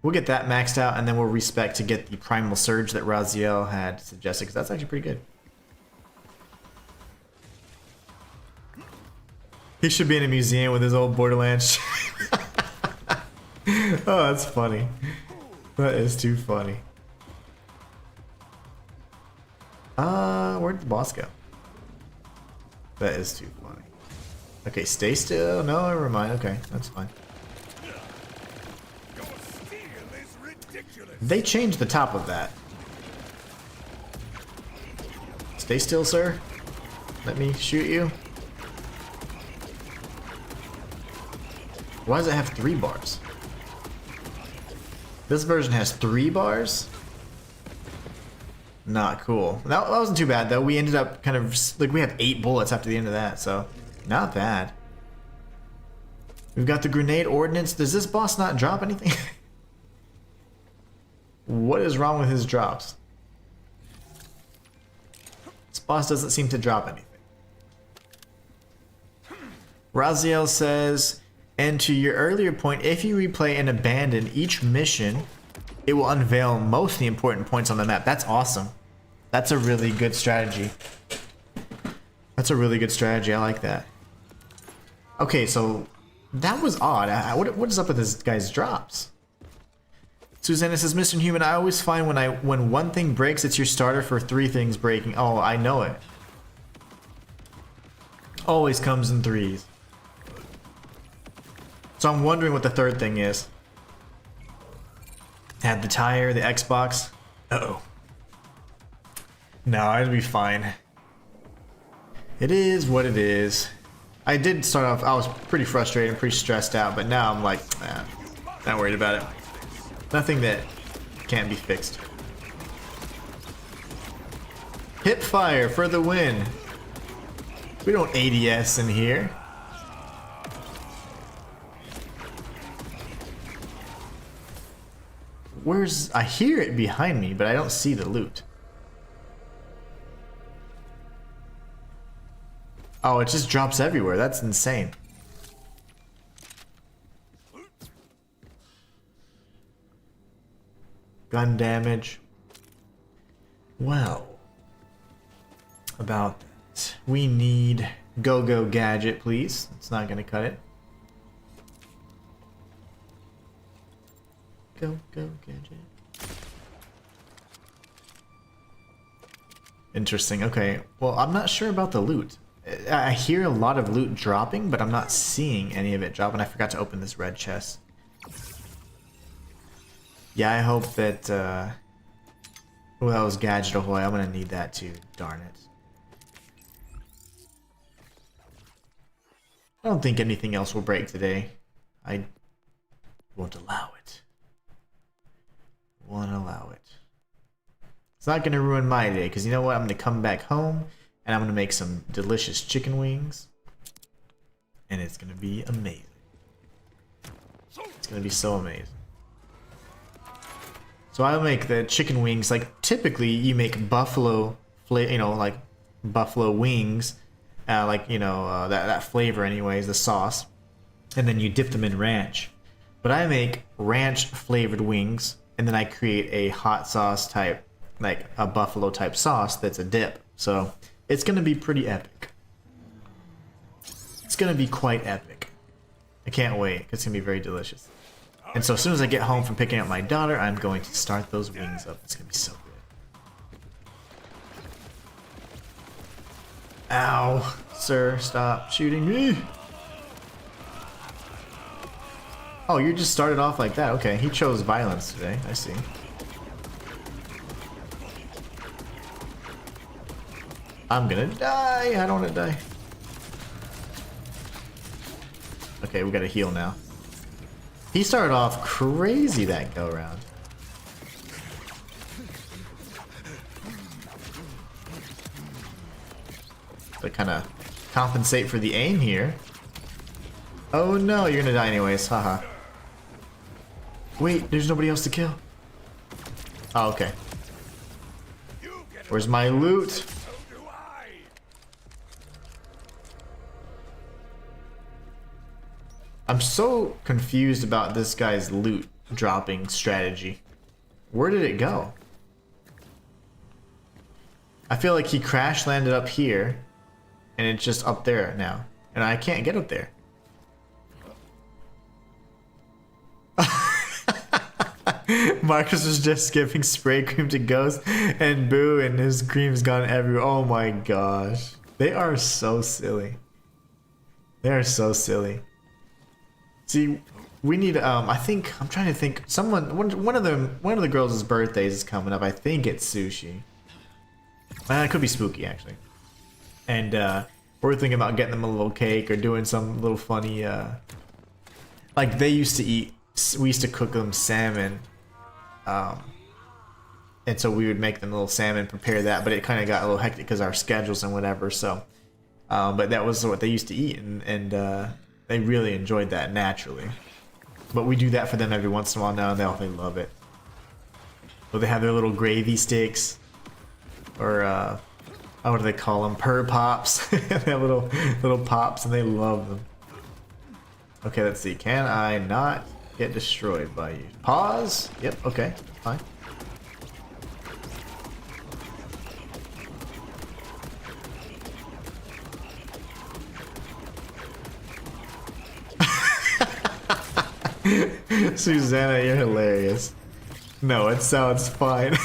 We'll get that maxed out, and then we'll respec to get the primal surge that Raziel had suggested, because that's actually pretty good. He should be in a museum with his old Borderlands. Oh, that's funny. That is too funny. Where'd the boss go? That is too funny. Okay, stay still. No, never mind. Okay, that's fine. They changed the top of that. Stay still, sir. Let me shoot you. Why does it have 3 bars? This version has 3 bars? Not cool. That wasn't too bad though. We ended up kind of like we have 8 bullets after the end of that, so not bad. We've got the grenade ordnance. Does this boss not drop anything? What is wrong with his drops? This boss doesn't seem to drop anything. Raziel says, and to your earlier point, if you replay and abandon each mission, it will unveil most of the important points on the map. That's awesome. That's a really good strategy. That's a really good strategy. I like that. Okay, so that was odd. What is up with this guy's drops? Susanna says, Mr. Inhuman, I always find when one thing breaks, it's your starter for 3 things breaking. Oh, I know it. Always comes in 3s. So I'm wondering what the 3rd thing is. Had the tire, the Xbox. Uh-oh. No, it'll be fine. It is what it is. I did start off, I was pretty frustrated and pretty stressed out, but now I'm like, not worried about it. Nothing that can't be fixed. Hip fire for the win. We don't ADS in here. Where's... I hear it behind me, but I don't see the loot. Oh, it just drops everywhere. That's insane. Gun damage. Well, about that. We need Go-Go Gadget, please. It's not gonna cut it. Go-Go Gadget. Interesting. Okay. Well, I'm not sure about the loot. I hear a lot of loot dropping, but I'm not seeing any of it drop, and I forgot to open this red chest. Yeah, I hope that, oh, that was Gadget Ahoy. I'm gonna need that too. Darn it. I don't think anything else will break today. I won't allow it. Won't allow it. It's not gonna ruin my day, because you know what? I'm gonna come back home, and I'm gonna make some delicious chicken wings. And it's gonna be amazing. It's gonna be so amazing. So I'll make the chicken wings, like typically you make buffalo, like buffalo wings, that flavor anyways, the sauce, and then you dip them in ranch. But I make ranch flavored wings, and then I create a hot sauce type, like a buffalo type sauce that's a dip. So it's gonna be pretty epic. It's gonna be quite epic. I can't wait. It's gonna be very delicious. And so as soon as I get home from picking up my daughter, I'm going to start those wings up. It's gonna be so good. Ow. Sir, stop shooting me. Oh, you just started off like that. Okay, he chose violence today. I see. I'm gonna die. I don't want to die. Okay, we gotta heal now. He started off crazy that go round. To kind of compensate for the aim here. Oh no, you're gonna die anyways, haha. Wait, there's nobody else to kill. Oh, okay. Where's my loot? So do I. I'm so confused about this guy's loot dropping strategy. Where did it go? I feel like he crash landed up here and it's just up there now. And I can't get up there. Marcus was just giving spray cream to Ghost and Boo, and his cream's gone everywhere. Oh my gosh. They are so silly. They are so silly. See, we need I'm trying to think, one of the girls' birthdays is coming up. I think it's Sushi. It could be Spooky actually. And we're thinking about getting them a little cake or doing some little funny like we used to cook them salmon. And so we would make them a little salmon, prepare that, but it kind of got a little hectic because our schedules and whatever. So, but that was what they used to eat, and they really enjoyed that naturally. But we do that for them every once in a while now, and they love it. So they have their little gravy sticks, or what do they call them? Purr pops. They have little pops, and they love them. Okay, let's see. Can I not get destroyed by you? Pause. Yep. Okay. Fine. Susanna, you're hilarious. No, it sounds fine.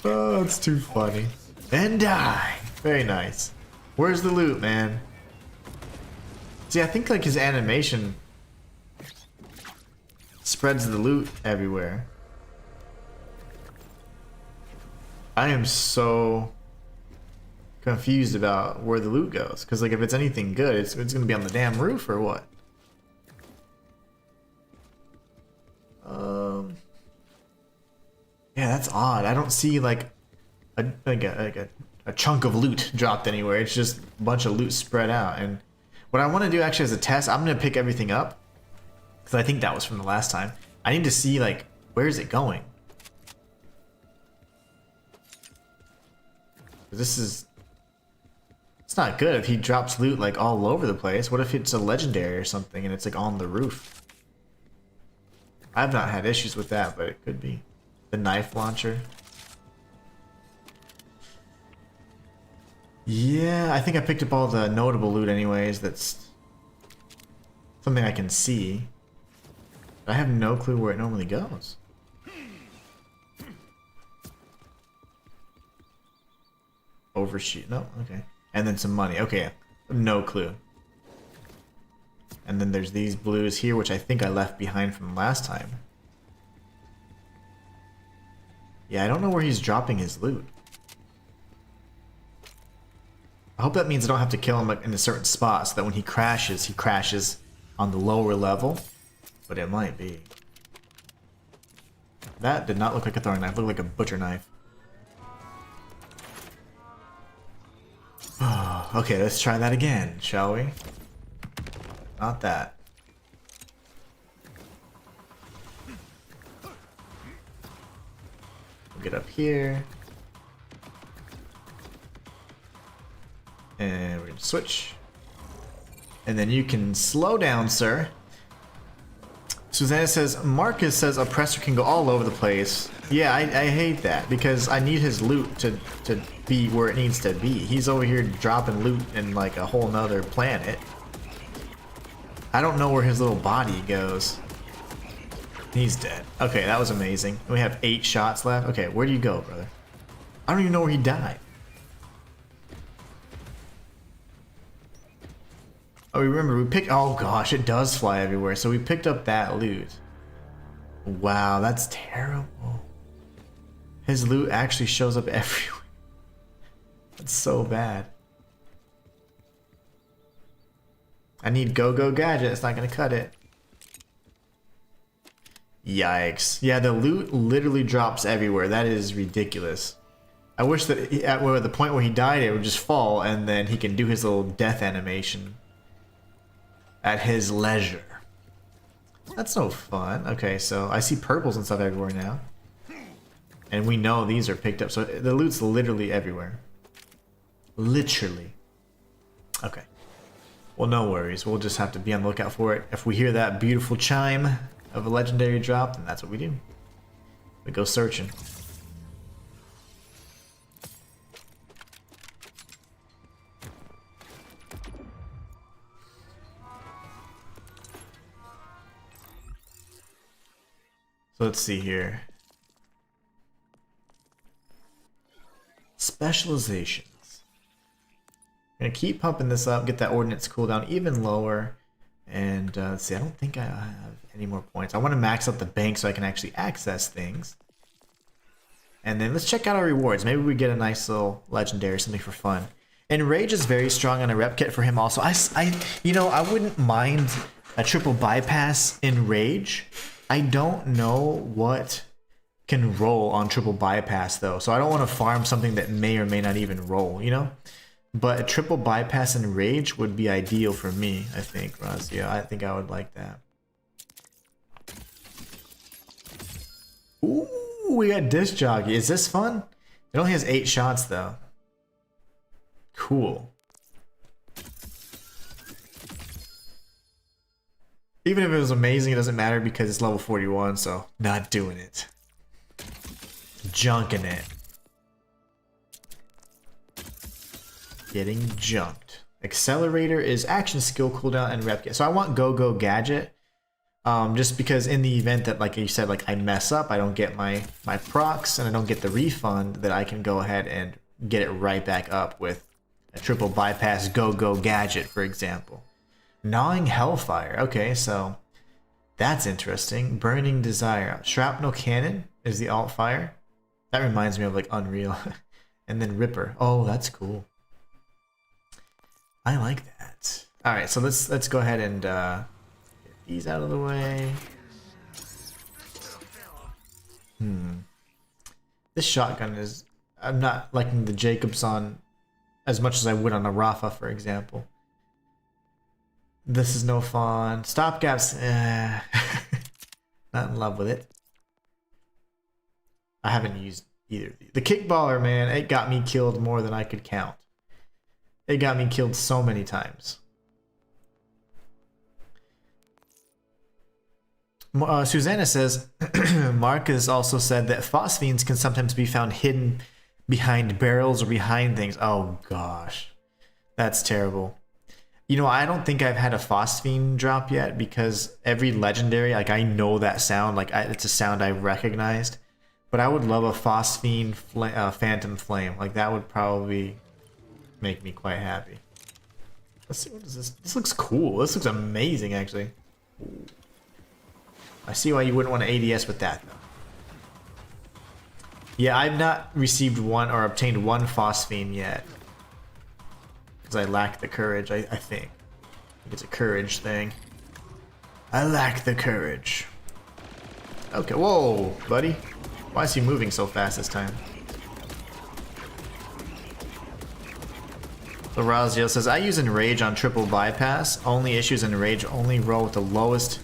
Oh, it's too funny. And die. Very nice. Where's the loot, man? See, I think like his animation spreads the loot everywhere. I am so confused about where the loot goes, because like if it's anything good, it's gonna be on the damn roof or what? Yeah, that's odd. I don't see like a chunk of loot dropped anywhere. It's just a bunch of loot spread out. And what I want to do actually as a test, I'm gonna pick everything up because I think that was from the last time. I need to see like where is it going. It's not good if he drops loot like all over the place. What if it's a legendary or something and it's like on the roof? I've not had issues with that, but it could be. The knife launcher. Yeah, I think I picked up all the notable loot anyways. That's something I can see. I have no clue where it normally goes. Overshoot. No, okay. And then some money. Okay, no clue. And then there's these blues here, which I think I left behind from last time. Yeah, I don't know where he's dropping his loot. I hope that means I don't have to kill him in a certain spot so that when he crashes on the lower level. But it might be. That did not look like a throwing knife, it looked like a butcher knife. Okay, let's try that again, shall we? Not that. We'll get up here. And we're gonna switch. And then you can slow down, sir. Susanna says, Marcus says oppressor can go all over the place. Yeah, I hate that because I need his loot to be where it needs to be. He's over here dropping loot in like a whole nother planet. I don't know where his little body goes. He's dead. Okay, that was amazing. We have 8 shots left. Okay, where do you go, brother? I don't even know where he died. Oh, remember, we picked... Oh, gosh, it does fly everywhere. So we picked up that loot. Wow, that's terrible. His loot actually shows up everywhere. That's so bad. I need Go-Go Gadget. It's not going to cut it. Yikes. Yeah, the loot literally drops everywhere. That is ridiculous. I wish that at the point where he died, it would just fall, and then he can do his little death animation at his leisure. That's no fun. Okay, so I see purples and stuff everywhere now. And we know these are picked up, so the loot's literally everywhere. Literally. Okay. Well, no worries. We'll just have to be on the lookout for it. If we hear that beautiful chime of a legendary drop, then that's what we do. We go searching. So let's see here. Specializations. I'm gonna keep pumping this up, get that ordnance cooldown even lower. And let's see, I don't think I have any more points. I want to max out the bank so I can actually access things. And then let's check out our rewards. Maybe we get a nice little legendary, something for fun. And Rage is very strong on a rep kit for him also. You know, I wouldn't mind a triple bypass in Rage. I don't know what can roll on triple bypass though, so I don't want to farm something that may or may not even roll, you know? But a triple bypass in Rage would be ideal for me, I think, Razia. I think I would like that. Ooh, we got Disc Jockey. Is this fun? It only has 8 shots though. Cool. Even if it was amazing, it doesn't matter because it's level 41, so not doing it. Junking it. Getting junked. Accelerator is action skill cooldown and rep kit. So I want Go Gadget. Just because in the event that, like you said, like I mess up, I don't get my procs and I don't get the refund, that I can go ahead and get it right back up with a triple bypass Go Gadget, for example. Gnawing Hellfire. Okay, so that's interesting. Burning Desire. Shrapnel Cannon is the alt fire. That reminds me of like Unreal. And then Ripper. Oh, that's cool. I like that. All right, so let's go ahead and get these out of the way. This shotgun is, I'm not liking the Jacobs on as much as I would on a Rafa, for example. This is no fun. Stopgaps, not in love with it. I haven't used either of these. The Kickballer, man, it got me killed more than I could count. It got me killed so many times. Susanna says, Marcus also said that phosphines can sometimes be found hidden behind barrels or behind things. Oh gosh, that's terrible. You know, I don't think I've had a phosphine drop yet because every legendary, like I know that sound, like it's a sound I recognized. But I would love a phosphine phantom flame. Like that would probably make me quite happy. Let's see, what is this? This looks cool. This looks amazing, actually. Ooh. I see why you wouldn't want to ADS with that, though. Yeah, I've not received one or obtained one phosphine yet. Because I lack the courage, I think. It's a courage thing. I lack the courage. Okay, whoa, buddy. Why is he moving so fast this time? So Razio says, I use Enrage on triple bypass. Only issues Enrage only roll with the lowest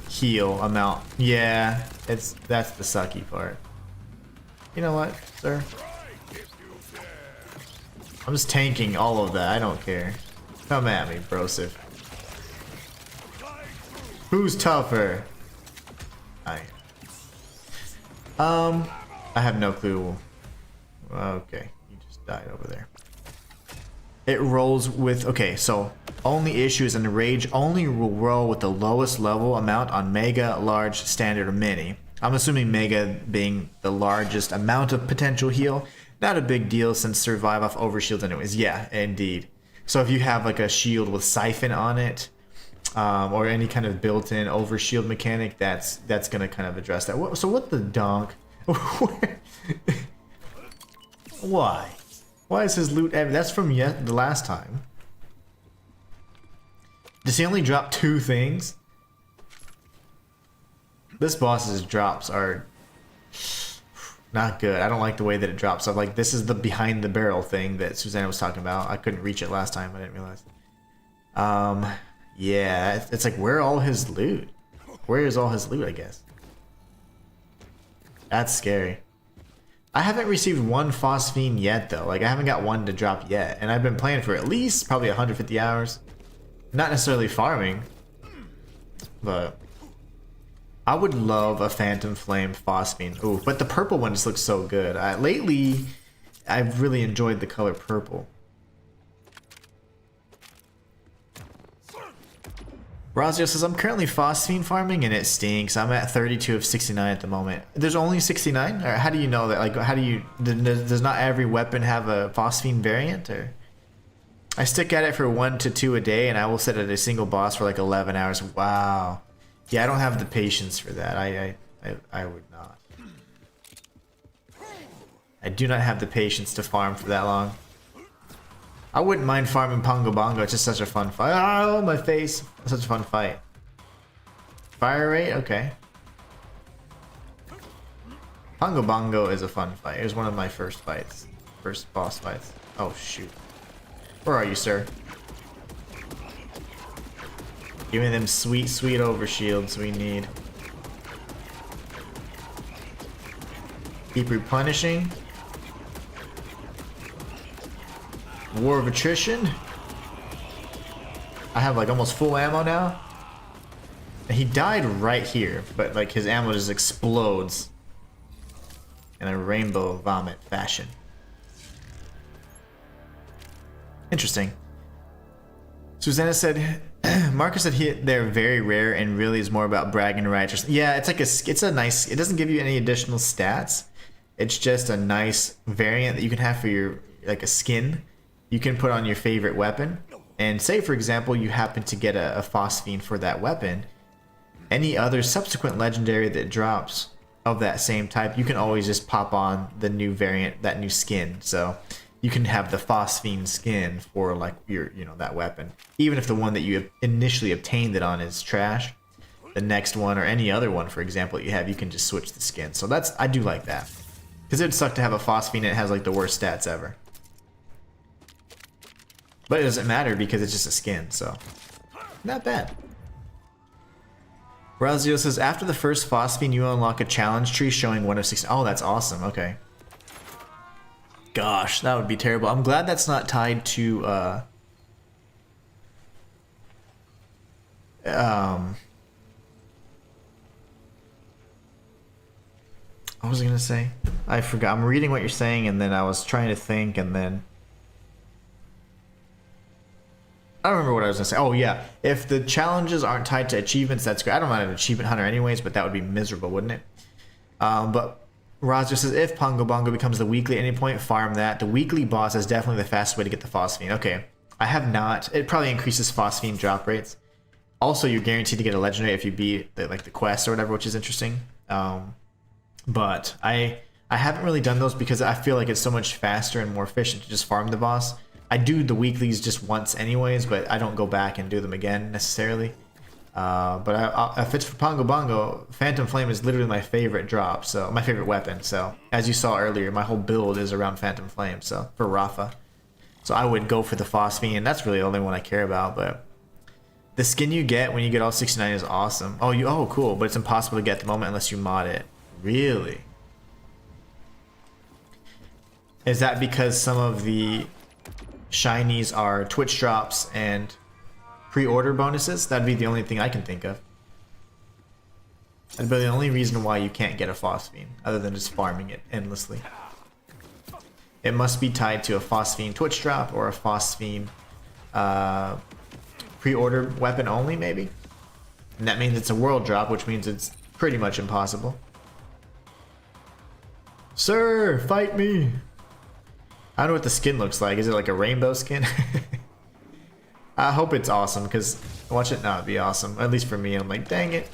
heal amount. Yeah, that's the sucky part. You know what, sir? I'm just tanking all of that. I don't care. Come at me, brosif. Who's tougher? I have no clue. Okay, you just died over there. It rolls with, okay, so only issues and Rage only will roll with the lowest level amount on Mega, Large, Standard, or Mini. I'm assuming Mega being the largest amount of potential heal. Not a big deal since survive off overshields anyways. Yeah, indeed. So if you have like a shield with Siphon on it, or any kind of built-in overshield mechanic, that's gonna kind of address that. So what the donk? Why? Why is his loot every? That's from the last time. Does he only drop 2 things? This boss's drops are not good. I don't like the way that it drops stuff. Like this is the behind the barrel thing that Susanna was talking about. I couldn't reach it last time. I didn't realize. Yeah, it's like where all his loot? Where is all his loot? I guess. That's scary. I haven't received one phosphine yet though. Like I haven't got one to drop yet, and I've been playing for at least probably 150 hours. Not necessarily farming, but I would love a Phantom Flame phosphine. Ooh, but the purple one just looks so good. Lately, I've really enjoyed the color purple. Razio says, I'm currently phosphine farming and it stinks. I'm at 32 of 69 at the moment. There's only 69? Or how do you know that? Like, how do you... Does not every weapon have a phosphine variant? Or I stick at it for 1 to 2 a day and I will sit at a single boss for like 11 hours. Wow. Yeah, I don't have the patience for that. I would not. I do not have the patience to farm for that long. I wouldn't mind farming Pongo Bongo. It's just such a fun fight. Oh, my face. Such a fun fight. Fire rate? Okay. Pongo Bongo is a fun fight. It was one of my first fights. First boss fights. Oh, shoot. Where are you, sir? Give me them sweet, sweet overshields we need. Keep replenishing. War of attrition. I have like almost full ammo now. And he died right here, but like his ammo just explodes in a rainbow vomit fashion. Interesting. Susanna said, Marcus said they're very rare and really is more about bragging rights. Yeah, it's like it's a nice. It doesn't give you any additional stats. It's just a nice variant that you can have for your like a skin. You can put on your favorite weapon, and say for example you happen to get a phosphine for that weapon. Any other subsequent legendary that drops of that same type, you can always just pop on the new variant, that new skin. So you can have the phosphine skin for like your, that weapon. Even if the one that you initially obtained it on is trash, the next one or any other one, for example, you have, you can just switch the skin. So I do like that. Because it'd suck to have a phosphine that has like the worst stats ever. But it doesn't matter because it's just a skin, so not bad. Razio says, after the first phosphine, you unlock a challenge tree showing 1 of 16. Oh, that's awesome. Okay. Gosh, that would be terrible. I'm glad that's not tied to what was I gonna say? I forgot. I'm reading what you're saying and then I was trying to think and then I don't remember what I was gonna say. Oh yeah, if the challenges aren't tied to achievements, that's great. I don't mind an achievement hunter anyways, but that would be miserable, wouldn't it? But Roger says, if Pongo Bongo becomes the weekly at any point, farm that. The weekly boss is definitely the fastest way to get the phosphine. Okay, I have not. It probably increases phosphine drop rates. Also, you're guaranteed to get a legendary if you beat the quest or whatever, which is interesting. But I haven't really done those because I feel like it's so much faster and more efficient to just farm the boss. I do the weeklies just once anyways, but I don't go back and do them again necessarily. But if it's for Pongo Bongo, Phantom Flame is literally my favorite drop, so my favorite weapon. So as you saw earlier, my whole build is around Phantom Flame. So for Rafa, so I would go for the phosphine, and that's really the only one I care about. But the skin you get when you get all 69 is awesome. Oh cool, but it's impossible to get at the moment unless you mod it. Really? Is that because some of the shinies are Twitch drops and pre-order bonuses? That'd be the only thing I can think of. That'd be the only reason why you can't get a phosphine, other than just farming it endlessly. It must be tied to a phosphine Twitch drop or a phosphine pre-order weapon only, maybe? And that means it's a world drop, which means it's pretty much impossible. Sir, fight me! I don't know what the skin looks like. Is it like a rainbow skin? I hope it's awesome, because watch it not be awesome. At least for me, I'm like, dang it.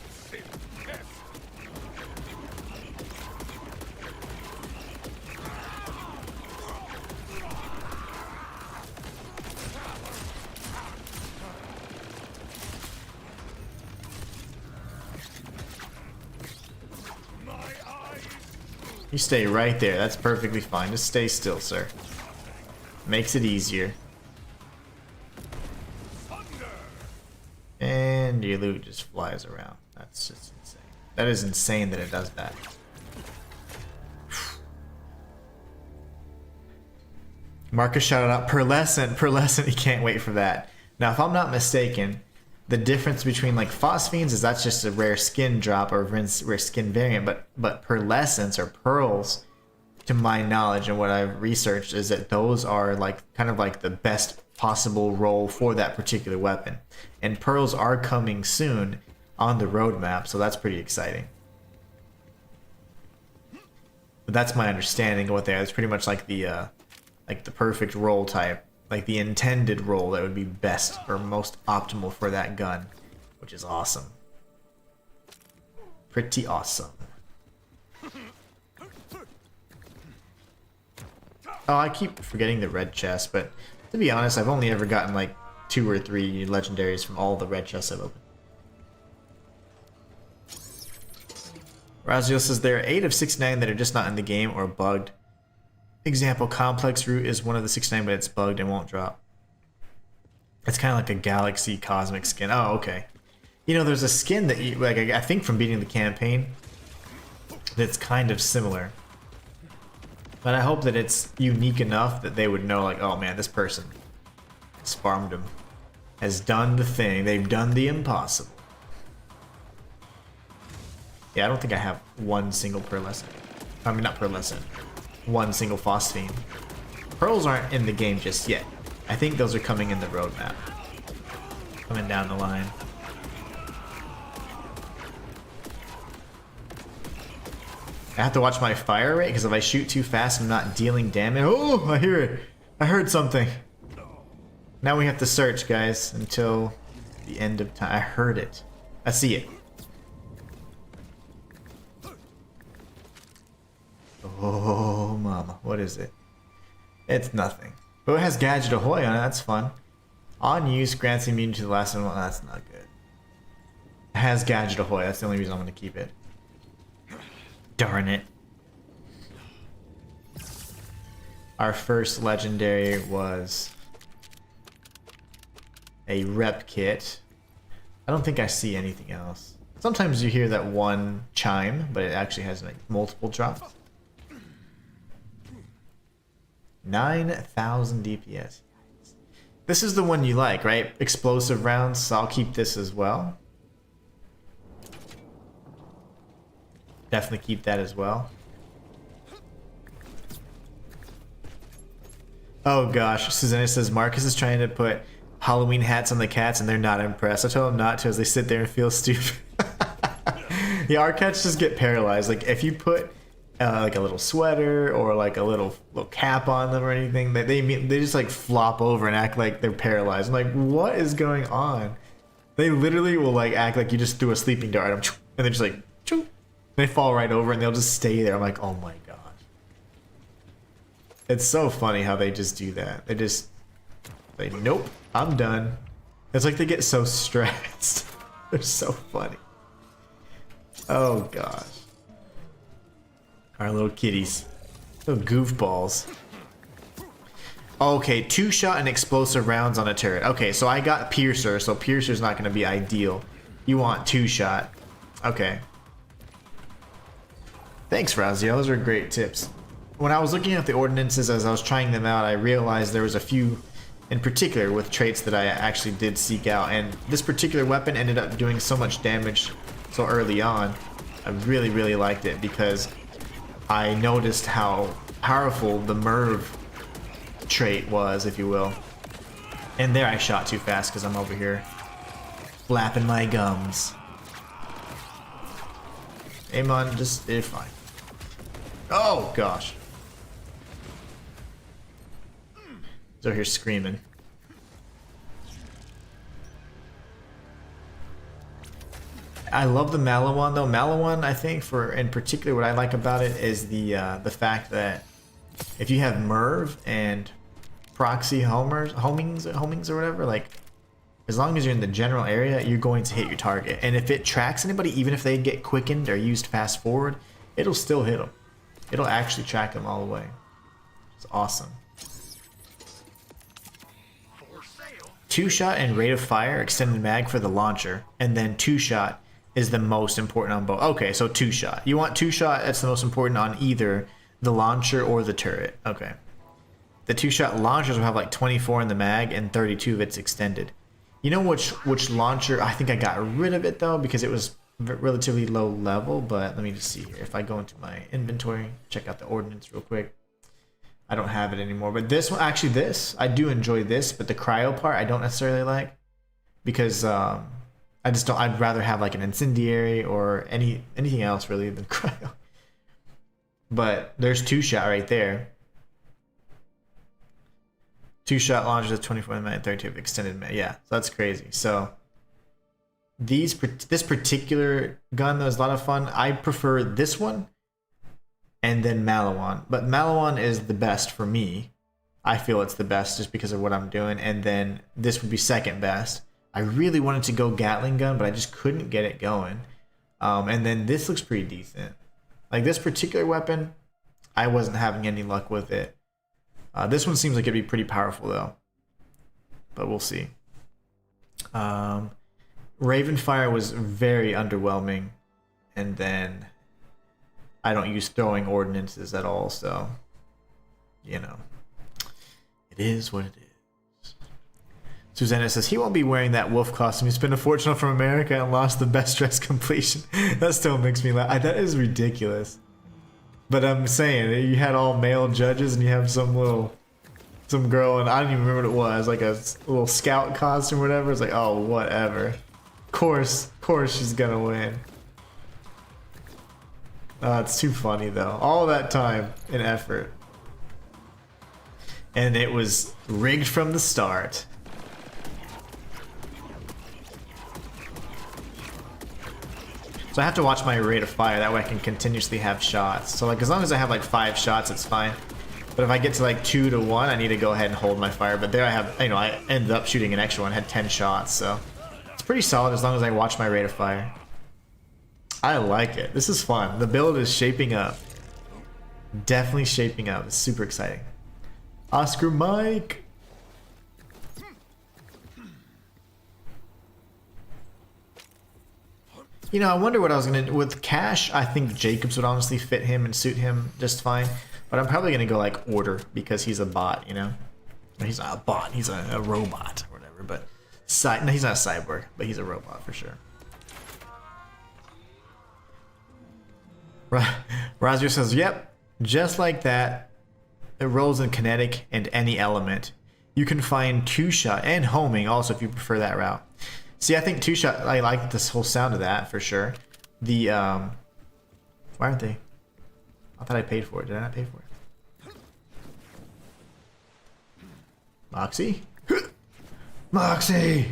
You stay right there. That's perfectly fine. Just stay still, sir. Makes it easier. And your loot just flies around. That's just insane. That is insane that it does that. Marcus shouted out Pearlescent. Pearlescent, you can't wait for that. Now, if I'm not mistaken, the difference between like phosphines is that's just a rare skin drop or rare skin variant, but pearlescents or pearls, to my knowledge and what I've researched, is that those are like kind of like the best possible role for that particular weapon. And pearls are coming soon on the roadmap, so that's pretty exciting. But that's my understanding of what they are. It's pretty much like the perfect role type, like the intended role that would be best or most optimal for that gun, which is awesome. Pretty awesome. Oh, I keep forgetting the red chest, but to be honest, I've only ever gotten like 2 or 3 legendaries from all the red chests I've opened. Razio says there are 8 of 69 that are just not in the game or bugged. Example, complex root is one of the 69, but it's bugged and won't drop. It's kind of like a galaxy cosmic skin. Oh, okay. You know, there's a skin that you, like, I think from beating the campaign, that's kind of similar. But I hope that it's unique enough that they would know, like, oh man, this person has farmed him, has done the thing, they've done the impossible. Yeah, I don't think I have one single pearlescent. I mean, not pearlescent. One single phosphine. Pearls aren't in the game just yet. I think those are coming in the roadmap. Coming down the line. I have to watch my fire rate because if I shoot too fast, I'm not dealing damage. Oh, I hear it. I heard something. Now we have to search, guys, until the end of time. I heard it. I see it. Oh, mama. What is it? It's nothing. Oh, it has Gadget Ahoy on it. That's fun. On use grants immunity to the last one. Well, that's not good. It has Gadget Ahoy. That's the only reason I'm going to keep it. Darn it. Our first legendary was a rep kit. I don't think I see anything else. Sometimes you hear that one chime, but it actually has like multiple drops. 9,000 DPS. This is the one you like, right? Explosive rounds, so I'll keep this as well. Definitely keep that as well. Oh gosh, Susanna says Marcus is trying to put Halloween hats on the cats and they're not impressed. I told them not to as they sit there and feel stupid. Yeah, our cats just get paralyzed. Like if you put like a little sweater or like a little cap on them or anything, they just like flop over and act like they're paralyzed. I'm like, what is going on? They literally will like act like you just threw a sleeping dart at them and they're just like, choo. They fall right over and they'll just stay there. I'm like, oh my god. It's so funny how they just do that. They just, nope, I'm done. It's like they get so stressed. They're so funny. Oh gosh. Our little kitties. Little goofballs. Okay, 2-shot and explosive rounds on a turret. Okay, so I got Piercer, so Piercer's not going to be ideal. You want 2-shot. Okay. Thanks, Razio. Those are great tips. When I was looking at the ordinances as I was trying them out, I realized there was a few in particular with traits that I actually did seek out. And this particular weapon ended up doing so much damage so early on. I really, really liked it because I noticed how powerful the Merv trait was, if you will. And there I shot too fast because I'm over here flapping my gums. Amon, just, it's fine. Oh, gosh. He's over here screaming. I love the Malawan though. Malawan, I think, in particular, what I like about it is the fact that if you have Merv and proxy homings or whatever, like as long as you're in the general area, you're going to hit your target. And if it tracks anybody, even if they get quickened or used fast forward, it'll still hit them. It'll actually track them all the way. It's awesome. 2-shot and rate of fire, extended mag for the launcher, and then 2-shot is the most important on both. Okay, so 2-shot. You want 2-shot, that's the most important on either the launcher or the turret. Okay. the two-shot launchers will have like 24 in the mag and 32 if it's extended. You know which launcher? I think I got rid of it though because it was relatively low level. But let me just see here. If I go into my inventory, check out the ordnance real quick. I don't have it anymore. But this one, actually, I do enjoy this, but the cryo part I don't necessarily like because I just don't. I'd rather have like an incendiary or anything else really than cryo. But there's two-shot right there. Two-shot launches at 24 minute 32 extended mag. Yeah, so that's crazy. So this particular gun though is a lot of fun. I prefer this one and then Malawan. But Malawan is the best for me. I feel it's the best just because of what I'm doing. And then this would be second best. I really wanted to go Gatling gun, but I just couldn't get it going. And then this looks pretty decent. Like this particular weapon, I wasn't having any luck with it. This one seems like it'd be pretty powerful though, but we'll see. Ravenfire was very underwhelming, and then I don't use throwing ordinances at all, so you know, it is what it is. Susanna says he won't be wearing that wolf costume. He spent a fortune from America and lost the best dress completion. That still makes me laugh. That is ridiculous. But I'm saying, you had all male judges and you have some girl, and I don't even remember what it was, like a little scout costume or whatever. It's like, oh, whatever. Of course she's gonna win. It's too funny though. All that time and effort. And it was rigged from the start. So I have to watch my rate of fire, that way I can continuously have shots. So like as long as I have like 5 shots, it's fine. But if I get to like 2 to 1, I need to go ahead and hold my fire. But there I have, you know, I ended up shooting an extra one, had 10 shots. So it's pretty solid as long as I watch my rate of fire. I like it. This is fun. The build is shaping up. Definitely shaping up. It's super exciting. Oscar Mike. You know, I wonder what I was gonna with Cash. I think Jacobs would honestly fit him and suit him just fine. But I'm probably gonna go like Order because he's a bot, you know. He's not a bot. He's a robot or whatever. But no, he's not a cyborg, but he's a robot for sure. Razio says, "Yep, just like that. It rolls in kinetic and any element. You can find 2-shot and homing also if you prefer that route." See, I think 2-shot, I like this whole sound of that for sure. The, why aren't they? I thought I paid for it. Did I not pay for it? Moxie? Moxie!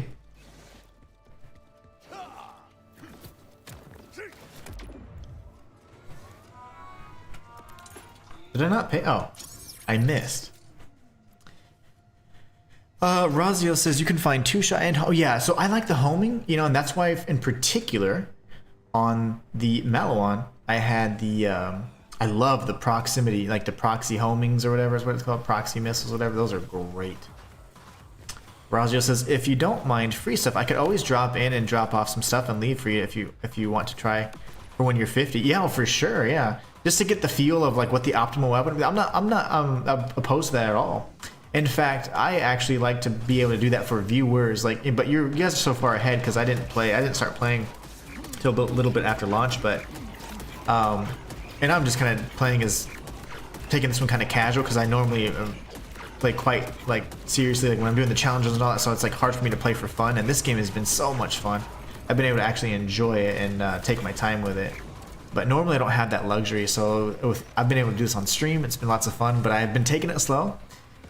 Did I not pay? Oh, I missed. Razio says you can find 2-shot and oh yeah, so I like the homing, you know, and that's why in particular on the Malawan I had the I love the proximity, like the proxy homings or whatever is what it's called, proxy missiles, whatever. Those are great. Razio says if you don't mind free stuff, I could always drop in and drop off some stuff and leave for you if you want to try for when you're 50. Yeah, for sure. Yeah, just to get the feel of like what the optimal weapon. I'm not opposed to that at all. In fact, I actually like to be able to do that for viewers. Like, but you guys are so far ahead because I didn't start playing till a little bit after launch. But, and I'm just kind of playing as taking this one kind of casual because I normally play quite like seriously, like when I'm doing the challenges and all that. So it's like hard for me to play for fun. And this game has been so much fun. I've been able to actually enjoy it and take my time with it. But normally I don't have that luxury. So I've been able to do this on stream. It's been lots of fun. But I've been taking it slow.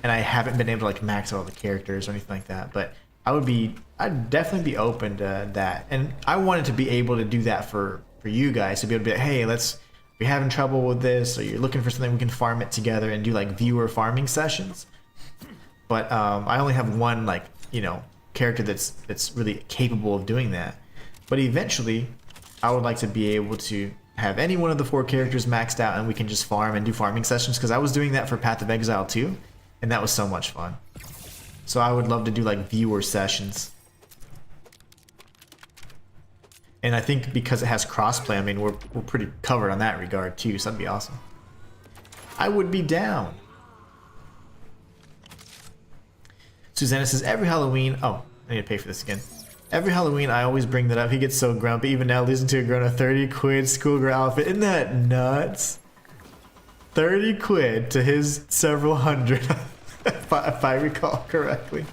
And I haven't been able to like max out all the characters or anything like that. But I'd definitely be open to that. And I wanted to be able to do that for you guys, to be able to be like, hey, if you're having trouble with this or you're looking for something, we can farm it together and do like viewer farming sessions. But I only have one like, you know, character that's really capable of doing that. But eventually I would like to be able to have any one of the 4 characters maxed out and we can just farm and do farming sessions, because I was doing that for Path of Exile too. And that was so much fun. So I would love to do like viewer sessions. And I think because it has crossplay, I mean, we're pretty covered on that regard too, so that'd be awesome. I would be down. Susanna says, every Halloween... Oh, I need to pay for this again. Every Halloween, I always bring that up. He gets so grumpy. Even now, losing to a grown a 30 quid schoolgirl outfit. Isn't that nuts? 30 quid to his several hundred, if I recall correctly.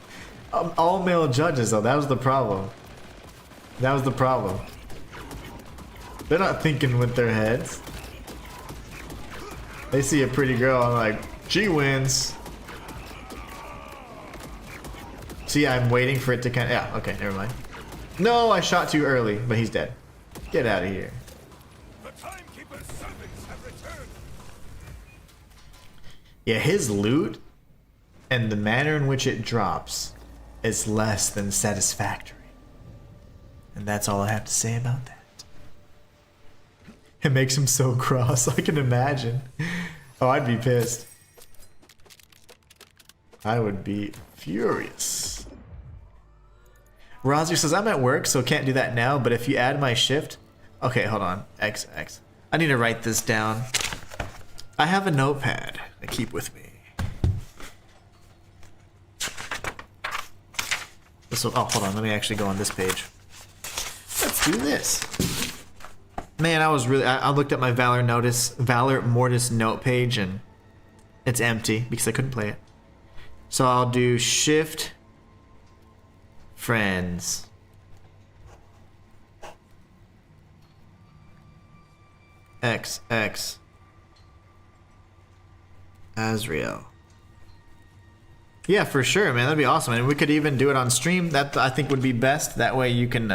All male judges, though. That was the problem. That was the problem. They're not thinking with their heads. They see a pretty girl and like, she wins. See, I'm waiting for it to kind of... Yeah, okay, never mind. No, I shot too early, but he's dead. Get out of here. The timekeeper's servants have returned. Yeah, his loot and the manner in which it drops is less than satisfactory. And that's all I have to say about that. It makes him so cross, I can imagine. Oh, I'd be pissed. I would be furious. Roger says, I'm at work, so can't do that now, but if you add my shift... Okay, hold on. XX. I need to write this down. I have a notepad I keep with me. This will... Oh, hold on. Let me actually go on this page. Let's do this. Man, I was really... I looked at my Valor Mortis note page, and it's empty because I couldn't play it. So I'll do shift... friends. XX. Azrael. Yeah, for sure, man. That'd be awesome. And we could even do it on stream. That I think would be best. That way you can...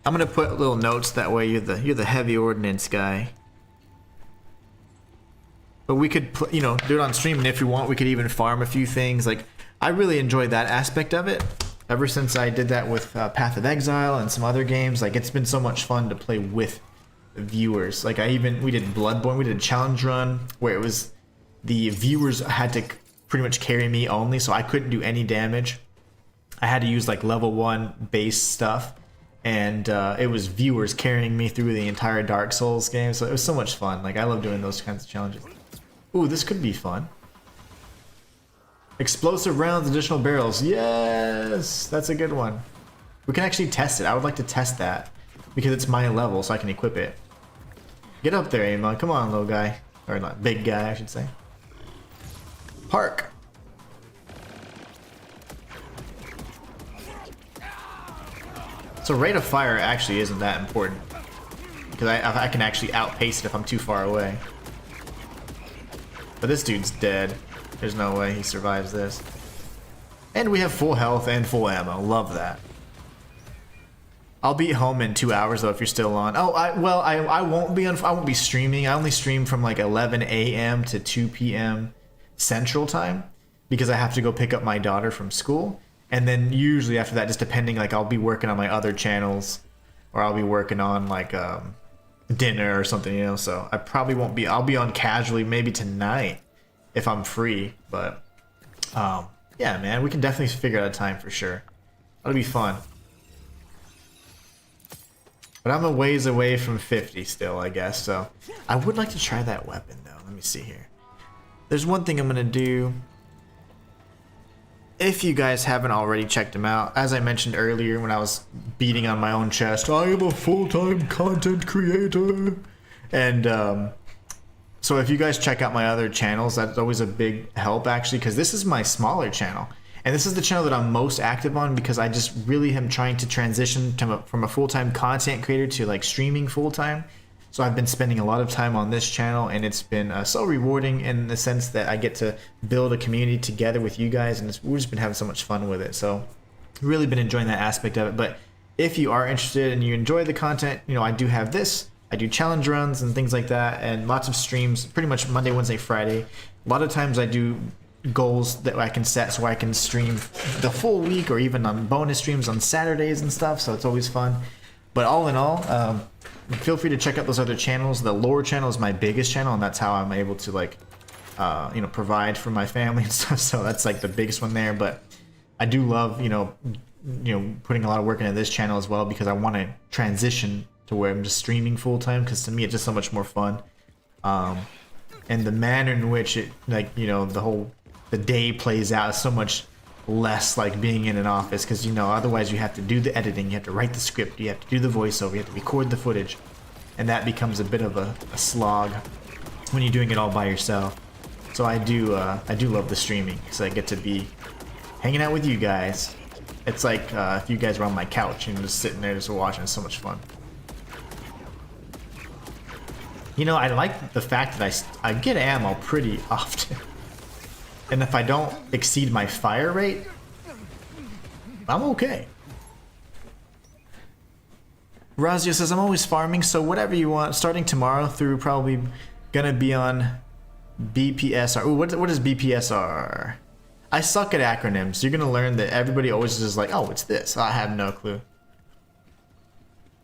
I'm gonna put little notes. That way you're the heavy ordnance guy. But we could, do it on stream. And if you want, we could even farm a few things. Like, I really enjoyed that aspect of it. Ever since I did that with Path of Exile and some other games, like it's been so much fun to play with viewers. Like we did Bloodborne, we did a challenge run where it was the viewers had to pretty much carry me only, so I couldn't do any damage. I had to use like level 1 base stuff, and it was viewers carrying me through the entire Dark Souls game. So it was so much fun. Like I love doing those kinds of challenges. Ooh, this could be fun. Explosive rounds, additional barrels. Yes, that's a good one. We can actually test it. I would like to test that because it's my level, so I can equip it. Get up there, Amon. Come on, little guy. Or not, big guy, I should say. Park. So rate of fire actually isn't that important because I can actually outpace it if I'm too far away. But this dude's dead. There's no way he survives this. And we have full health and full ammo. Love that. I'll be home in 2 hours though if you're still on. Oh, I won't be I won't be streaming. I only stream from like 11 a.m. to 2 p.m. Central Time because I have to go pick up my daughter from school. And then usually after that, just depending, like I'll be working on my other channels or I'll be working on like dinner or something, so I probably won't be. I'll be on casually maybe tonight if I'm free, but yeah, man, we can definitely figure out a time for sure. That'll be fun. But I'm a ways away from 50 still, I guess, so I would like to try that weapon though. Let me see here. There's one thing I'm gonna do. If you guys haven't already checked them out, as I mentioned earlier when I was beating on my own chest, I am a full-time content creator. And so if you guys check out my other channels, that's always a big help actually, because this is my smaller channel. And this is the channel that I'm most active on because I just really am trying to transition from a full-time content creator to like streaming full-time. So I've been spending a lot of time on this channel, and it's been so rewarding in the sense that I get to build a community together with you guys, and we've just been having so much fun with it. So really been enjoying that aspect of it. But if you are interested and you enjoy the content, I do have this. I do challenge runs and things like that, and lots of streams, pretty much Monday, Wednesday, Friday. A lot of times I do goals that I can set so I can stream the full week or even on bonus streams on Saturdays and stuff, so it's always fun. But all in all, feel free to check out those other channels. The lore channel is my biggest channel, and that's how I'm able to like provide for my family and stuff. So that's like the biggest one there. But I do love putting a lot of work into this channel as well, because I want to transition to where I'm just streaming full time, because to me it's just so much more fun. And the manner in which it, the whole the day plays out is so much less like being in an office, because you know, otherwise you have to do the editing, you have to write the script, you have to do the voiceover, you have to record the footage, and that becomes a bit of a slog when you're doing it all by yourself. So I do love the streaming, so I get to be hanging out with you guys. It's like if you guys were on my couch and just sitting there just watching. It's so much fun. You know, I like the fact that I get ammo pretty often. And if I don't exceed my fire rate, I'm okay. Razia says, I'm always farming, so whatever you want. Starting tomorrow through probably gonna be on BPSR. Ooh, what is BPSR? I suck at acronyms. You're gonna learn that everybody always is like, oh, it's this. I have no clue.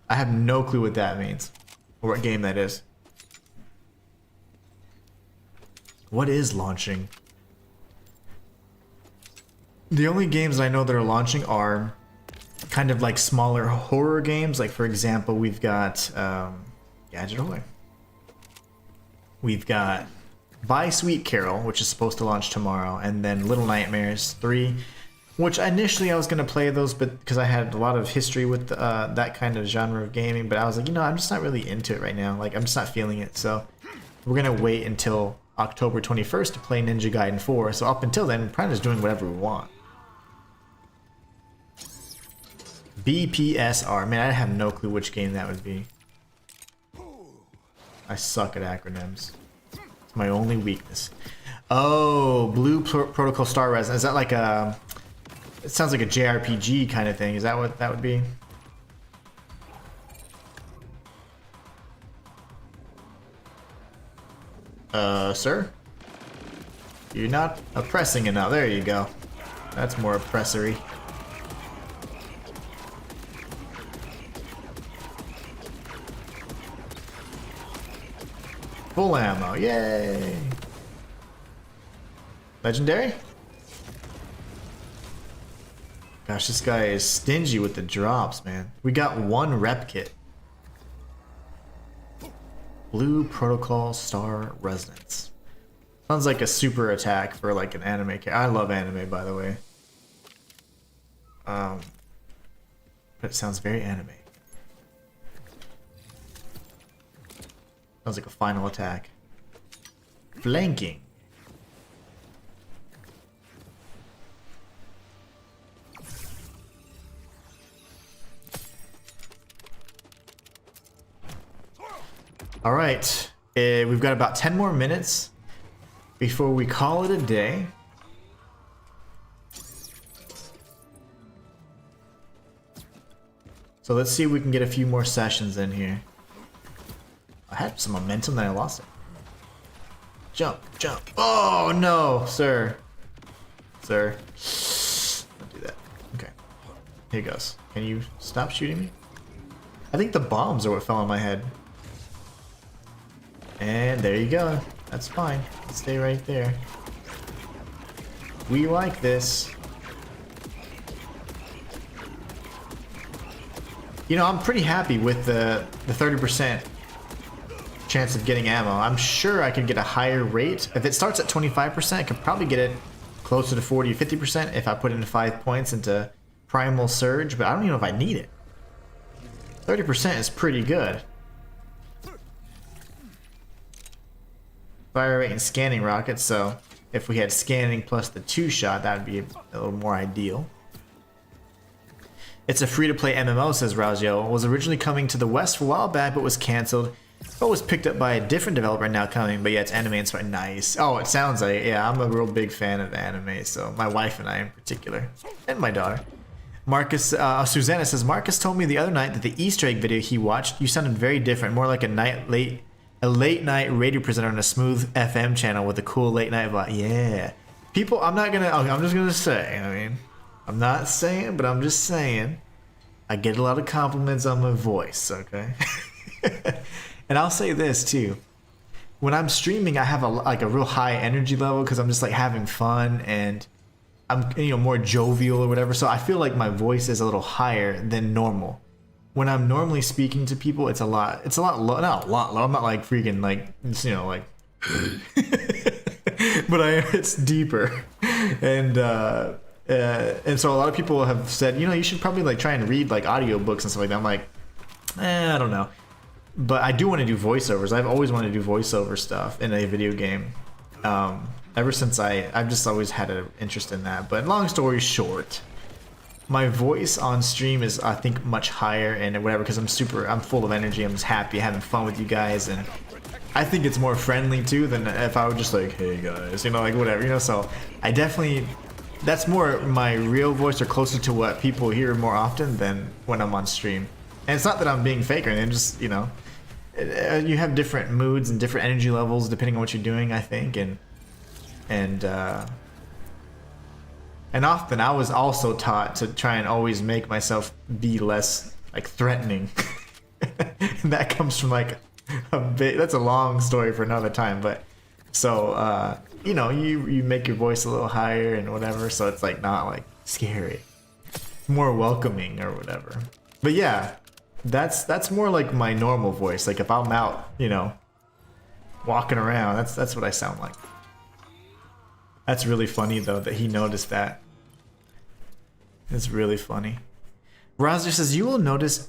I have no clue what that means. Or what game that is. What is launching? The only games I know that are launching are kind of like smaller horror games. Like, for example, we've got Gadget Ahoy. We've got Buy Sweet Carol, which is supposed to launch tomorrow, and then Little Nightmares 3, which initially I was going to play those, but because I had a lot of history with that kind of genre of gaming, but I was like, you know, I'm just not really into it right now. Like, I'm just not feeling it. So we're going to wait until October 21st to play Ninja Gaiden 4. So up until then, we're probably just doing whatever we want. BPSR. Man, I have no clue which game that would be. I suck at acronyms. It's my only weakness. Oh, Blue Protocol Star Resin. Is that like a... It sounds like a JRPG kind of thing. Is that what that would be? Sir? You're not oppressing enough. There you go. That's more oppressory. Full ammo, yay! Legendary? Gosh, this guy is stingy with the drops, man. We got one rep kit. Blue Protocol Star Resonance. Sounds like a super attack for like an anime character. I love anime, by the way. But it sounds very anime. Sounds like a final attack. Flanking. All right, we've got about 10 more minutes before we call it a day. So let's see if we can get a few more sessions in here. I had some momentum, then I lost it. Jump, jump. Oh no, sir. Sir. Don't do that. Okay. Here goes. Can you stop shooting me? I think the bombs are what fell on my head. And there you go. That's fine. Stay right there. We like this. You know, I'm pretty happy with the 30% chance of getting ammo. I'm sure I could get a higher rate. If it starts at 25%, I could probably get it closer to 40 or 50% if I put in 5 points into Primal Surge, but I don't even know if I need it. 30% is pretty good. Fire rate and scanning rockets, so if we had scanning plus the 2-shot, that would be a little more ideal. It's a free-to-play MMO, says Rauzio. Was originally coming to the West for a while back, but was cancelled. But was picked up by a different developer now coming, but yeah, it's anime inspired. Nice. Oh, it sounds like, yeah, I'm a real big fan of anime, so my wife and I in particular, and my daughter. Marcus, Susanna says, Marcus told me the other night that the Easter egg video he watched, you sounded very different, more like a late night radio presenter on a smooth FM channel with a cool late night vibe. Yeah. People, I'm just gonna say, I mean, I'm not saying, but I'm just saying, I get a lot of compliments on my voice, okay? And I'll say this too. When I'm streaming, I have a real high energy level because I'm just like having fun and I'm, you know, more jovial or whatever. So I feel like my voice is a little higher than normal. When I'm normally speaking to people, it's a lot low. Not a lot low. I'm not like freaking like, you know, like but it's deeper, and so a lot of people have said, you should probably like try and read like audiobooks and stuff like that. I'm like, I don't know, but I do want to do voiceovers. I've always wanted to do voiceover stuff in a video game. Ever since I've just always had an interest in that. But long story short, my voice on stream is, I think, much higher and whatever, because I'm full of energy. I'm just happy having fun with you guys, and I think it's more friendly too than if I were just like, hey guys, like whatever, so I definitely, that's more my real voice, or closer to what people hear more often than when I'm on stream. And it's not that I'm being fake or anything, just, you have different moods and different energy levels depending on what you're doing, I think, and often I was also taught to try and always make myself be less like threatening. And that comes from like that's a long story for another time, but so you make your voice a little higher and whatever, so it's like not like scary, more welcoming or whatever. But yeah, that's more like my normal voice. Like if I'm out, walking around, that's what I sound like. That's really funny though that he noticed that. It's really funny. Roger says you will notice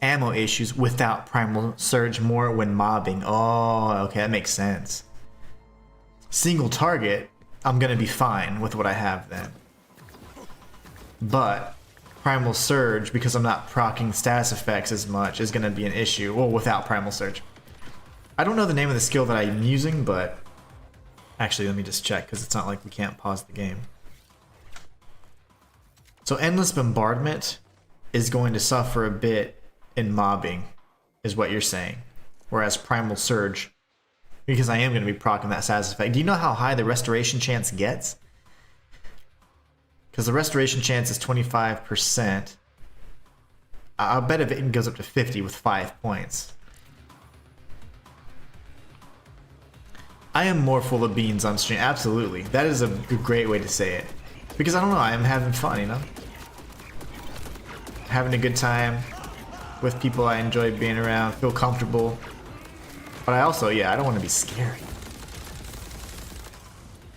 ammo issues without Primal Surge more when mobbing. Oh, okay, that makes sense. Single target, I'm gonna be fine with what I have then. But Primal Surge, because I'm not proccing status effects as much, is gonna be an issue. Well, without Primal Surge. I don't know the name of the skill that I'm using, but actually let me just check, because it's not like we can't pause the game. So Endless Bombardment is going to suffer a bit in mobbing, is what you're saying. Whereas Primal Surge, because I am going to be proccing that status effect. Do you know how high the restoration chance gets? Because the restoration chance is 25%. I'll bet if it goes up to 50 with 5 points. I am more full of beans on stream. Absolutely. That is a great way to say it. Because I don't know, I am having fun, having a good time with people I enjoy being around, feel comfortable. But I also, I don't want to be scary.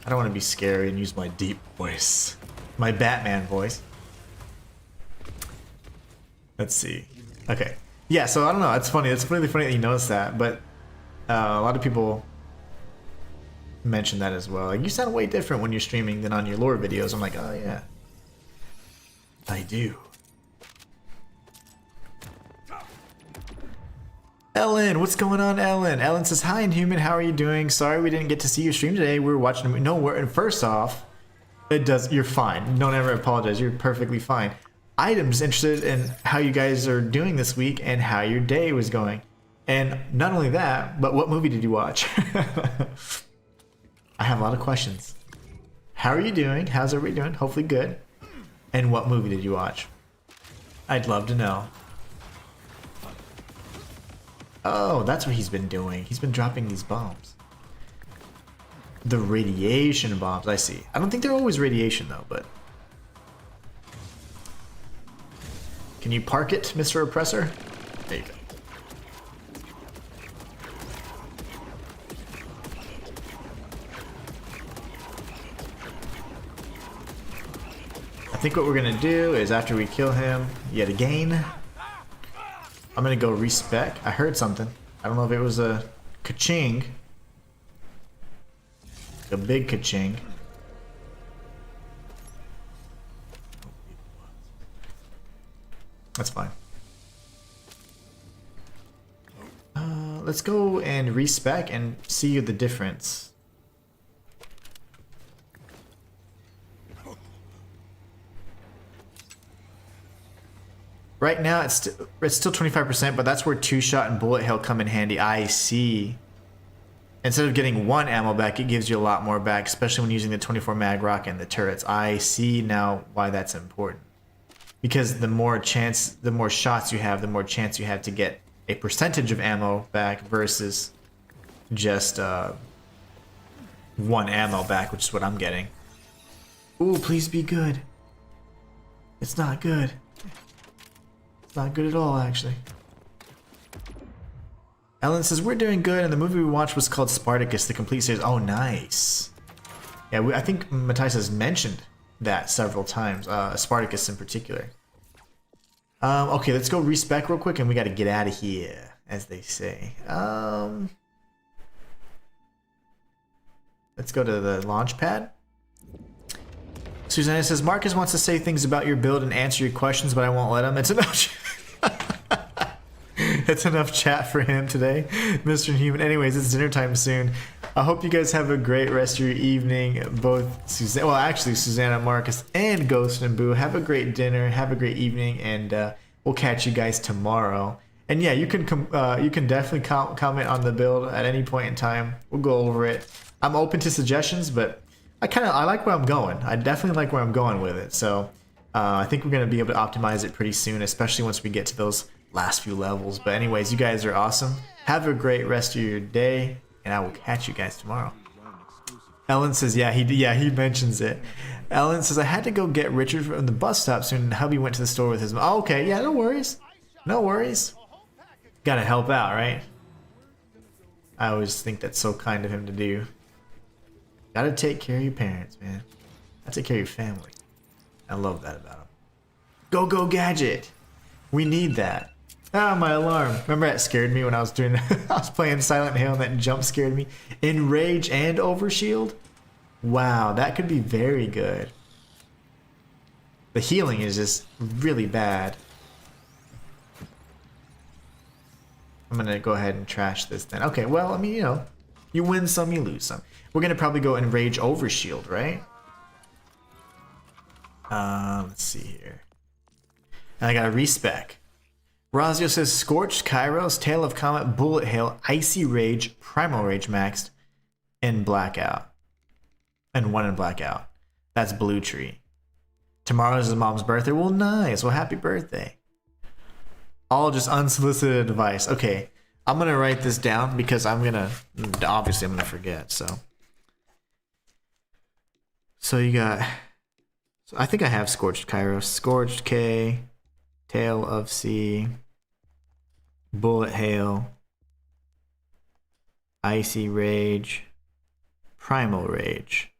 I don't want to be scary and use my deep voice. My Batman voice. Let's see. Okay. Yeah, so I don't know, it's funny. It's really funny that you noticed that, but a lot of people mention that as well. Like, you sound way different when you're streaming than on your lore videos. I'm like, oh yeah, I do. Ellen, what's going on, Ellen? Ellen says, hi, Inhuman, how are you doing? Sorry we didn't get to see you stream today. We were watching a movie. No, and first off, you're fine. Don't ever apologize. You're perfectly fine. I'm just interested in how you guys are doing this week and how your day was going. And not only that, but what movie did you watch? I have a lot of questions. How are you doing? How's everybody doing? Hopefully good. And what movie did you watch? I'd love to know. Oh, that's what he's been doing. He's been dropping these bombs. The radiation bombs, I see. I don't think they're always radiation though, but... Can you park it, Mr. Oppressor? There you go. I think what we're gonna do is after we kill him yet again, I'm gonna go respec. I heard something. I don't know if it was a ka-ching. A big ka-ching. That's fine. Let's go and respec and see the difference. Right now it's still 25%, but that's where 2-shot and bullet hell come in handy. I see. Instead of getting 1 ammo back, it gives you a lot more back, especially when using the 24 mag rocket and the turrets. I see now why that's important. Because the more shots you have, the more chance you have to get a percentage of ammo back versus just 1 ammo back, which is what I'm getting. Ooh, please be good. It's not good. Not good at all, actually. Ellen says, we're doing good, and the movie we watched was called Spartacus, the complete series. Oh, nice. Yeah, I think Matthias has mentioned that several times, Spartacus in particular. Okay, let's go respec real quick, and we got to get out of here, as they say. Let's go to the launch pad. Susanna says, Marcus wants to say things about your build and answer your questions, but I won't let him. It's enough. It's enough chat for him today, Mr. Inhuman. Anyways, it's dinner time soon. I hope you guys have a great rest of your evening. Both Susanna, well, actually Susanna, Marcus, and Ghost and Boo. Have a great dinner. Have a great evening, and we'll catch you guys tomorrow. And yeah, you can definitely comment on the build at any point in time. We'll go over it. I'm open to suggestions, but I like where I'm going. I definitely like where I'm going with it. So I think we're gonna be able to optimize it pretty soon, especially once we get to those last few levels. But anyways, you guys are awesome. Have a great rest of your day, and I will catch you guys tomorrow. Ellen says, yeah, he mentions it. Ellen says, I had to go get Richard from the bus stop soon, and hubby went to the store with his mom. Oh, okay, yeah, no worries. No worries. Gotta help out, right? I always think that's so kind of him to do. Gotta take care of your parents, man. Gotta take care of your family. I love that about him. Go Gadget! We need that. Ah, my alarm. Remember that scared me when I was doing I was playing Silent Hill and that jump scared me? Enrage and Overshield? Wow, that could be very good. The healing is just really bad. I'm gonna go ahead and trash this then. Okay, well, I mean, you know, you win some, you lose some. We're gonna probably go Enrage Overshield, right? Let's see here. And I got a respec. Razio says Scorched, Kairos, Tail of Comet, Bullet Hail, Icy Rage, Primal Rage maxed, and Blackout. And one in Blackout. That's Blue Tree. Tomorrow's his mom's birthday. Well, nice. Well, happy birthday. All just unsolicited advice. Okay, I'm gonna write this down because obviously I'm gonna forget. So you got. So I think I have Scorched Kairos, Scorched K, Tail of C, Bullet Hail, Icy Rage, Primal Rage.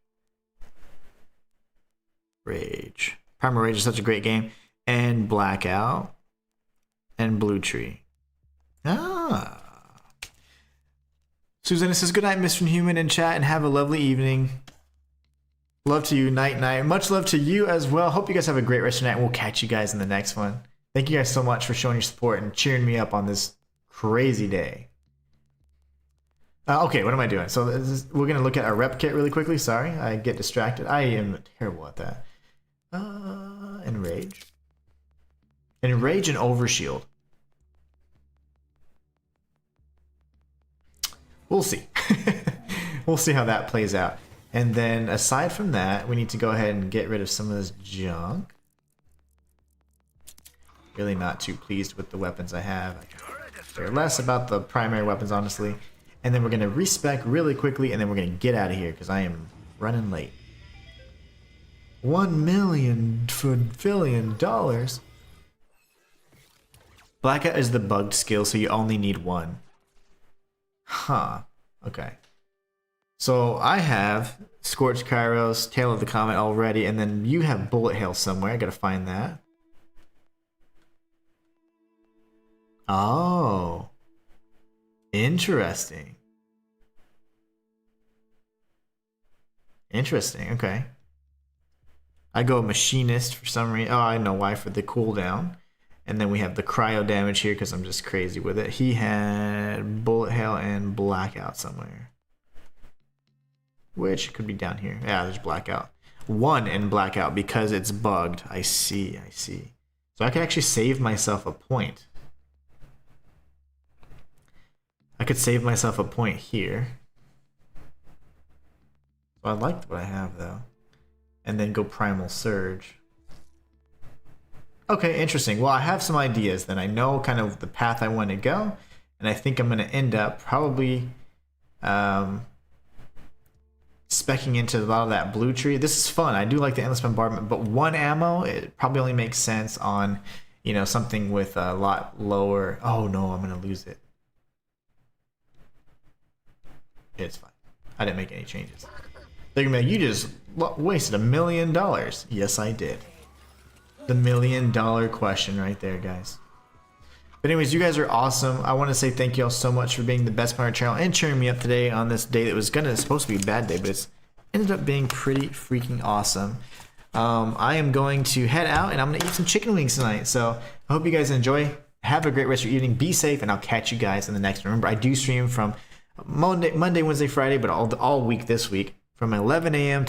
Primal Rage is such a great game. And Blackout. And Blue Tree. Ah. Susanna says, good night, Mr. Inhuman in chat, and have a lovely evening. Love to you, night. Much love to you as well. Hope you guys have a great rest of the night, and we'll catch you guys in the next one. Thank you guys so much for showing your support and cheering me up on this crazy day. Okay, what am I doing? So we're going to look at our rep kit really quickly. Sorry, I get distracted. I am terrible at that. Enrage. Enrage and Overshield. We'll see. We'll see how that plays out. And then aside from that, we need to go ahead and get rid of some of this junk. Really not too pleased with the weapons I have. I care less about the primary weapons, honestly. And then we're going to respec really quickly, and then we're going to get out of here because I am running late. $1 million billion. Blackout is the bugged skill, so you only need one. Huh. Okay. So I have Scorched Kairos, Tail of the Comet already, and then you have Bullet Hail somewhere. I gotta find that. Oh. Interesting. Interesting, okay. I go Machinist for some reason. Oh, I know why, for the cooldown. And then we have the cryo damage here because I'm just crazy with it. He had Bullet Hail and Blackout somewhere. Which could be down here. Yeah, there's Blackout. One in Blackout because it's bugged. I see. So I can actually save myself a point. I could save myself a point here. So I liked what I have though. And then go Primal Surge. Okay, interesting. Well, I have some ideas then. I know kind of the path I want to go. And I think I'm going to end up probably speccing into a lot of that Blue Tree. This is fun. I do like the Endless Bombardment, but one ammo, it probably only makes sense on, you know, something with a lot lower. Oh no, I'm going to lose it. It's fine. I didn't make any changes. They're gonna be like, you just wasted $1 million. Yes, I did. The $1 million question right there, guys. But anyways, you guys are awesome. I want to say thank you all so much for being the best part of the channel and cheering me up today on this day that was supposed to be a bad day, but it's ended up being pretty freaking awesome. I am going to head out and I'm going to eat some chicken wings tonight. So I hope you guys enjoy. Have a great rest of your evening. Be safe, and I'll catch you guys in the next one. Remember, I do stream from Monday, Wednesday, Friday, but all week this week from 11 a.m.